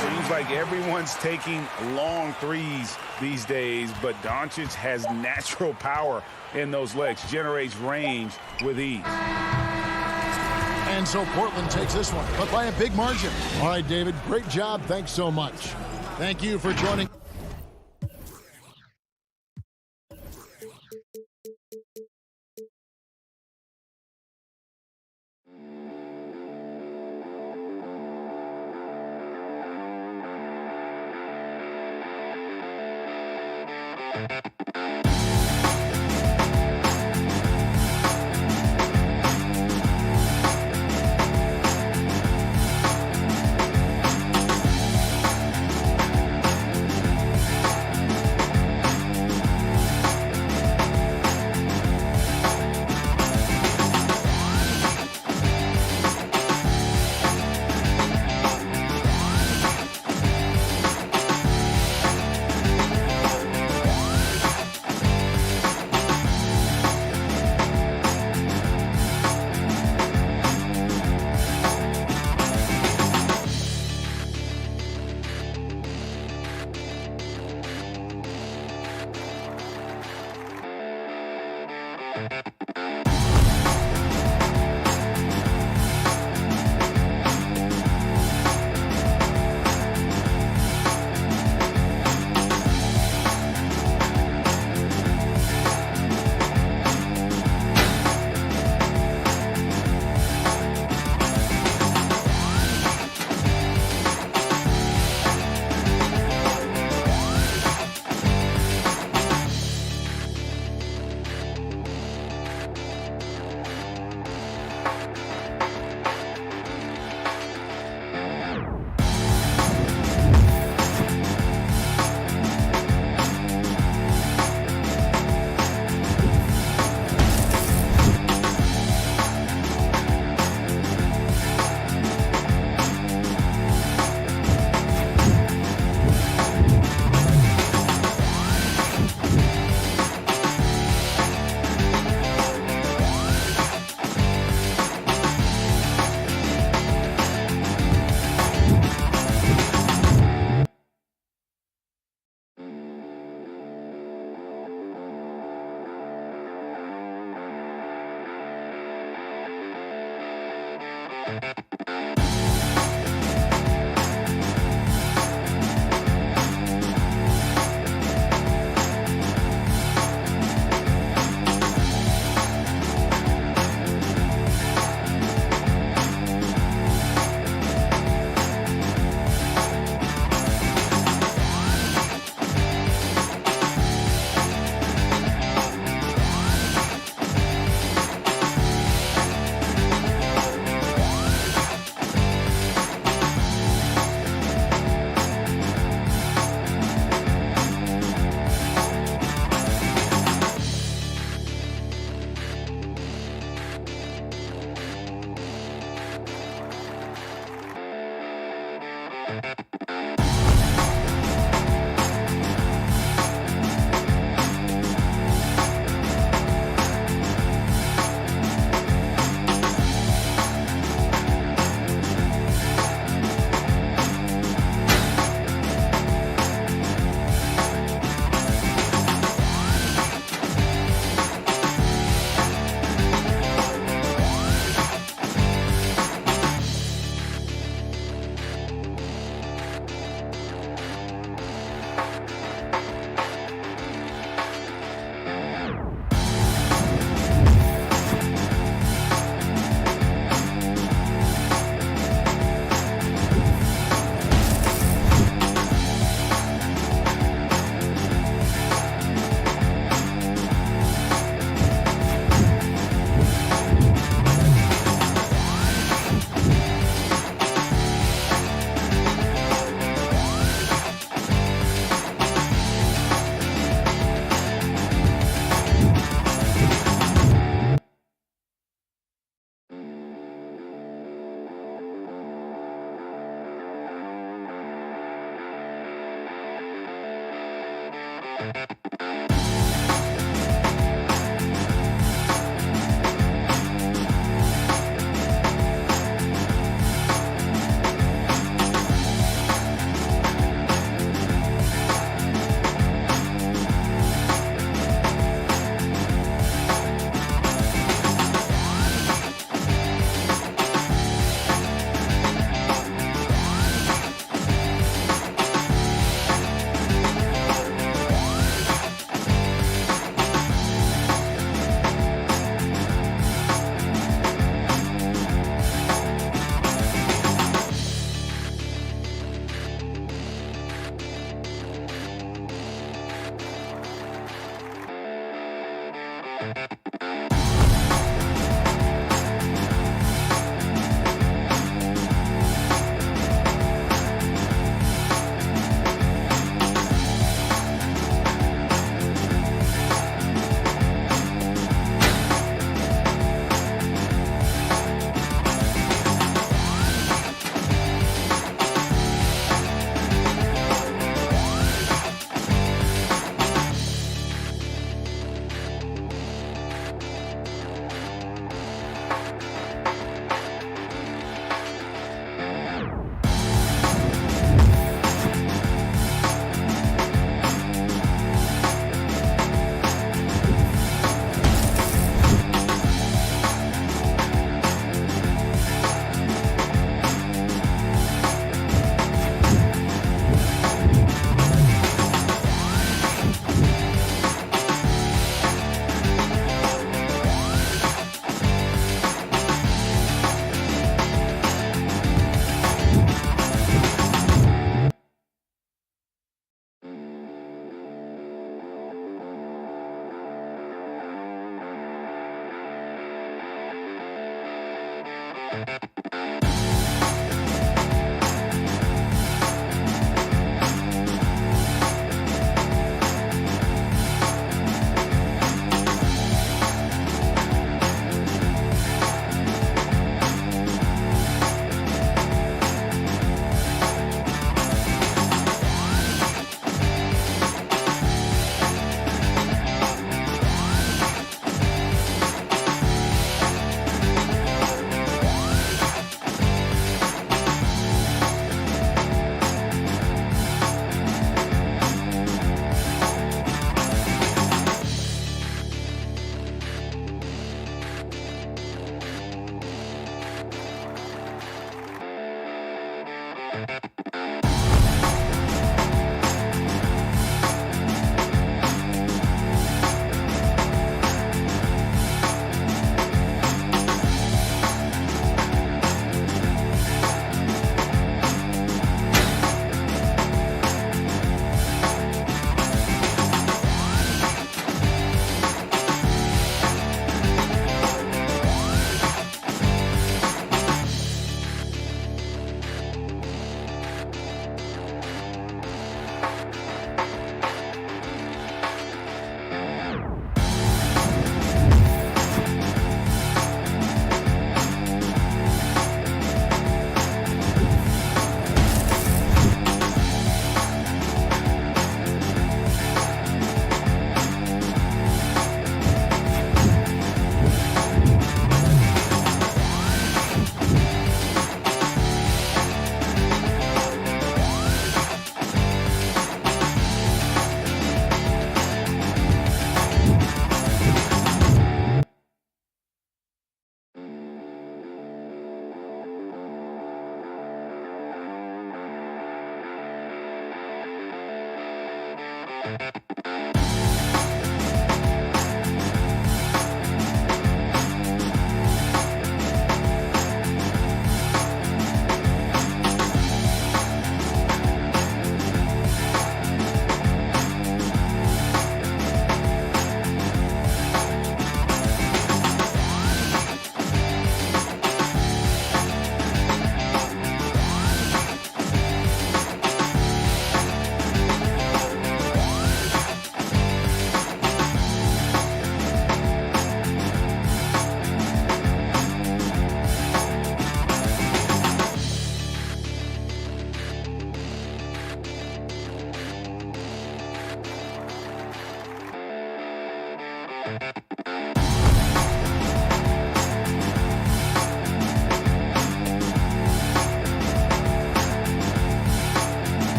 Seems like everyone's taking long threes these days, but Doncic has natural power in those legs, generates range with ease. And so Portland takes this one, but by a big margin. All right, David, great job. Thanks so much. Thank you for joining.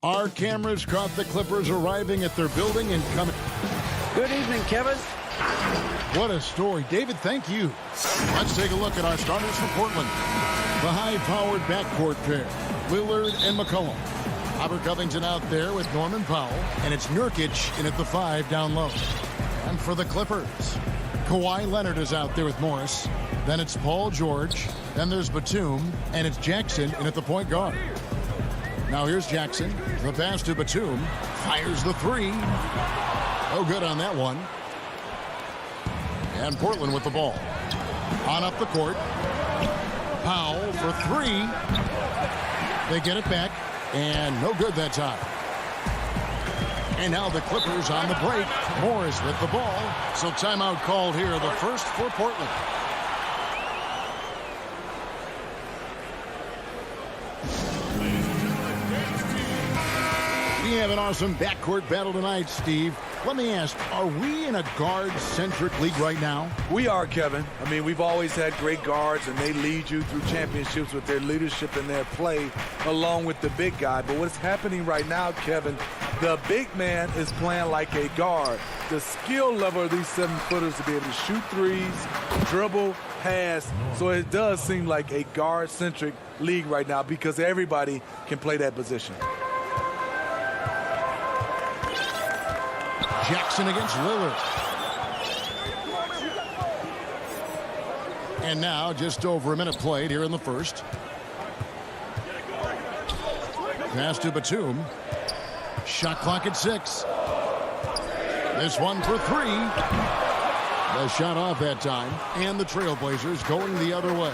Our cameras caught the Clippers arriving at their building and coming. Good evening, Kevin. What a story. David, thank you. Let's take a look at our starters for Portland. The high-powered backcourt pair, Lillard and McCollum. Robert Covington out there with Norman Powell. And it's Nurkic in at the 5 down low. And for the Clippers, Kawhi Leonard is out there with Morris. Then it's Paul George. Then there's Batum. And it's Jackson in at the point guard. Now here's Jackson. The pass to Batum. Fires the 3. Oh, good on that one. And Portland with the ball. On up the court. Powell for 3. They get it back. And no good that time. And now the Clippers on the break. Morris with the ball. So timeout called here. The first for Portland. We have an awesome backcourt battle tonight, Steve. Let me ask, are we in a guard-centric league right now? We are, Kevin. I mean, we've always had great guards, and they lead you through championships with their leadership and their play, along with the big guy. But what's happening right now, Kevin, the big man is playing like a guard. The skill level of these 7-footers to be able to shoot threes, dribble, pass. So it does seem like a guard-centric league right now because everybody can play that position. Jackson against Lillard. And now just over a minute played here in the first. Pass to Batum. Shot clock at 6. This one for 3. The shot off that time. And the Trailblazers going the other way.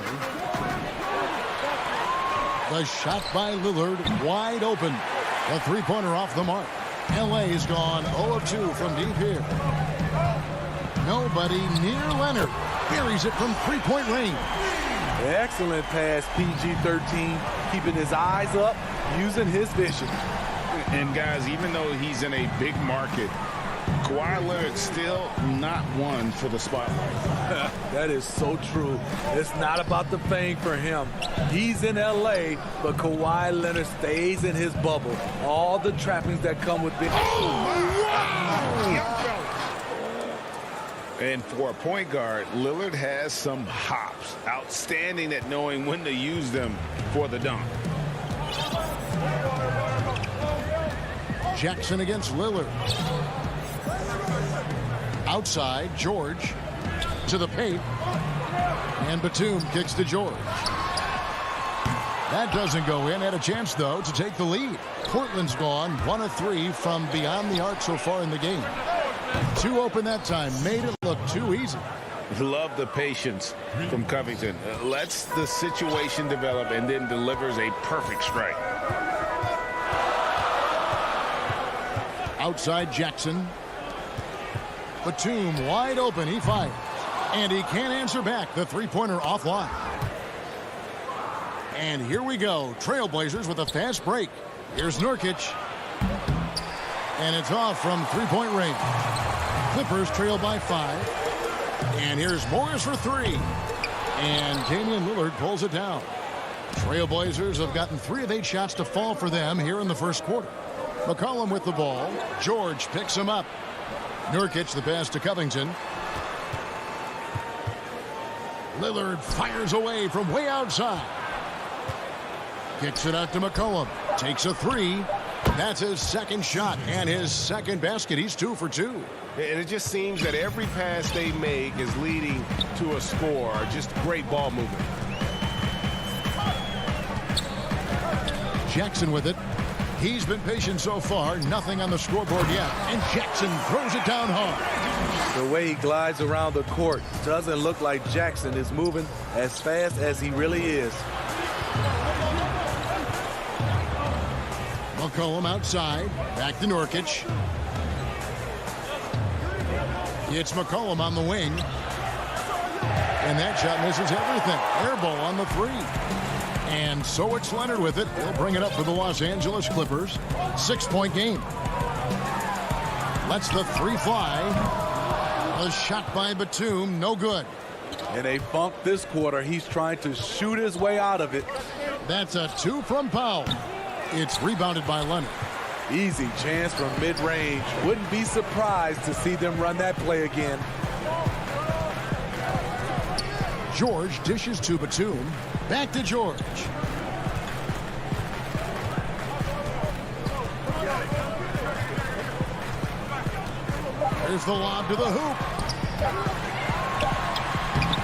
The shot by Lillard wide open. The three-pointer off the mark. LA has gone 0 of 2 from deep here. Nobody near Leonard. Buries it from three-point range. Excellent pass, PG-13, keeping his eyes up, using his vision. And guys, even though he's in a big market, Kawhi Leonard's still not one for the spotlight. That is so true. It's not about the fame for him. He's in L.A., but Kawhi Leonard stays in his bubble. All the trappings that come with it. Oh, wow! And for a point guard, Lillard has some hops. Outstanding at knowing when to use them for the dunk. Jackson against Lillard. Outside, George to the paint. And Batum kicks to George. That doesn't go in. Had a chance, though, to take the lead. Portland's gone 1 of 3 from beyond the arc so far in the game. 2 open that time. Made it look too easy. Love the patience from Covington. Lets the situation develop and then delivers a perfect strike. Outside Jackson. Batum wide open. He fires. And he can't answer back. The three-pointer offline. And here we go. Trailblazers with a fast break. Here's Nurkic. And it's off from three-point range. Clippers trail by 5. And here's Morris for 3. And Damian Lillard pulls it down. Trailblazers have gotten 3 of 8 shots to fall for them here in the first quarter. McCollum with the ball. George picks him up. Nurkic the pass to Covington. Lillard fires away from way outside. Kicks it out to McCollum. Takes a 3. That's his second shot and his second basket. He's 2 for 2. And it just seems that every pass they make is leading to a score. Just great ball movement. Jackson with it. He's been patient so far. Nothing on the scoreboard yet. And Jackson throws it down hard. The way he glides around the court doesn't look like Jackson is moving as fast as he really is. McCollum outside. Back to Nurkic. It's McCollum on the wing. And that shot misses everything. Air ball on the 3. And so it's Leonard with it. He'll bring it up for the Los Angeles Clippers. 6-point game. Lets the 3 fly. A shot by Batum. No good. In a funk this quarter, he's trying to shoot his way out of it. That's a 2 from Powell. It's rebounded by Leonard. Easy chance from mid-range. Wouldn't be surprised to see them run that play again. George dishes to Batum. Back to George. There's the lob to the hoop.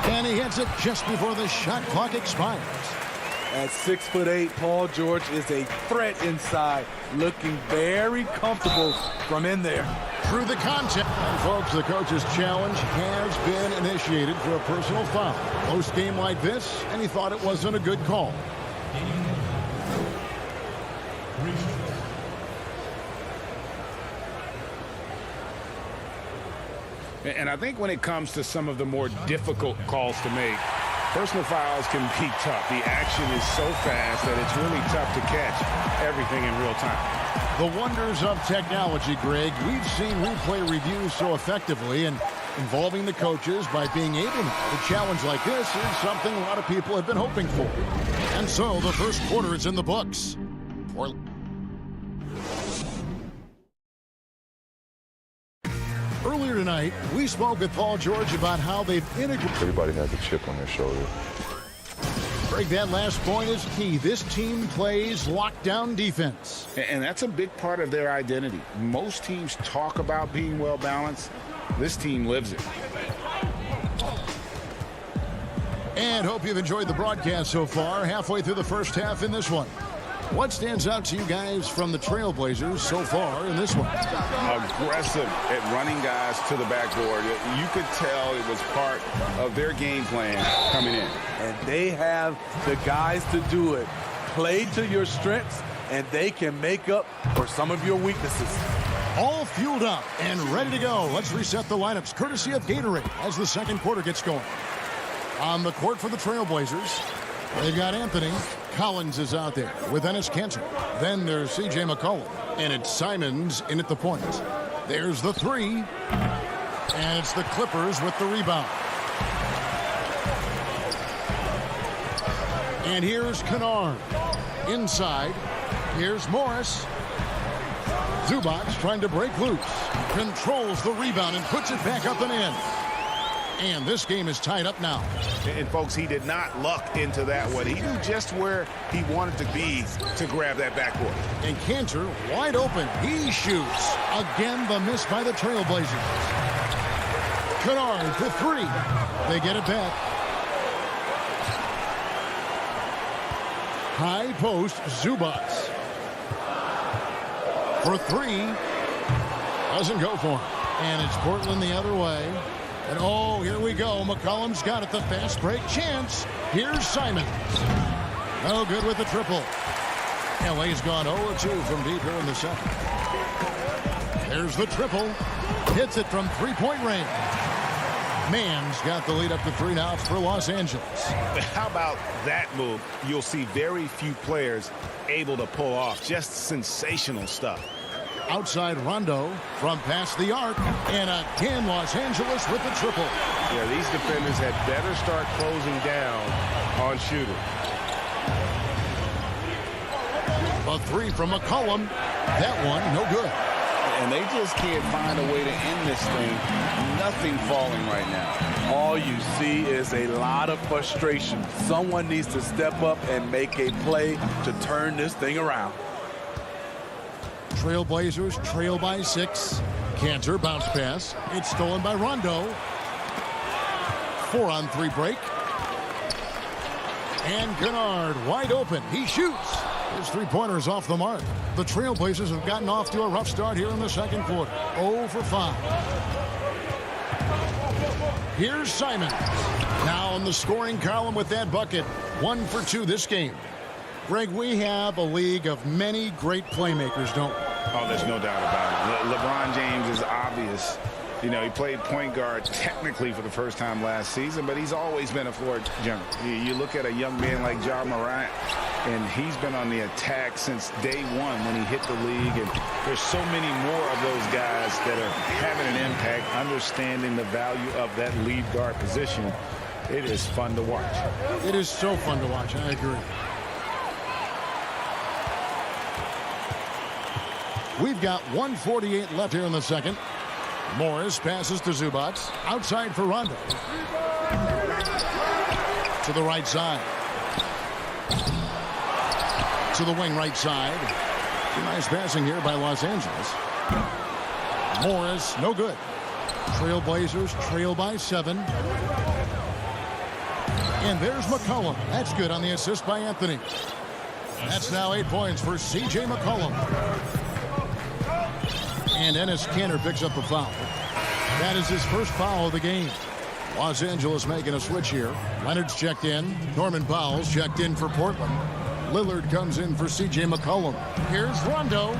And he hits it just before the shot clock expires. At 6'8", Paul George is a threat inside, looking very comfortable from in there. Through the contact. And folks, the coach's challenge has been initiated for a personal foul. Close game like this, and he thought it wasn't a good call. And I think when it comes to some of the more difficult calls to make, personal fouls can be tough. The action is so fast that it's really tough to catch everything in real time. The wonders of technology, Greg. We've seen replay reviews so effectively, and involving the coaches by being able to a challenge like this is something a lot of people have been hoping for. And so the first quarter is in the books. Earlier tonight, we spoke with Paul George about how they've integrated. Everybody has a chip on their shoulder. Greg, that last point is key. This team plays lockdown defense. And that's a big part of their identity. Most teams talk about being well-balanced. This team lives it. And hope you've enjoyed the broadcast so far. Halfway through the first half in this one. What stands out to you guys from the Trailblazers so far in this one? Aggressive at running guys to the backboard. You could tell it was part of their game plan coming in. And they have the guys to do it. Play to your strengths, and they can make up for some of your weaknesses. All fueled up and ready to go. Let's reset the lineups courtesy of Gatorade as the second quarter gets going. On the court for the Trailblazers, they've got Anthony. Collins is out there with Enes Kanter. Then there's C.J. McCollum. And it's Simons in at the point. There's the three. And it's the Clippers with the rebound. And here's Kennard. Inside. Here's Morris. Zubac trying to break loose. Controls the rebound and puts it back up and in. And this game is tied up now. And folks, he did not luck into that one. He knew just where he wanted to be to grab that backboard. And Kanter wide open. He shoots. Again, the miss by the Trailblazers. Kennard for three. They get it back. High post, Zubac. For three. Doesn't go for him. And it's Portland the other way. And oh, here we go. McCollum's got it. The fast break chance. Here's Simons. No good with the triple. LA's gone 0-2 from deep here in the second. There's the triple. Hits it from three-point range. Mann's got the lead up to three now for Los Angeles. How about that move? You'll see very few players able to pull off. Just sensational stuff. Outside Rondo from past the arc. And again, Los Angeles with the triple. Yeah, these defenders had better start closing down on shooting. A three from McCollum. That one, no good. And they just can't find a way to end this thing. Nothing falling right now. All you see is a lot of frustration. Someone needs to step up and make a play to turn this thing around. Trailblazers trail by 6. Kanter bounce pass. It's stolen by Rondo. 4-on-3 break. And Kennard wide open. He shoots. His three-pointer's off the mark. The Trailblazers have gotten off to a rough start here in the second quarter. 0 for 5. Here's Simons. Now in the scoring column with that bucket. 1 for 2 this game. Greg, we have a league of many great playmakers, don't we? Oh, there's no doubt about it. LeBron James is obvious. You know, he played point guard technically for the first time last season, but he's always been a floor general. You look at a young man like Ja Morant, and he's been on the attack since day one when he hit the league. And there's so many more of those guys that are having an impact, understanding the value of that lead guard position. It is fun to watch. It is so fun to watch. I agree. We've got 1:48 left here in the second. Morris passes to Zubac. Outside for Rondo. To the right side. To the wing right side. Nice passing here by Los Angeles. Morris, no good. Trailblazers trail by 7. And there's McCollum. That's good on the assist by Anthony. That's now 8 points for C.J. McCollum. And Enes Kanter picks up a foul. That is his first foul of the game. Los Angeles making a switch here. Leonard's checked in. Norman Powell's checked in for Portland. Lillard comes in for C.J. McCollum. Here's Rondo.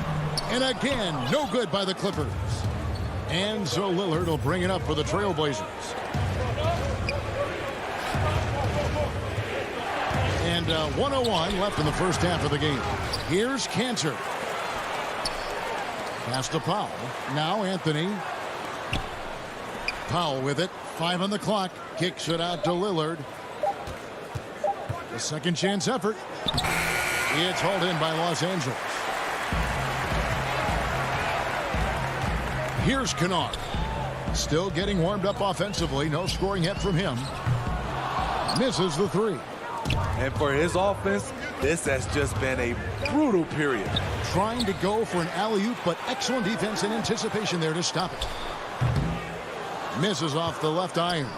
And again, no good by the Clippers. And so Lillard will bring it up for the Trailblazers. And 1:01 left in the first half of the game. Here's Kanter. Pass to Powell. Now Anthony. Powell with it. 5 on the clock. Kicks it out to Lillard. The second chance effort. It's hauled in by Los Angeles. Here's Kennard. Still getting warmed up offensively. No scoring yet from him. Misses the 3. And for his offense, this has just been a brutal period. Trying to go for an alley-oop, but excellent defense and anticipation there to stop it. Misses off the left iron.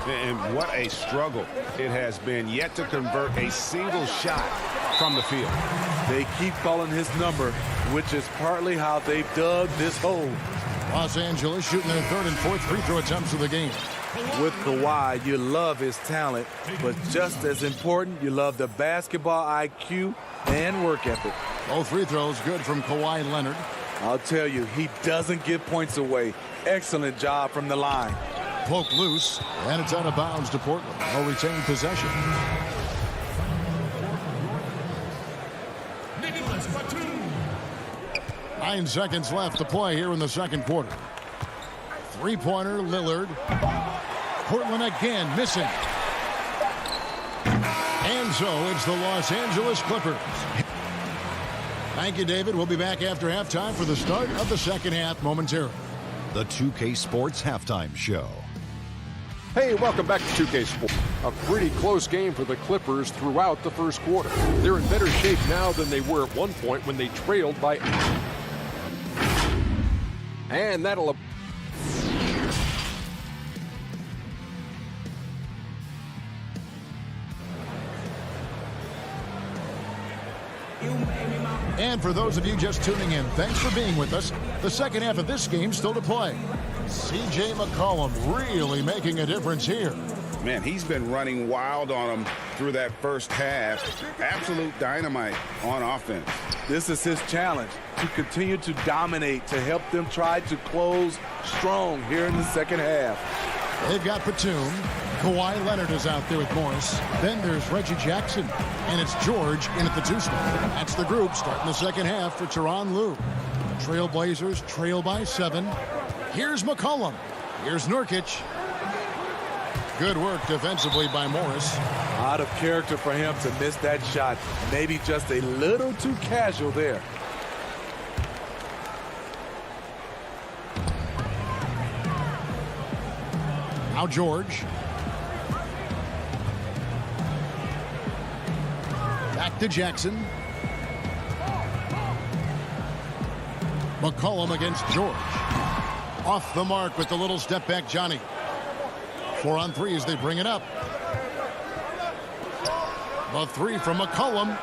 And what a struggle it has been, yet to convert a single shot from the field. They keep calling his number, which is partly how they've dug this hole. Los Angeles shooting their 3rd and 4th free throw attempts of the game. With Kawhi, you love his talent, but just as important, you love the basketball IQ and work ethic. Both free throws good from Kawhi Leonard. I'll tell you, he doesn't give points away. Excellent job from the line. Poke loose, and it's out of bounds to Portland. No retained possession. Nicholas Batum. 9 seconds left to play here in the second quarter. Three-pointer, Lillard. Portland again missing. And so it's the Los Angeles Clippers. Thank you, David. We'll be back after halftime for the start of the second half momentarily. The 2K Sports Halftime Show. Hey, welcome back to 2K Sports. A pretty close game for the Clippers throughout the first quarter. They're in better shape now than they were at one point when they trailed by 8. And that'll... And for those of you just tuning in, thanks for being with us. The second half of this game still to play. C.J. McCollum really making a difference here. Man, he's been running wild on them through that first half. Absolute dynamite on offense. This is his challenge, to continue to dominate, to help them try to close strong here in the second half. They've got Batum. Kawhi Leonard is out there with Morris. Then there's Reggie Jackson. And it's George in at the 2 spot. That's the group starting the second half for Tyronn Lue. Trailblazers trail by 7. Here's McCollum. Here's Nurkic. Good work defensively by Morris. Out of character for him to miss that shot. Maybe just a little too casual there. Now George. Back to Jackson. McCollum against George. Off the mark with the little step back Johnny. 4 on 3 as they bring it up. The 3 from McCollum.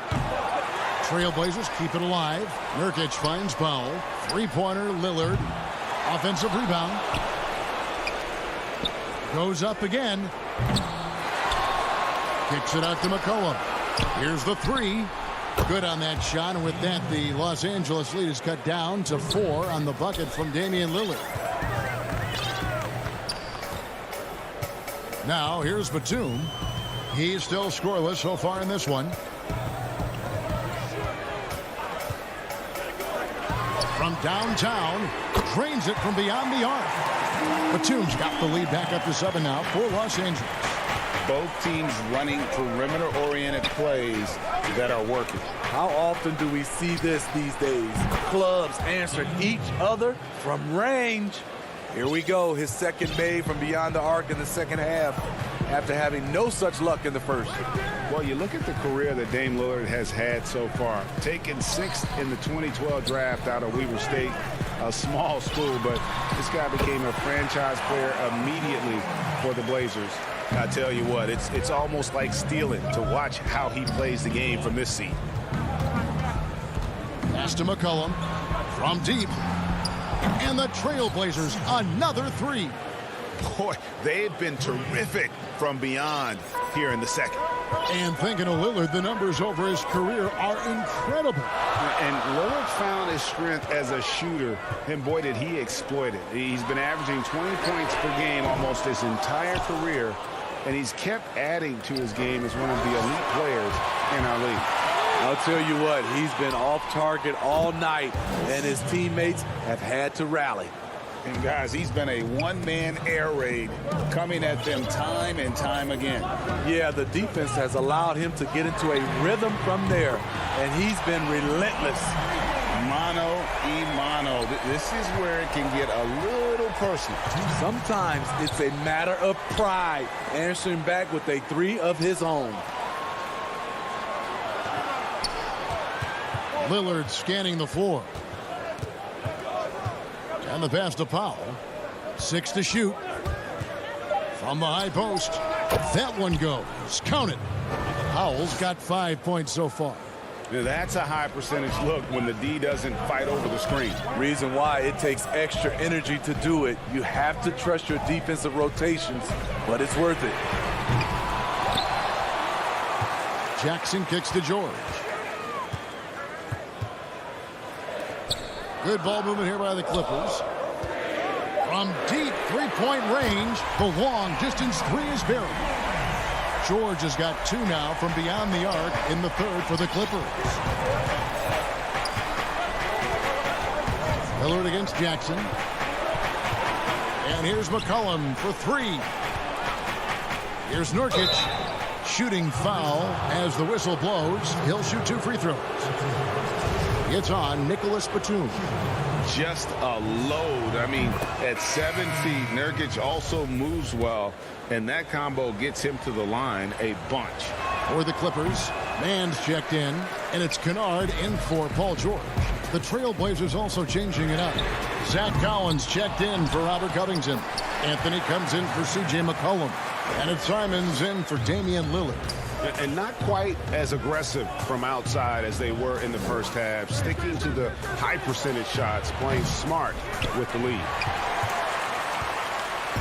Trailblazers keep it alive. Nurkic finds Powell. 3-pointer Lillard. Offensive rebound. Goes up again. Kicks it out to McCollum. Here's the 3. Good on that shot, and with that, the Los Angeles lead is cut down to 4 on the bucket from Damian Lillard. Now, here's Batum. He's still scoreless so far in this one. From downtown, drains it from beyond the arc. Batum's got the lead back up to 7 now for Los Angeles. Both teams running perimeter-oriented plays that are working. How often do we see this these days? Clubs answering each other from range. Here we go, his second made from beyond the arc in the second half after having no such luck in the first. Well, you look at the career that Dame Lillard has had so far. Taken 6th in the 2012 draft out of Weber State. a small school, but this guy became a franchise player immediately for the Blazers. I tell you what, it's almost like stealing to watch how he plays the game from this seat. Pass to McCollum from deep. And the Trailblazers, another three. Boy, they've been terrific from beyond here in the second. And thinking of Lillard, the numbers over his career are incredible. And Lillard found his strength as a shooter, and boy, did he exploit it. He's been averaging 20 points per game almost his entire career, and he's kept adding to his game as one of the elite players in our league. I'll tell you what, he's been off target all night, and his teammates have had to rally. And guys, he's been a one-man air raid coming at them time and time again. Yeah, the defense has allowed him to get into a rhythm from there, and he's been relentless. Mano a mano. This is where it can get a little personal. Sometimes it's a matter of pride, answering back with a three of his own. Lillard scanning the floor. And the pass to Powell. 6 to shoot. From the high post. That one goes. Count it. Powell's got 5 points so far. That's a high percentage look when the D doesn't fight over the screen. Reason why it takes extra energy to do it. You have to trust your defensive rotations, but it's worth it. Jackson kicks to George. Good ball movement here by the Clippers. From deep three-point range, the long distance three is buried. George has got 2 now from beyond the arc in the third for the Clippers. Lillard against Jackson. And here's McCollum for 3. Here's Nurkic. Shooting foul as the whistle blows. He'll shoot 2 free throws. It's on Nicholas Batum. Just a load. I mean, at 7 feet, Nurkic also moves well, and that combo gets him to the line a bunch. For the Clippers, Mann's checked in, and it's Kennard in for Paul George. The Trailblazers also changing it up. Zach Collins checked in for Robert Covington. Anthony comes in for C.J. McCollum. And it's Simons in for Damian Lillard. And not quite as aggressive from outside as they were in the first half. Sticking to the high percentage shots, playing smart with the lead.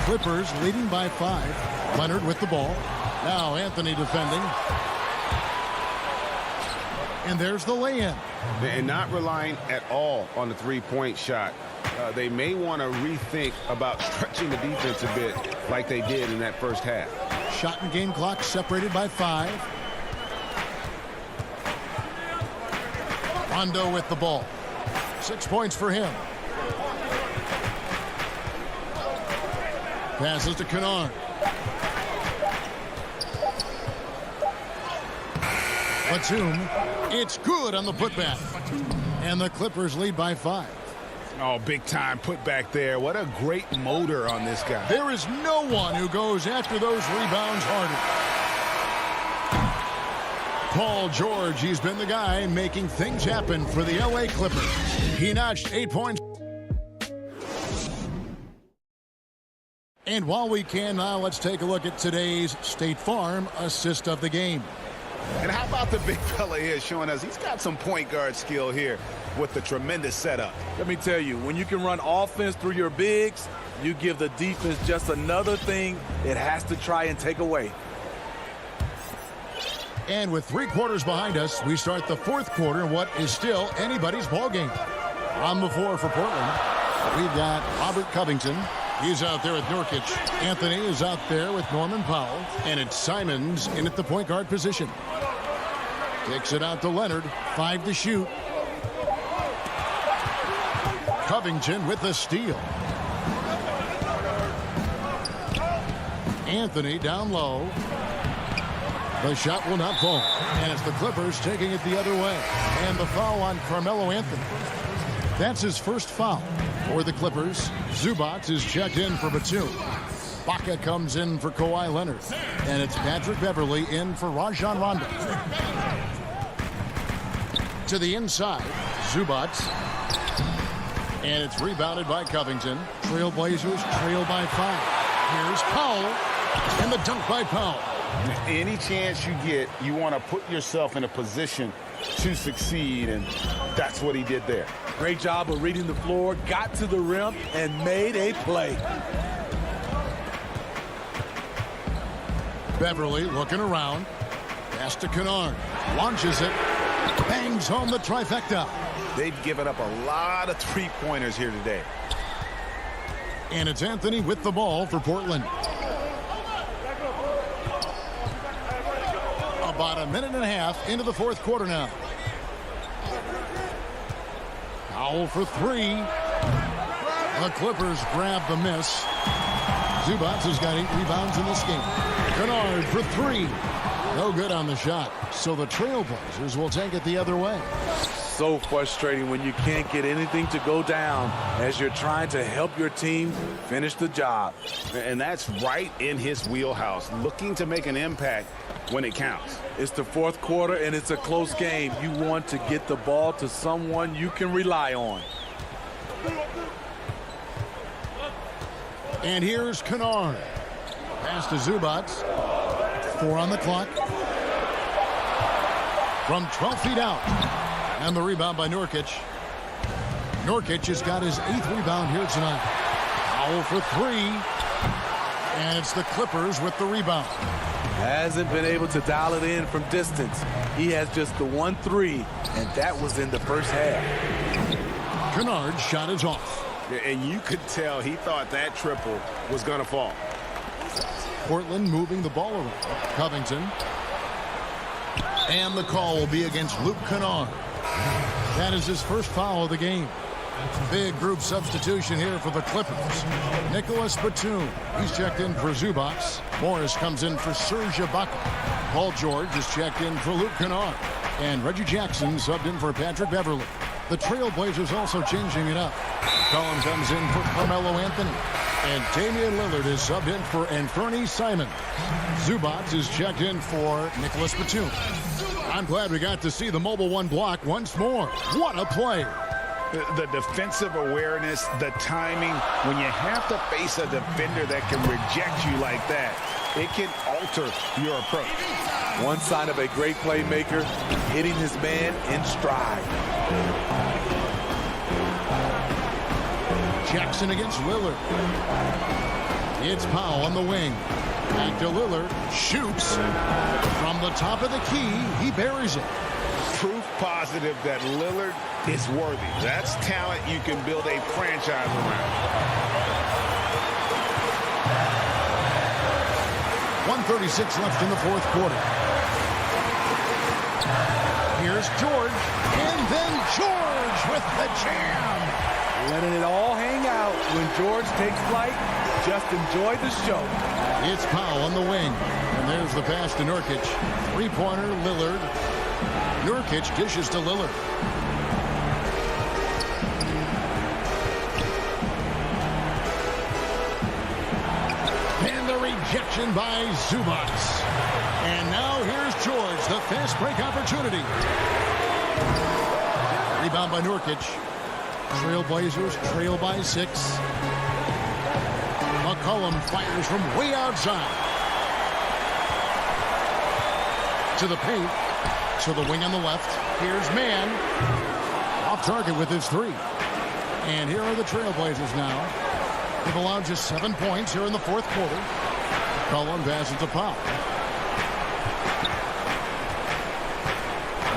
Clippers leading by 5. Leonard with the ball. Now Anthony defending. And there's the lay-in. And not relying at all on the three-point shot. They may want to rethink about stretching the defense a bit like they did in that first half. Shot and game clock separated by 5. Rondo with the ball. 6 points for him. Passes to Kennard. Batum. It's good on the putback. And the Clippers lead by 5. Oh, big time put back there. What a great motor on this guy. There is no one who goes after those rebounds harder. Paul George, he's been the guy making things happen for the LA Clippers. He notched 8 points. And while we can now, let's take a look at today's State Farm assist of the game. And how about the big fella here showing us he's got some point guard skill here with the tremendous setup. Let me tell you, when you can run offense through your bigs, you give the defense just another thing it has to try and take away. And with 3 quarters behind us, we start the 4th quarter in what is still anybody's ball game. On the floor for Portland, we've got Robert Covington. He's out there with Nurkic. Anthony is out there with Norman Powell. And it's Simons in at the point guard position. Takes it out to Leonard. 5 to shoot. Covington with the steal. Anthony down low. The shot will not fall. And it's the Clippers taking it the other way. And the foul on Carmelo Anthony. That's his first foul for the Clippers. Zubac is checked in for Batum. Baca comes in for Kawhi Leonard. And it's Patrick Beverley in for Rajon Rondo. To the inside, Zubac. And it's rebounded by Covington. Trailblazers trail by 5. Here's Powell. And the dunk by Powell. Any chance you get, you want to put yourself in a position to succeed, and that's what he did there. Great job of reading the floor, got to the rim, and made a play. Beverly looking around. Pass to Kennard. Launches it. Bangs home the trifecta. They've given up a lot of three-pointers here today. And it's Anthony with the ball for Portland. About a minute and a half into the fourth quarter now. Powell for 3. The Clippers grab the miss. Zubac has got 8 rebounds in this game. Kennard for 3. No good on the shot. So the Trailblazers will take it the other way. So frustrating when you can't get anything to go down as you're trying to help your team finish the job. And that's right in his wheelhouse, looking to make an impact when it counts. It's the fourth quarter and it's a close game. You want to get the ball to someone you can rely on. And here's Kennard. Pass to Zubac. 4 on the clock. From 12 feet out. And the rebound by Nurkic. Nurkic has got his 8th rebound here tonight. Powell for 3. And it's the Clippers with the rebound. Hasn't been able to dial it in from distance. He has just the 1-3, and that was in the first half. Kennard's shot is off. And you could tell he thought that triple was going to fall. Portland moving the ball around. Covington. And the call will be against Luke Kennard. That is his first foul of the game. Big group substitution here for the Clippers. Nicholas Batum. He's checked in for Zubac. Morris comes in for Serge Ibaka. Paul George is checked in for Luke Kennard. And Reggie Jackson subbed in for Patrick Beverly. The Trailblazers also changing it up. Collin comes in for Carmelo Anthony. And Damian Lillard is subbed in for Anthony Simons. Zubac is checked in for Nicholas Batum. I'm glad we got to see the Mobile One block once more. What a play. The defensive awareness, the timing, when you have to face a defender that can reject you like that, it can alter your approach. One sign of a great playmaker, hitting his man in stride. Jackson against Lillard. It's Powell on the wing. Back to Lillard. Shoots. From the top of the key, he buries it. Proof positive that Lillard is worthy. That's talent you can build a franchise around. 1:36 left in the fourth quarter. Here's George. And then George with the jam. Letting it all hang out. When George takes flight, just enjoy the show. It's Powell on the wing. And there's the pass to Nurkic. Three-pointer, Lillard. Nurkic dishes to Lillard. And the rejection by Zubac. And now here's George, the fast break opportunity. Rebound by Nurkic. Trailblazers trail by 6. McCollum fires from way outside. To the paint. To the wing on the left. Here's Mann. Off target with his 3. And here are the Trailblazers now. They've allowed just 7 points here in the fourth quarter. McCollum passes to Powell.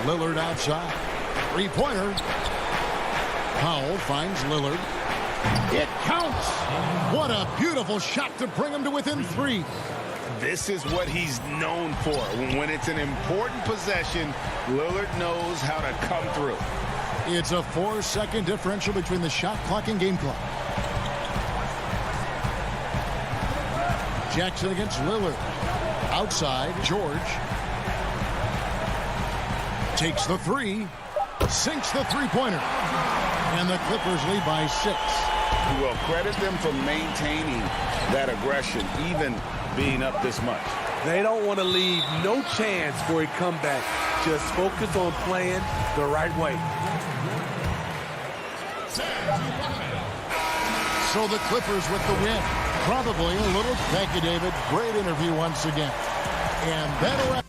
Lillard outside. Three-pointer. Powell finds Lillard. It counts. What a beautiful shot to bring him to within 3. This is what he's known for. When it's an important possession, Lillard knows how to come through. It's a 4-second differential between the shot clock and game clock. Jackson against Lillard. Outside, George. Takes the 3. Sinks the three-pointer. And the Clippers lead by 6. Well, credit them for maintaining that aggression, even being up this much. They don't want to leave no chance for a comeback. Just focus on playing the right way. So the Clippers with the win. Probably a little. Thank you, David. Great interview once again. And that'll wrap.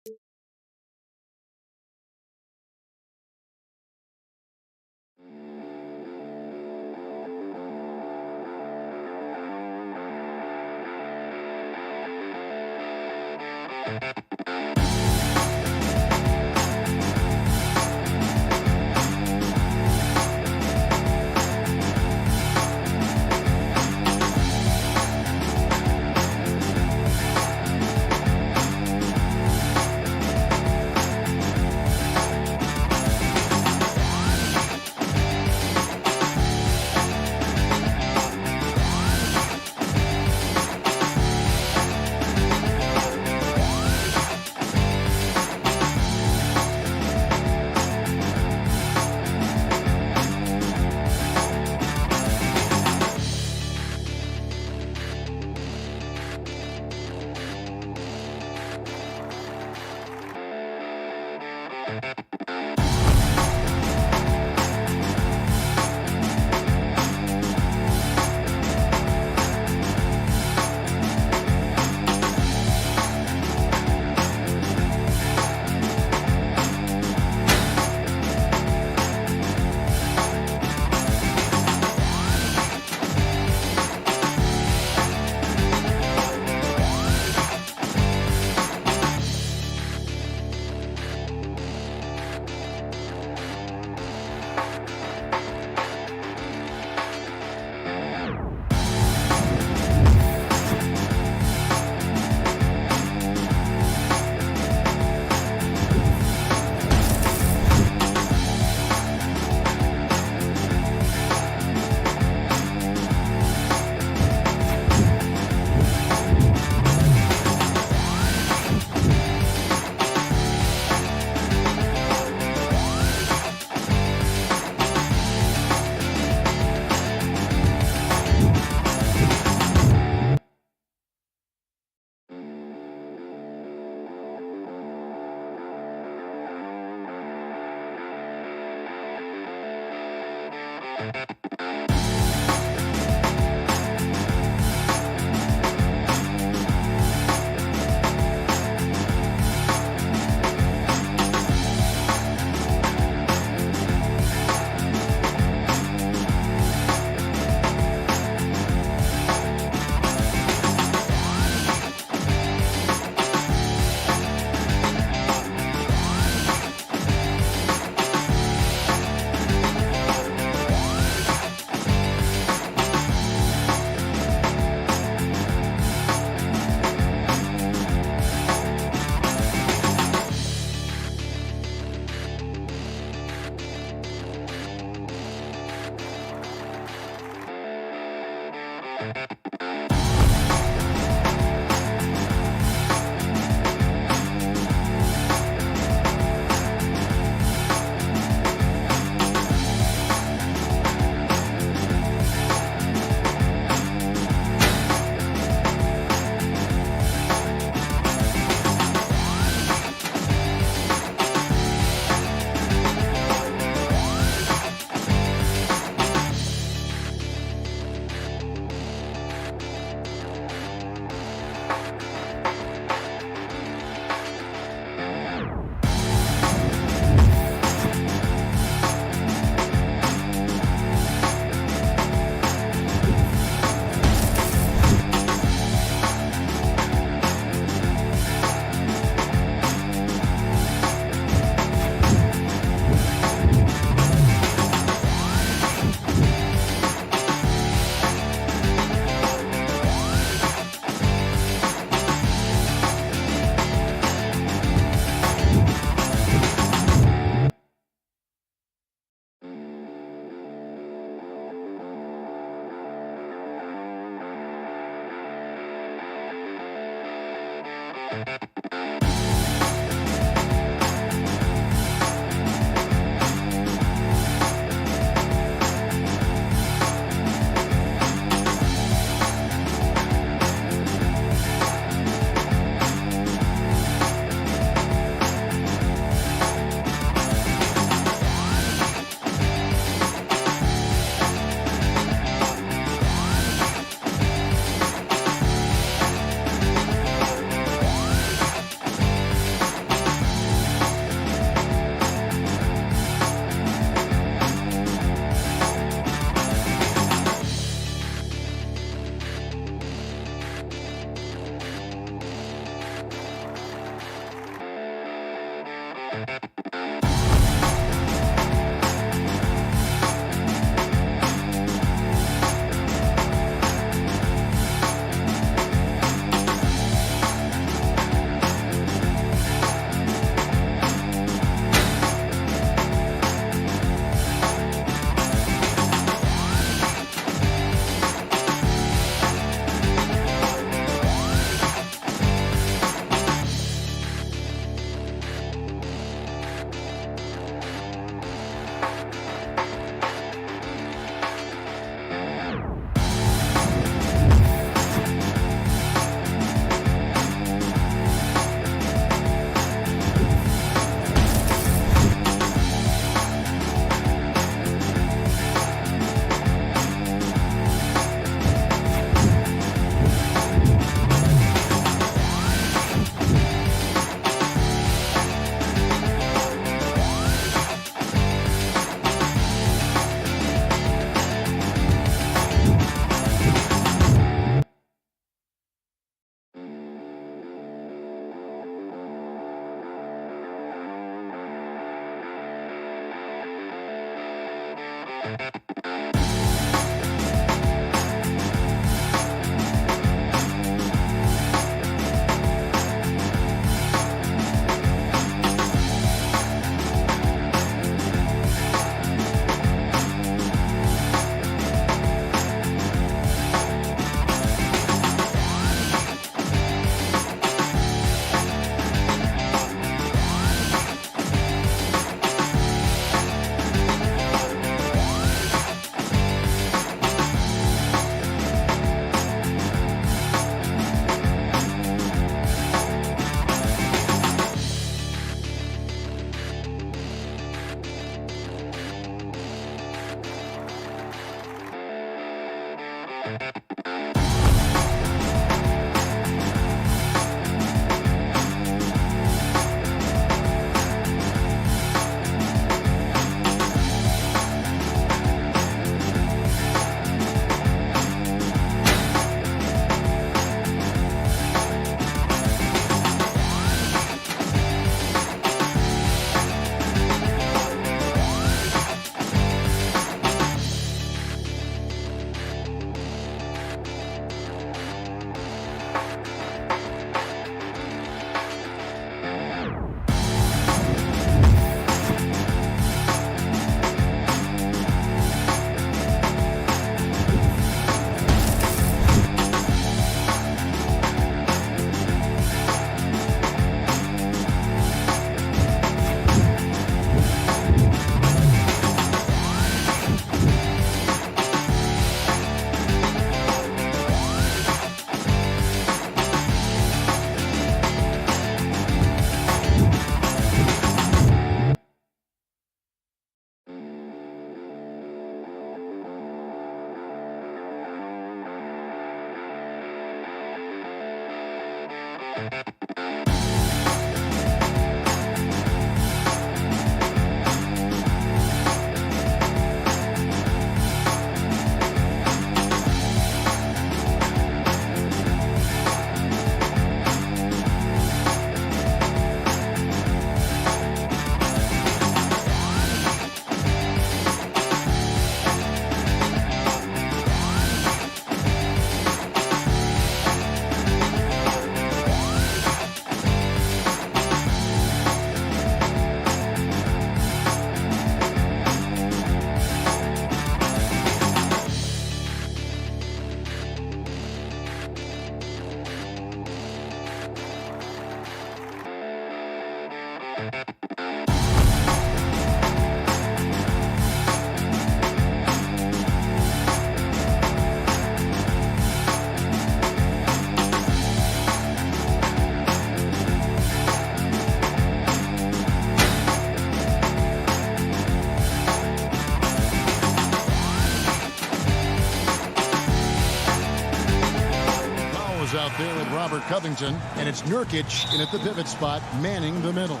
Out there with Robert Covington, and it's Nurkic in at the pivot spot, manning the middle.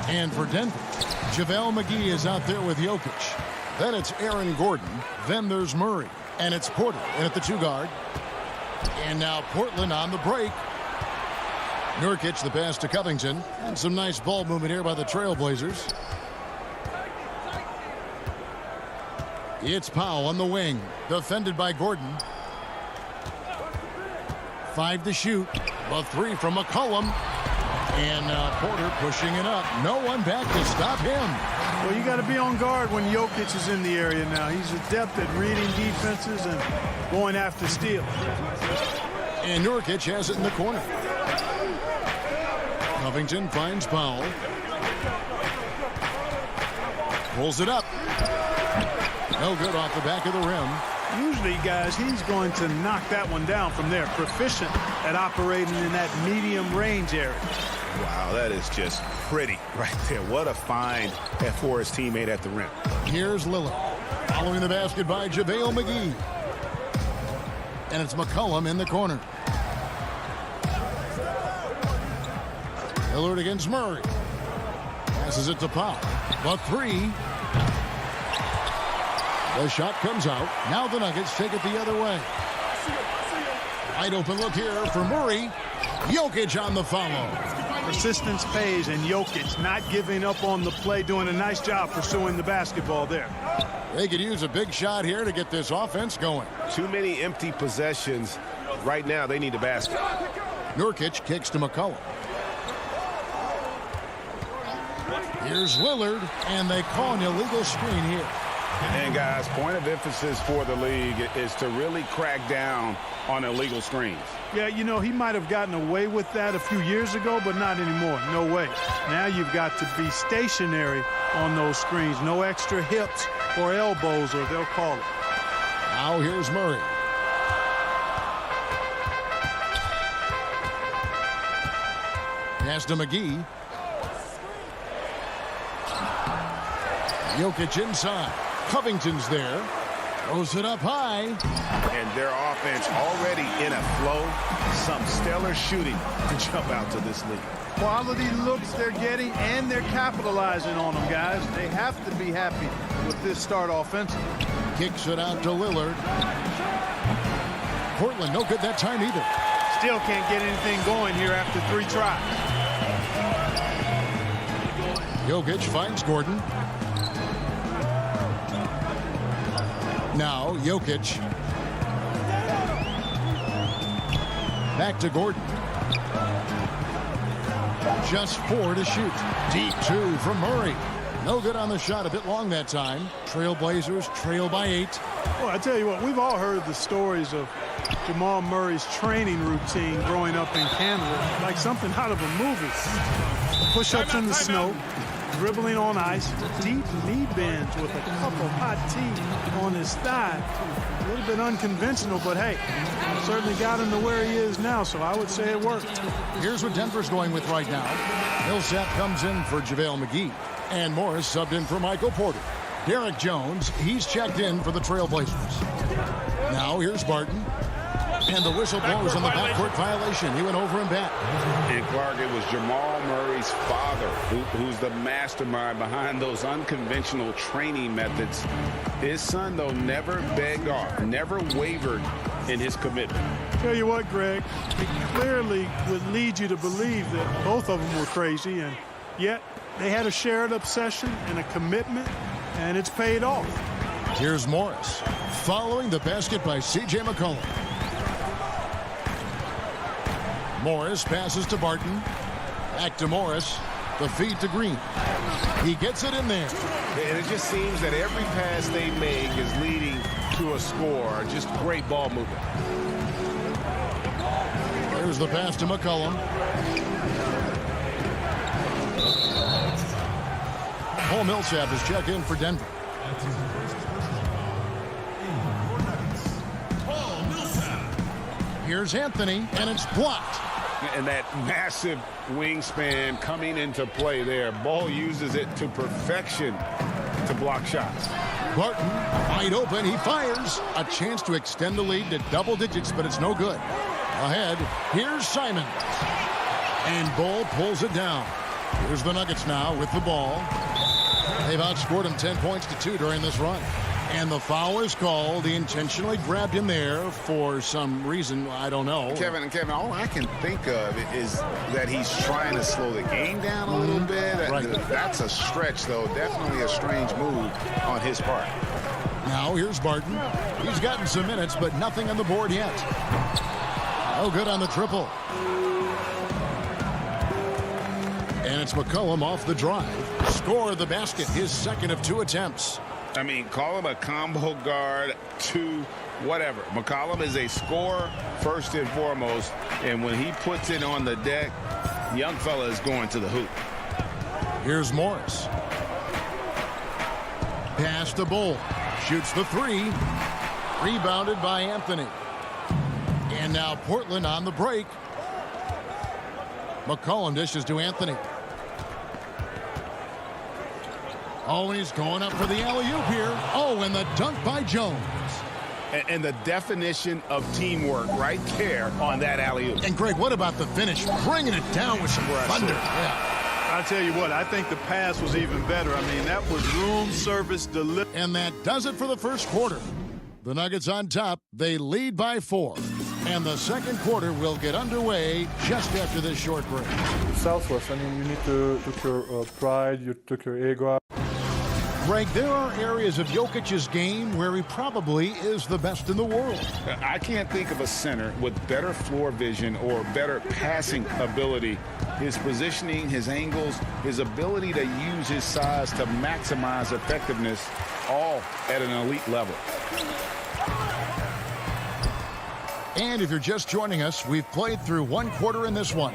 And for Denver, JaVale McGee is out there with Jokic. Then it's Aaron Gordon. Then there's Murray. And it's Porter in at the 2 guard. And now Portland on the break. Nurkic the pass to Covington. And some nice ball movement here by the Trailblazers. It's Powell on the wing. Defended by Gordon. 5 to shoot. A 3 from McCollum. And Porter pushing it up. No one back to stop him. Well, you got to be on guard when Jokic is in the area now. He's adept at reading defenses and going after steals. And Nurkic has it in the corner. Covington finds Powell. Pulls it up. No good off the back of the rim. Usually, guys, he's going to knock that one down from there. Proficient at operating in that medium range area. Wow, that is just pretty right there. What a find for his teammate at the rim. Here's Lillard. Following the basket by JaVale McGee. And it's McCollum in the corner. Lillard against Murray. Passes it to Powell. The 3. The shot comes out. Now the Nuggets take it the other way. Wide open look here for Murray. Jokic on the follow. Persistence pays, and Jokic not giving up on the play, doing a nice job pursuing the basketball there. They could use a big shot here to get this offense going. Too many empty possessions. Right now, they need a basket. Nurkic kicks to McCollum. Here's Lillard, and they call an illegal screen here. And, guys, point of emphasis for the league is to really crack down on illegal screens. Yeah, you know, he might have gotten away with that a few years ago, but not anymore. No way. Now you've got to be stationary on those screens. No extra hips or elbows, or they'll call it. Now here's Murray. Pass to McGee. Jokic inside. Covington's there. Throws it up high. And their offense already in a flow. Some stellar shooting to jump out to this league. Quality looks they're getting, and they're capitalizing on them, guys. They have to be happy with this start offensively. Kicks it out to Lillard. Portland no good that time either. Still can't get anything going here after 3 tries. Jokic finds Gordon. Now Jokic. Back to Gordon. Just 4 to shoot. Deep 2 from Murray. No good on the shot. A bit long that time. Trailblazers trail by 8. Well, I tell you what, we've all heard the stories of Jamal Murray's training routine growing up in Canada, like something out of a movie. Push-ups in the snow, dribbling on ice, deep knee bends with a cup of hot tea on his thigh. A little bit unconventional, but hey, certainly got him to where he is now, so I would say it worked. Here's what Denver's going with right now. Millsap comes in for JaVale McGee, and Morris subbed in for Michael Porter. Derek Jones, he's checked in for the Trailblazers. Now here's Barton. And the whistle blows on the backcourt violation. He went over and back. And Clark, it was Jamal Murray's father who's the mastermind behind those unconventional training methods. His son, though, never begged off, never wavered in his commitment. Tell you what, Greg, it clearly would lead you to believe that both of them were crazy, and yet they had a shared obsession and a commitment, and it's paid off. Here's Morris following the basket by C.J. McCollum. Morris passes to Barton. Back to Morris. The feed to Green. He gets it in there. And it just seems that every pass they make is leading to a score. Just great ball movement. Here's the pass to McCollum. Paul Millsap has checked in for Denver. Here's Anthony, and it's blocked. And that massive wingspan coming into play there. Ball uses it to perfection to block shots. Barton, wide open, he fires. A chance to extend the lead to double digits, but it's no good. Ahead, here's Simons. And Bull pulls it down. Here's the Nuggets now with the ball. They've outscored them 10 points to 2 during this run. And the foul is called. He intentionally grabbed him there for some reason. I don't know. Kevin, all I can think of is that he's trying to slow the game down a little bit. Right. That's a stretch, though. Definitely a strange move on his part. Now here's Barton. He's gotten some minutes, but nothing on the board yet. Oh, good on the triple. And it's McCollum off the drive. Score the basket, his second of 2 attempts. I mean, call him a combo guard, 2, whatever. McCollum is a scorer first and foremost, and when he puts it on the deck, young fella is going to the hoop. Here's Morris. Pass to Bull. Shoots the 3. Rebounded by Anthony. And now Portland on the break. McCollum dishes to Anthony. Oh, and he's going up for the alley-oop here. Oh, and the dunk by Jones. And the definition of teamwork right there on that alley-oop. And, Greg, what about the finish? Bringing it down with some thunder. Yeah. I tell you what, I think the pass was even better. I mean, that was room service delivery. And that does it for the first quarter. The Nuggets on top. They lead by 4. And the second quarter will get underway just after this short break. Selfless. I mean, you need to took your pride, you took your ego out. Greg, there are areas of Jokic's game where he probably is the best in the world. I can't think of a center with better floor vision or better passing ability. His positioning, his angles, his ability to use his size to maximize effectiveness, all at an elite level. And if you're just joining us, we've played through 1 quarter in this one.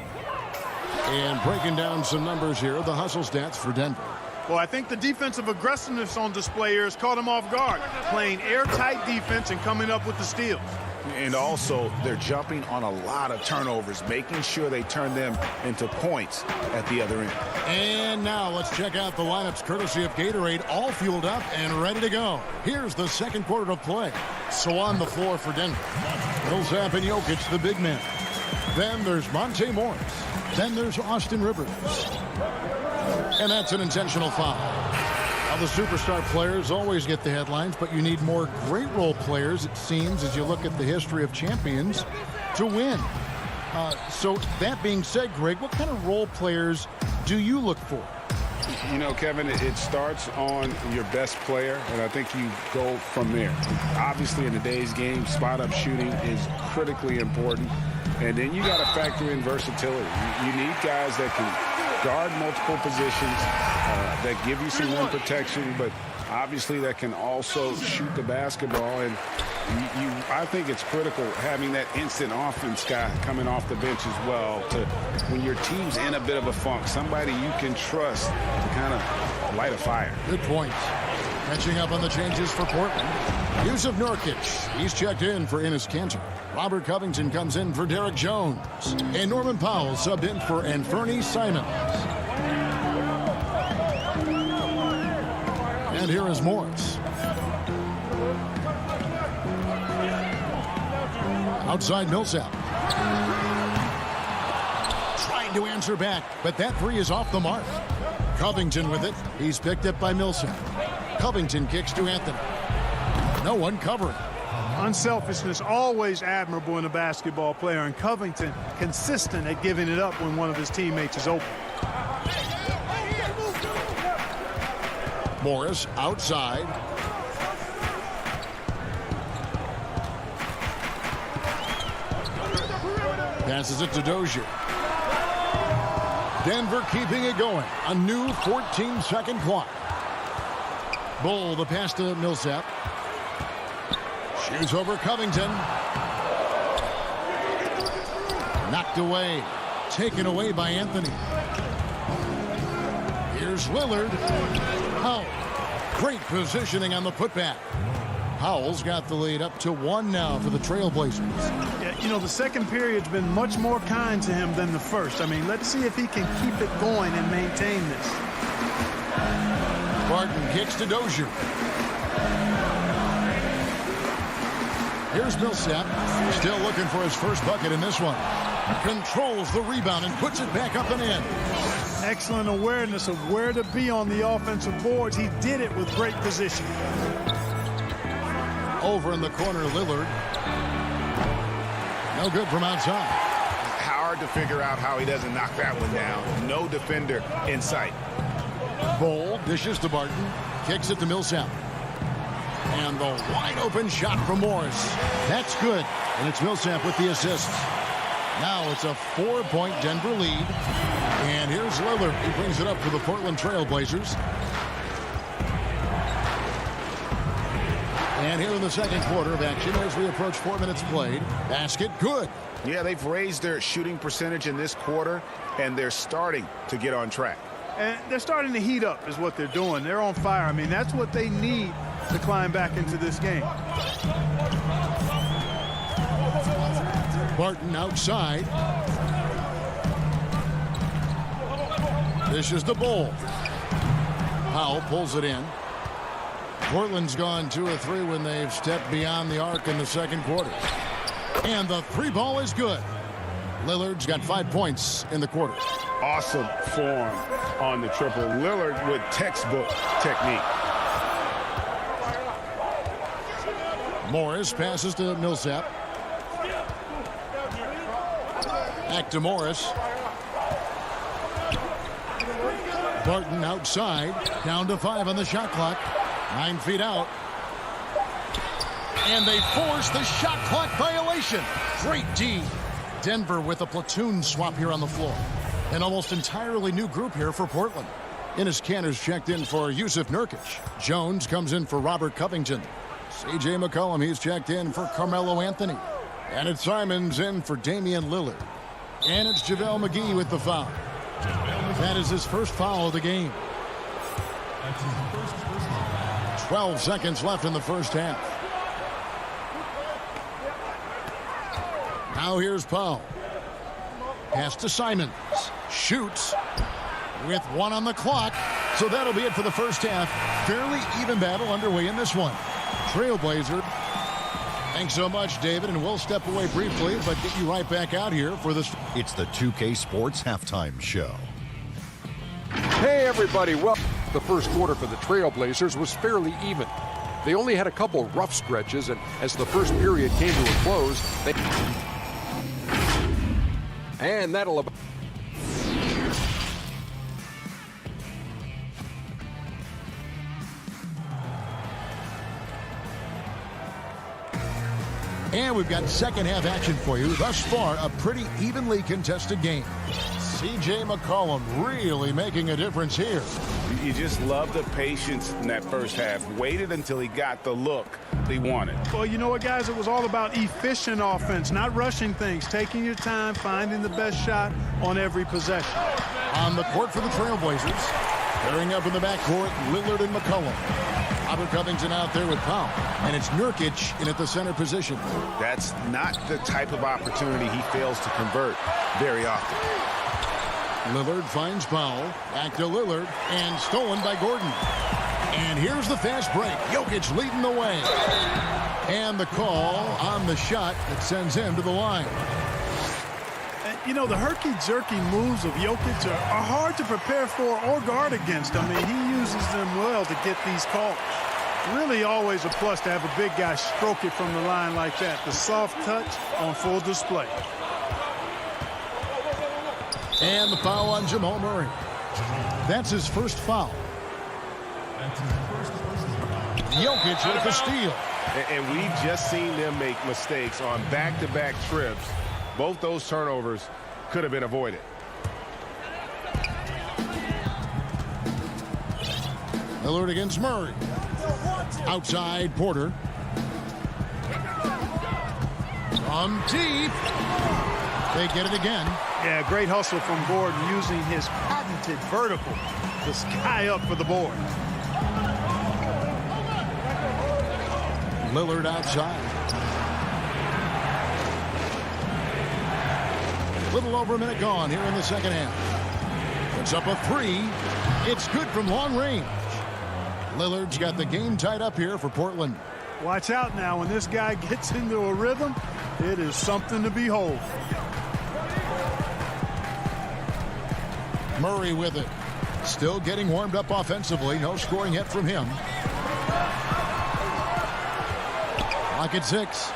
And breaking down some numbers here, the hustle stats for Denver. Well, I think the defensive aggressiveness on display here has caught him off guard, playing airtight defense and coming up with the steals. And also, they're jumping on a lot of turnovers, making sure they turn them into points at the other end. And now let's check out the lineups courtesy of Gatorade, all fueled up and ready to go. Here's the second quarter of play. So on the floor for Denver, Millsap and Jokic, the big men. Then there's Monte Morris. Then there's Austin Rivers. And that's an intentional foul. Now, the superstar players always get the headlines, but you need more great role players, it seems, as you look at the history of champions, to win. So that being said, Greg, what kind of role players do you look for? You know, Kevin, it starts on your best player, and I think you go from there. Obviously, in today's game, spot-up shooting is critically important. And then you got to factor in versatility. You need guys that can guard multiple positions, that give you some rim protection, but obviously that can also shoot the basketball. And I think it's critical having that instant offense guy coming off the bench as well, to when your team's in a bit of a funk, somebody you can trust to kind of light a fire. Good point. Catching up on the changes for Portland. Yusuf Nurkic, he's checked in for Enes Kanter. Robert Covington comes in for Derek Jones. And Norman Powell subbed in for Anthony Simons. And here is Morris. Outside Millsap. Trying to answer back, but that 3 is off the mark. Covington with it. He's picked up by Millsap. Covington kicks to Anthony. No one covering. Unselfishness always admirable in a basketball player, and Covington consistent at giving it up when one of his teammates is open. Morris outside. Passes it to Dozier. Denver keeping it going. A new 14-second clock. Bull, the pass to Millsap. Shoots over Covington. Knocked away. Taken away by Anthony. Here's Lillard. Powell. Great positioning on the putback. Powell's got the lead up to 1 now for the Trailblazers. Yeah, you know, the second period's been much more kind to him than the first. I mean, let's see if he can keep it going and maintain this. Barton kicks to Dozier. Here's Millsap. Still looking for his first bucket in this one. Controls the rebound and puts it back up and in. Excellent awareness of where to be on the offensive boards. He did it with great position. Over in the corner, Lillard. No good from outside. Hard to figure out how he doesn't knock that one down. No defender in sight. Bol dishes to Barton. Kicks it to Millsap. And the wide open shot from Morris. That's good. And it's Millsap with the assist. Now it's a 4-point Denver lead. And here's Lillard. He brings it up for the Portland Trail Blazers. And here in the second quarter of action as we approach 4 minutes played. Basket good. Yeah, they've raised their shooting percentage in this quarter, and they're starting to get on track. And they're starting to heat up is what they're doing. They're on fire. I mean, that's what they need to climb back into this game. Barton outside. This is the Bol. Powell pulls it in. Portland's gone 2 of 3 when they've stepped beyond the arc in the second quarter. And the 3 ball is good. Lillard's got 5 points in the quarter. Awesome form on the triple. Lillard with textbook technique. Morris passes to Millsap. Back to Morris. Barton outside. Down to 5 on the shot clock. 9 feet out. And they force the shot clock violation. Great D. Denver with a platoon swap here on the floor. An almost entirely new group here for Portland. Enes Kanter's checked in for Yusuf Nurkic. Jones comes in for Robert Covington. C.J. McCollum, he's checked in for Carmelo Anthony. And it's Simons in for Damian Lillard. And it's JaVale McGee with the foul. That is his first foul of the game. 12 seconds left in the first half. Now here's Powell. Pass to Simons. Shoots with 1 on the clock. So that'll be it for the first half. Fairly even battle underway in this one. Trailblazer. Thanks so much, David, and we'll step away briefly, but get you right back out here for this. It's the 2K Sports Halftime Show. Hey, everybody. Well, the first quarter for the Trailblazers was fairly even. They only had a couple rough stretches, and as the first period came to a close, and that'll about... And we've got second half action for you. Thus far, a pretty evenly contested game. C.J. McCollum really making a difference here. You just love the patience in that first half. Waited until he got the look he wanted. Well, you know what, guys? It was all about efficient offense, not rushing things, taking your time, finding the best shot on every possession. On the court for the Trailblazers. Pairing up in the backcourt, Lillard and McCollum. Robert Covington out there with Powell. And it's Nurkic in at the center position. That's not the type of opportunity he fails to convert very often. Lillard finds Powell. Back to Lillard. And stolen by Gordon. And here's the fast break. Jokic leading the way. And the call on the shot that sends him to the line. You know, the herky-jerky moves of Jokic are hard to prepare for or guard against. I mean, he uses them well to get these calls. Really always a plus to have a big guy stroke it from the line like that. The soft touch on full display. And the foul on Jamal Murray. That's his first foul. Jokic with the steal. And we've just seen them make mistakes on back-to-back trips. Both those turnovers could have been avoided. Lillard against Murray. Outside, Porter. From deep. They get it again. Yeah, great hustle from Gordon using his patented vertical to sky up for the board. Lillard outside. Little over a minute gone here in the second half. Puts up a 3. It's good from long range. Lillard's got the game tied up here for Portland. Watch out now. When this guy gets into a rhythm, it is something to behold. Murray with it. Still getting warmed up offensively. No scoring yet from him. Clock at 6.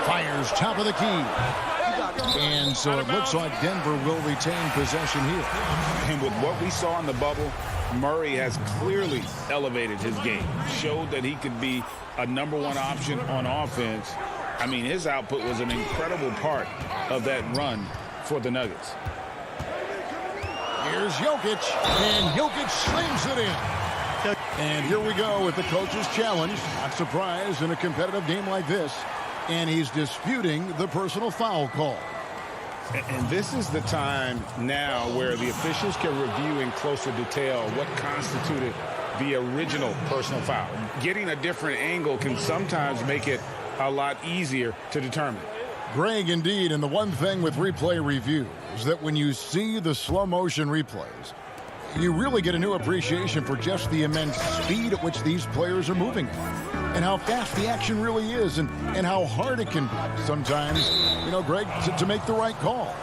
Fires top of the key. And so it looks like Denver will retain possession here. And with what we saw in the bubble, Murray has clearly elevated his game. Showed that he could be a #1 option on offense. I mean, his output was an incredible part of that run for the Nuggets. Here's Jokic, and Jokic slings it in. And here we go with the coach's challenge. Not surprised in a competitive game like this. And he's disputing the personal foul call. And this is the time now where the officials can review in closer detail what constituted the original personal foul. Getting a different angle can sometimes make it a lot easier to determine. Greg, indeed, and the one thing with replay review is that when you see the slow motion replays, you really get a new appreciation for just the immense speed at which these players are moving and how fast the action really is and how hard it can be sometimes, you know, Greg, to make the right call.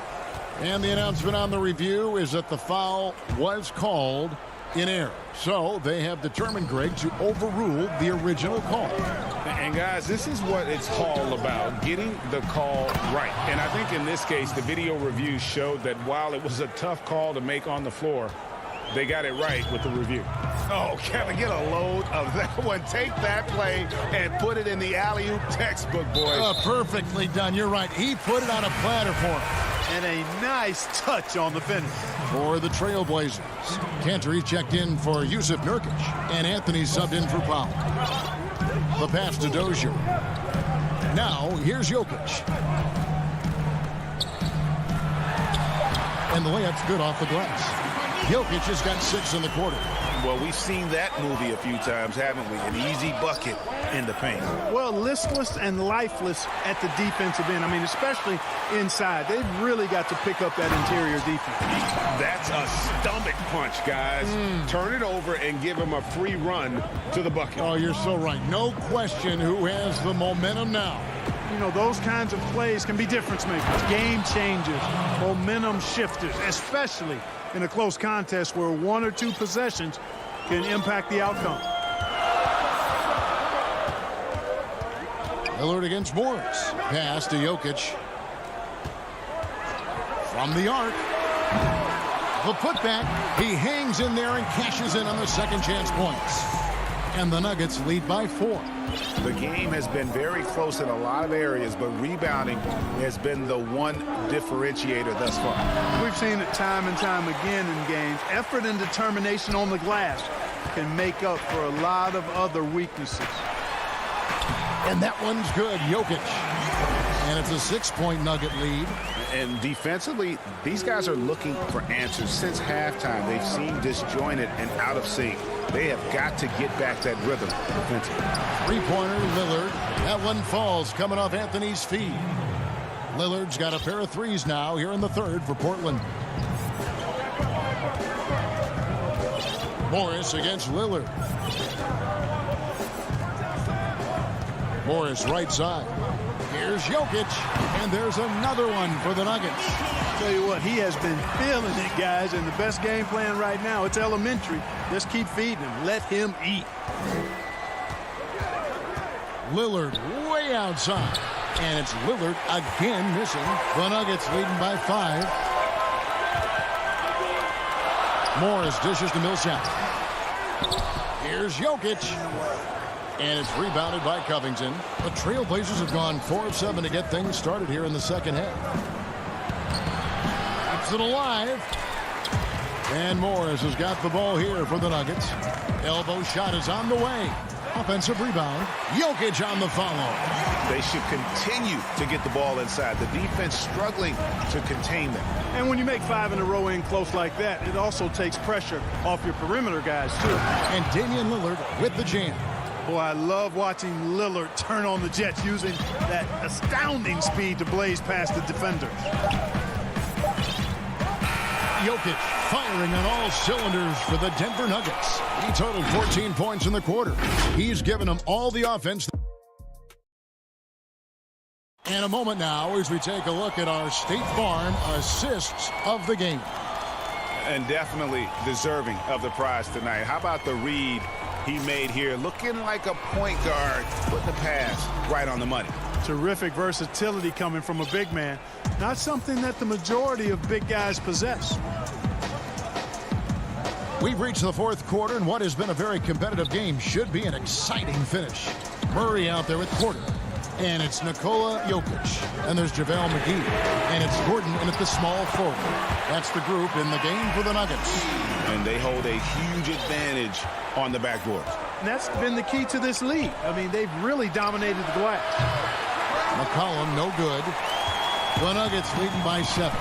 And the announcement on the review is that the foul was called in error. So they have determined, Greg, to overrule the original call. And guys, this is what it's all about, getting the call right. And I think in this case, the video review showed that while it was a tough call to make on the floor, they got it right with the review. Oh, Kevin, get a load of that one. Take that play and put it in the alley-oop textbook, boys. Perfectly done. You're right. He put it on a platter for him. And a nice touch on the finish. For the Trailblazers, Cantor checked in for Yusuf Nurkic, and Anthony subbed in for Powell. The pass to Dozier. Now, here's Jokic. And the layup's good off the glass. Jokic has got 6 in the quarter. Well, we've seen that movie a few times, haven't we? An easy bucket in the paint. Well, listless and lifeless at the defensive end. I mean, especially inside. They've really got to pick up that interior defense. That's a stomach punch, guys. Turn it over and give him a free run to the bucket. Oh, you're so right. No question who has the momentum now. You know, those kinds of plays can be difference makers, game changers, momentum shifters, especially in a close contest where 1 or 2 possessions can impact the outcome. Lillard against Morris. Pass to Jokic. From the arc. The putback. He hangs in there and cashes in on the second chance points. And the Nuggets lead by 4. The game has been very close in a lot of areas, but rebounding has been the one differentiator thus far. We've seen it time and time again in games. Effort and determination on the glass can make up for a lot of other weaknesses. And that one's good. Jokic. And it's a 6-point Nugget lead. And defensively, these guys are looking for answers. Since halftime, they've seemed disjointed and out of sync. They have got to get back that rhythm defensively. 3-pointer, Lillard. That one falls coming off Anthony's feet. Lillard's got a pair of threes now here in the third for Portland. Morris against Lillard. Morris right side. Here's Jokic, and there's another one for the Nuggets. Tell you what, he has been feeling it, guys, and the best game plan right now, it's elementary. Just keep feeding him. Let him eat. Lillard way outside, and it's Lillard again missing. The Nuggets leading by 5. Morris dishes to Millsap. Here's Jokic. And it's rebounded by Covington. The Trailblazers have gone 4 of 7 to get things started here in the second half. Keeps it alive. And Morris has got the ball here for the Nuggets. Elbow shot is on the way. Offensive rebound. Jokic on the follow. They should continue to get the ball inside. The defense struggling to contain them. And when you make 5 in a row in close like that, it also takes pressure off your perimeter guys, too. And Damian Lillard with the jam. Boy, I love watching Lillard turn on the Jets using that astounding speed to blaze past the defenders. Jokic firing on all cylinders for the Denver Nuggets. He totaled 14 points in the quarter. He's given them all the offense. And a moment now as we take a look at our State Farm assists of the game. And definitely deserving of the prize tonight. How about the read he made here, looking like a point guard, putting the pass right on the money. Terrific versatility coming from a big man. Not something that the majority of big guys possess. We've reached the fourth quarter, and what has been a very competitive game should be an exciting finish. Murray out there with Porter. And it's Nikola Jokic. And there's JaVale McGee. And it's Gordon in at the small forward. That's the group in the game for the Nuggets. And they hold a huge advantage on the backboard. And that's been the key to this league. I mean, they've really dominated the glass. McCollum, no good. The Nuggets leading by 7.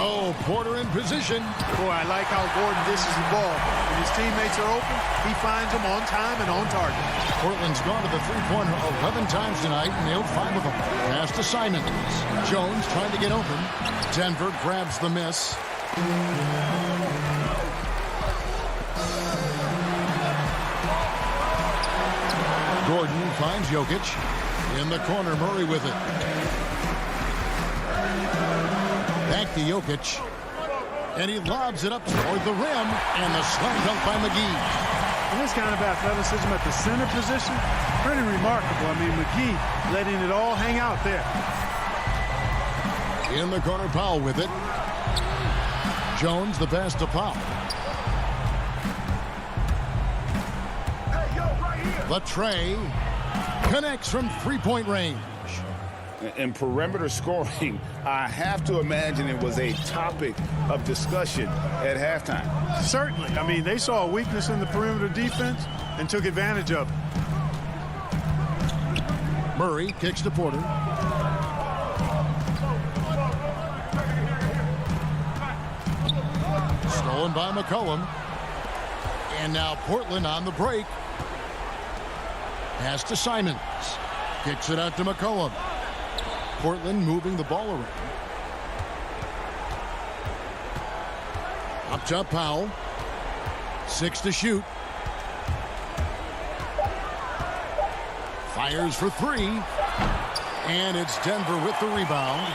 Oh, Porter in position. Boy, I like how Gordon dishes the ball. When his teammates are open, he finds them on time and on target. Portland's gone to the three-pointer 11 times tonight and nailed 5 of them. Pass to Simons. Jones trying to get open. Denver grabs the miss. Gordon finds Jokic. In the corner, Murray with it. Back to Jokic. And he lobs it up toward the rim. And the slam dunk by McGee. And this kind of athleticism at the center position, pretty remarkable. I mean, McGee letting it all hang out there. In the corner, Powell with it. Jones, the pass to Powell. Latrey connects from three-point range. And perimeter scoring, I have to imagine it was a topic of discussion at halftime. Certainly. I mean, they saw a weakness in the perimeter defense and took advantage of it. Murray kicks to Porter. Stolen by McCollum. And now Portland on the break. Pass to Simons. Kicks it out to McCollum. Portland moving the ball around. Up top, Powell. 6 to shoot. Fires for 3. And it's Denver with the rebound.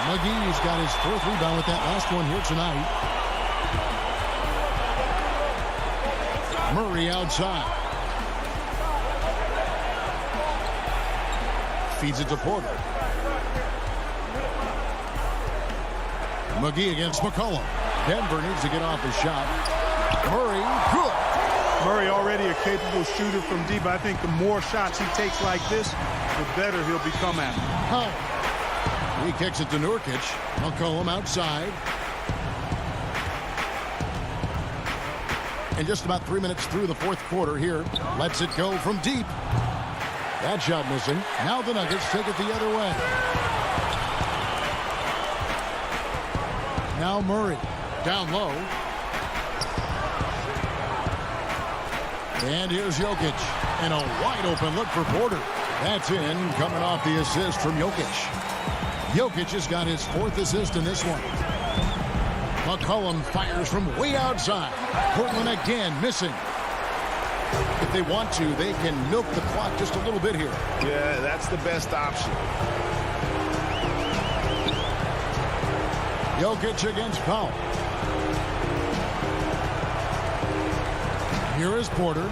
McGee's got his 4th rebound with that last one here tonight. Murray outside. Feeds it to Porter. McGee against McCollum. Denver needs to get off his shot. Murray, good. Murray already a capable shooter from deep. I think the more shots he takes like this, the better he'll become at it. He kicks it to Nurkic. McCollum outside. And just about 3 minutes through the fourth quarter here. Lets it go from deep. That shot missing. Now the Nuggets take it the other way. Now Murray down low. And here's Jokic. And a wide open look for Porter. That's in, coming off the assist from Jokic. Jokic has got his 4th assist in this one. McCollum fires from way outside. Portland again missing. If they want to, they can milk the clock just a little bit here. Yeah, that's the best option. Jokic against Powell. Here is Porter.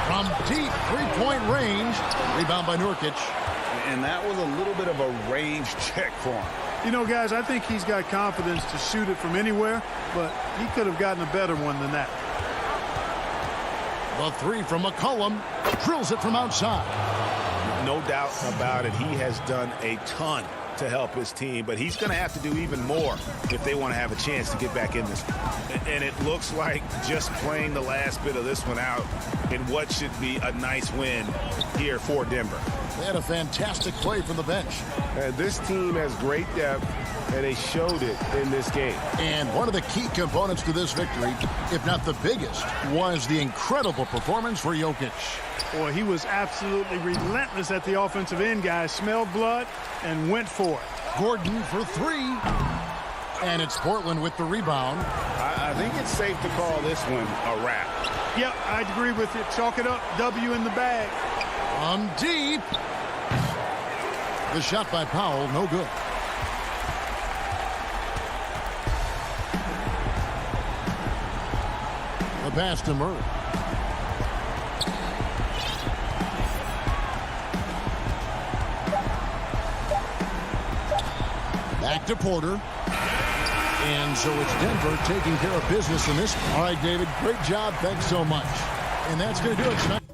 From deep three-point range. Rebound by Nurkic. And that was a little bit of a range check for him. You know, guys, I think he's got confidence to shoot it from anywhere, but he could have gotten a better one than that. The 3 from McCollum. Drills it from outside. No doubt about it. He has done a ton to help his team, but he's going to have to do even more if they want to have a chance to get back in this. And it looks like just playing the last bit of this one out in what should be a nice win here for Denver. They had a fantastic play from the bench. This team has great depth, and they showed it in this game. And one of the key components to this victory, if not the biggest, was the incredible performance for Jokic. Boy, he was absolutely relentless at the offensive end, guys. Smelled blood and went for it. Gordon for 3. And it's Portland with the rebound. I think it's safe to call this one a wrap. Yep, I'd agree with it. Chalk it up. W in the bag. Deep. The shot by Powell, no good. pass to Murray. Back to Porter. And so it's Denver taking care of business in this. All right, David, great job. Thanks so much. And that's going to do it tonight.